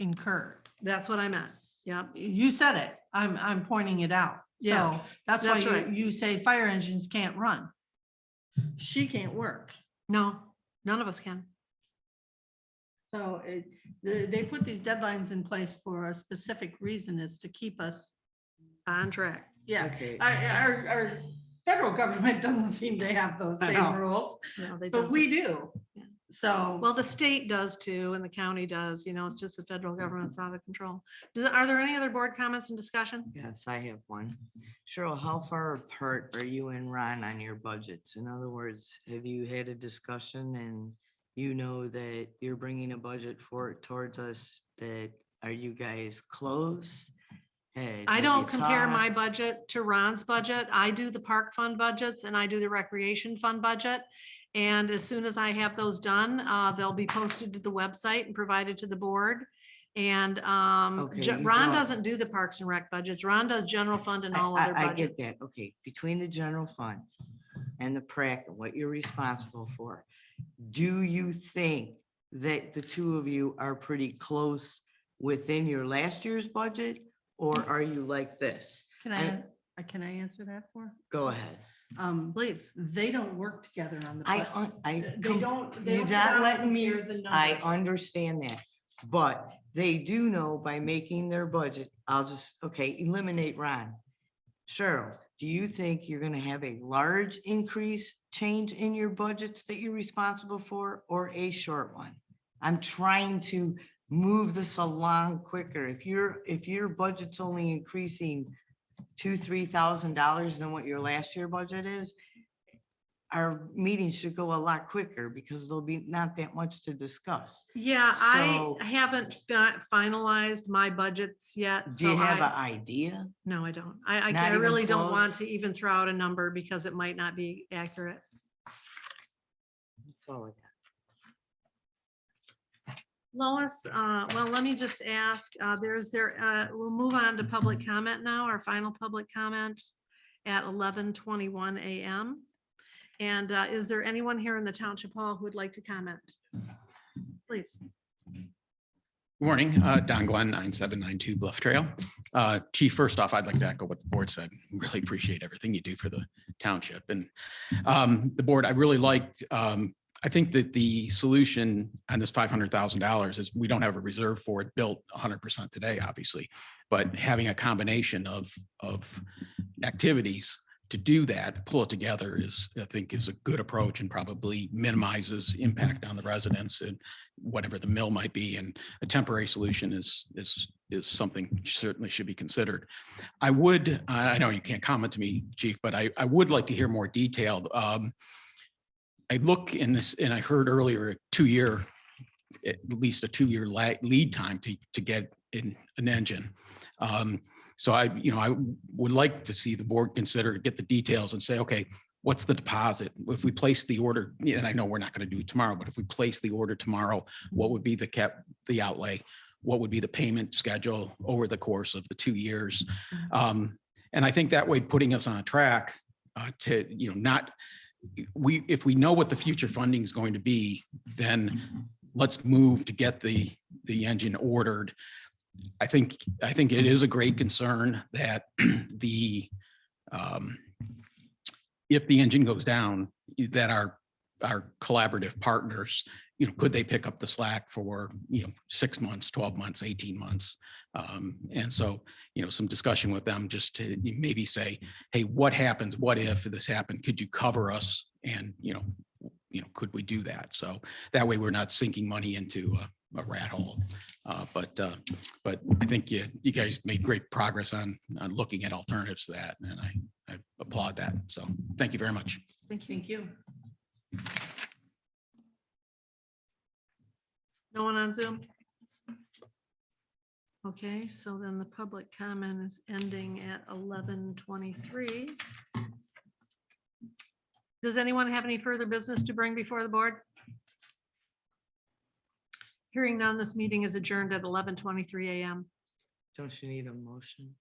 incurred. That's what I meant. Yeah. You said it. I'm pointing it out. Yeah, So that's why that's right. you say fire engines can't run. She can't work. No, none of us can. So they put these deadlines in place for a specific reason, is to keep us, On track. yeah. Okay. Our federal government doesn't seem to have those I same know. rules, No, they but don't. we do. Yeah. So. Well, the state does too, and the county does, it's just the federal government's out of control. Are there any other board comments and discussion? Yes, I have one. Cheryl, how far apart are you and Ron on your budgets? In other words, have you had a discussion and you know that you're bringing a budget towards us, that are you guys close? I don't compare my talked? budget to Ron's budget. I do the park fund budgets and I do the recreation fund budget. And as soon as I have those done, they'll be posted to the website and provided to the board. And Okay, you Ron don't- doesn't do the Parks and Rec budgets. Ron does general fund and all other I get budgets. that. Okay, between the general fund and the prac and what you're responsible for, do you think that the two of you are pretty close within your last year's budget? Or are you like this? Can I answer that for? Go ahead. Please. They don't work together on the. budget. They don't. they You're don't sit not down and letting me, compare the I numbers. understand that, but they do know by making their budget, eliminate Ron. Cheryl, do you think you're gonna have a large increase change in your budgets that you're responsible for, or a short one? I'm trying to move this along quicker. If your budget's only increasing $2,000-3,000 than what your last year budget is, our meetings should go a lot quicker because there'll be not that much to discuss. Yeah, So- I haven't finalized my budgets yet. Do you so have an I idea? No, I don't. I Not even really don't want close? to even throw out a number because it might not be accurate. That's all I got. Lois, well, let me just ask, we'll move on to public comment now, our final public comment at 11:21 a.m. And is there anyone here in the township hall who would like to comment? Please. Good morning, Don Glenn, 9792 Bluff Trail. Chief, first off, I'd like to echo what the board said. Really appreciate everything you do for the township. And the board, I really liked, I think that the solution on this $500,000 is we don't have a reserve for it built 100% today, obviously, but having a combination of activities to do that, pull it together is, I think, is a good approach and probably minimizes impact on the residents and whatever the mill might be. And a temporary solution is something certainly should be considered. I would, I know you can't comment to me, Chief, but I would like to hear more detailed. I look in this, and I heard earlier, at least a two-year lead time to get in an engine. So I would like to see the board get the details and say, okay, what's the deposit? If we place the order, and I know we're not going to do it tomorrow, but if we place the order tomorrow, what would be the outlay? What would be the payment schedule over the course of the 2 years? And I think that way, putting us on a track to, if we know what the future funding is going to be, then let's move to get the engine ordered. I think it is a great concern that if the engine goes down, that our collaborative partners, could they pick up the slack for 6 months, 12 months, 18 months? And so, some discussion with them just to maybe say, hey, what happens? What if this happened? Could you cover us? And, could we do that? So that way we're not sinking money into a rat hole. But I think you guys made great progress on looking at alternatives to that. And I applaud that. So thank you very much. Thank you. No one on Zoom? Okay, so then the public comment is ending at 11:23. Does anyone have any further business to bring before the board? Hearing none, this meeting is adjourned at 11:23 a.m. Don't you need a motion?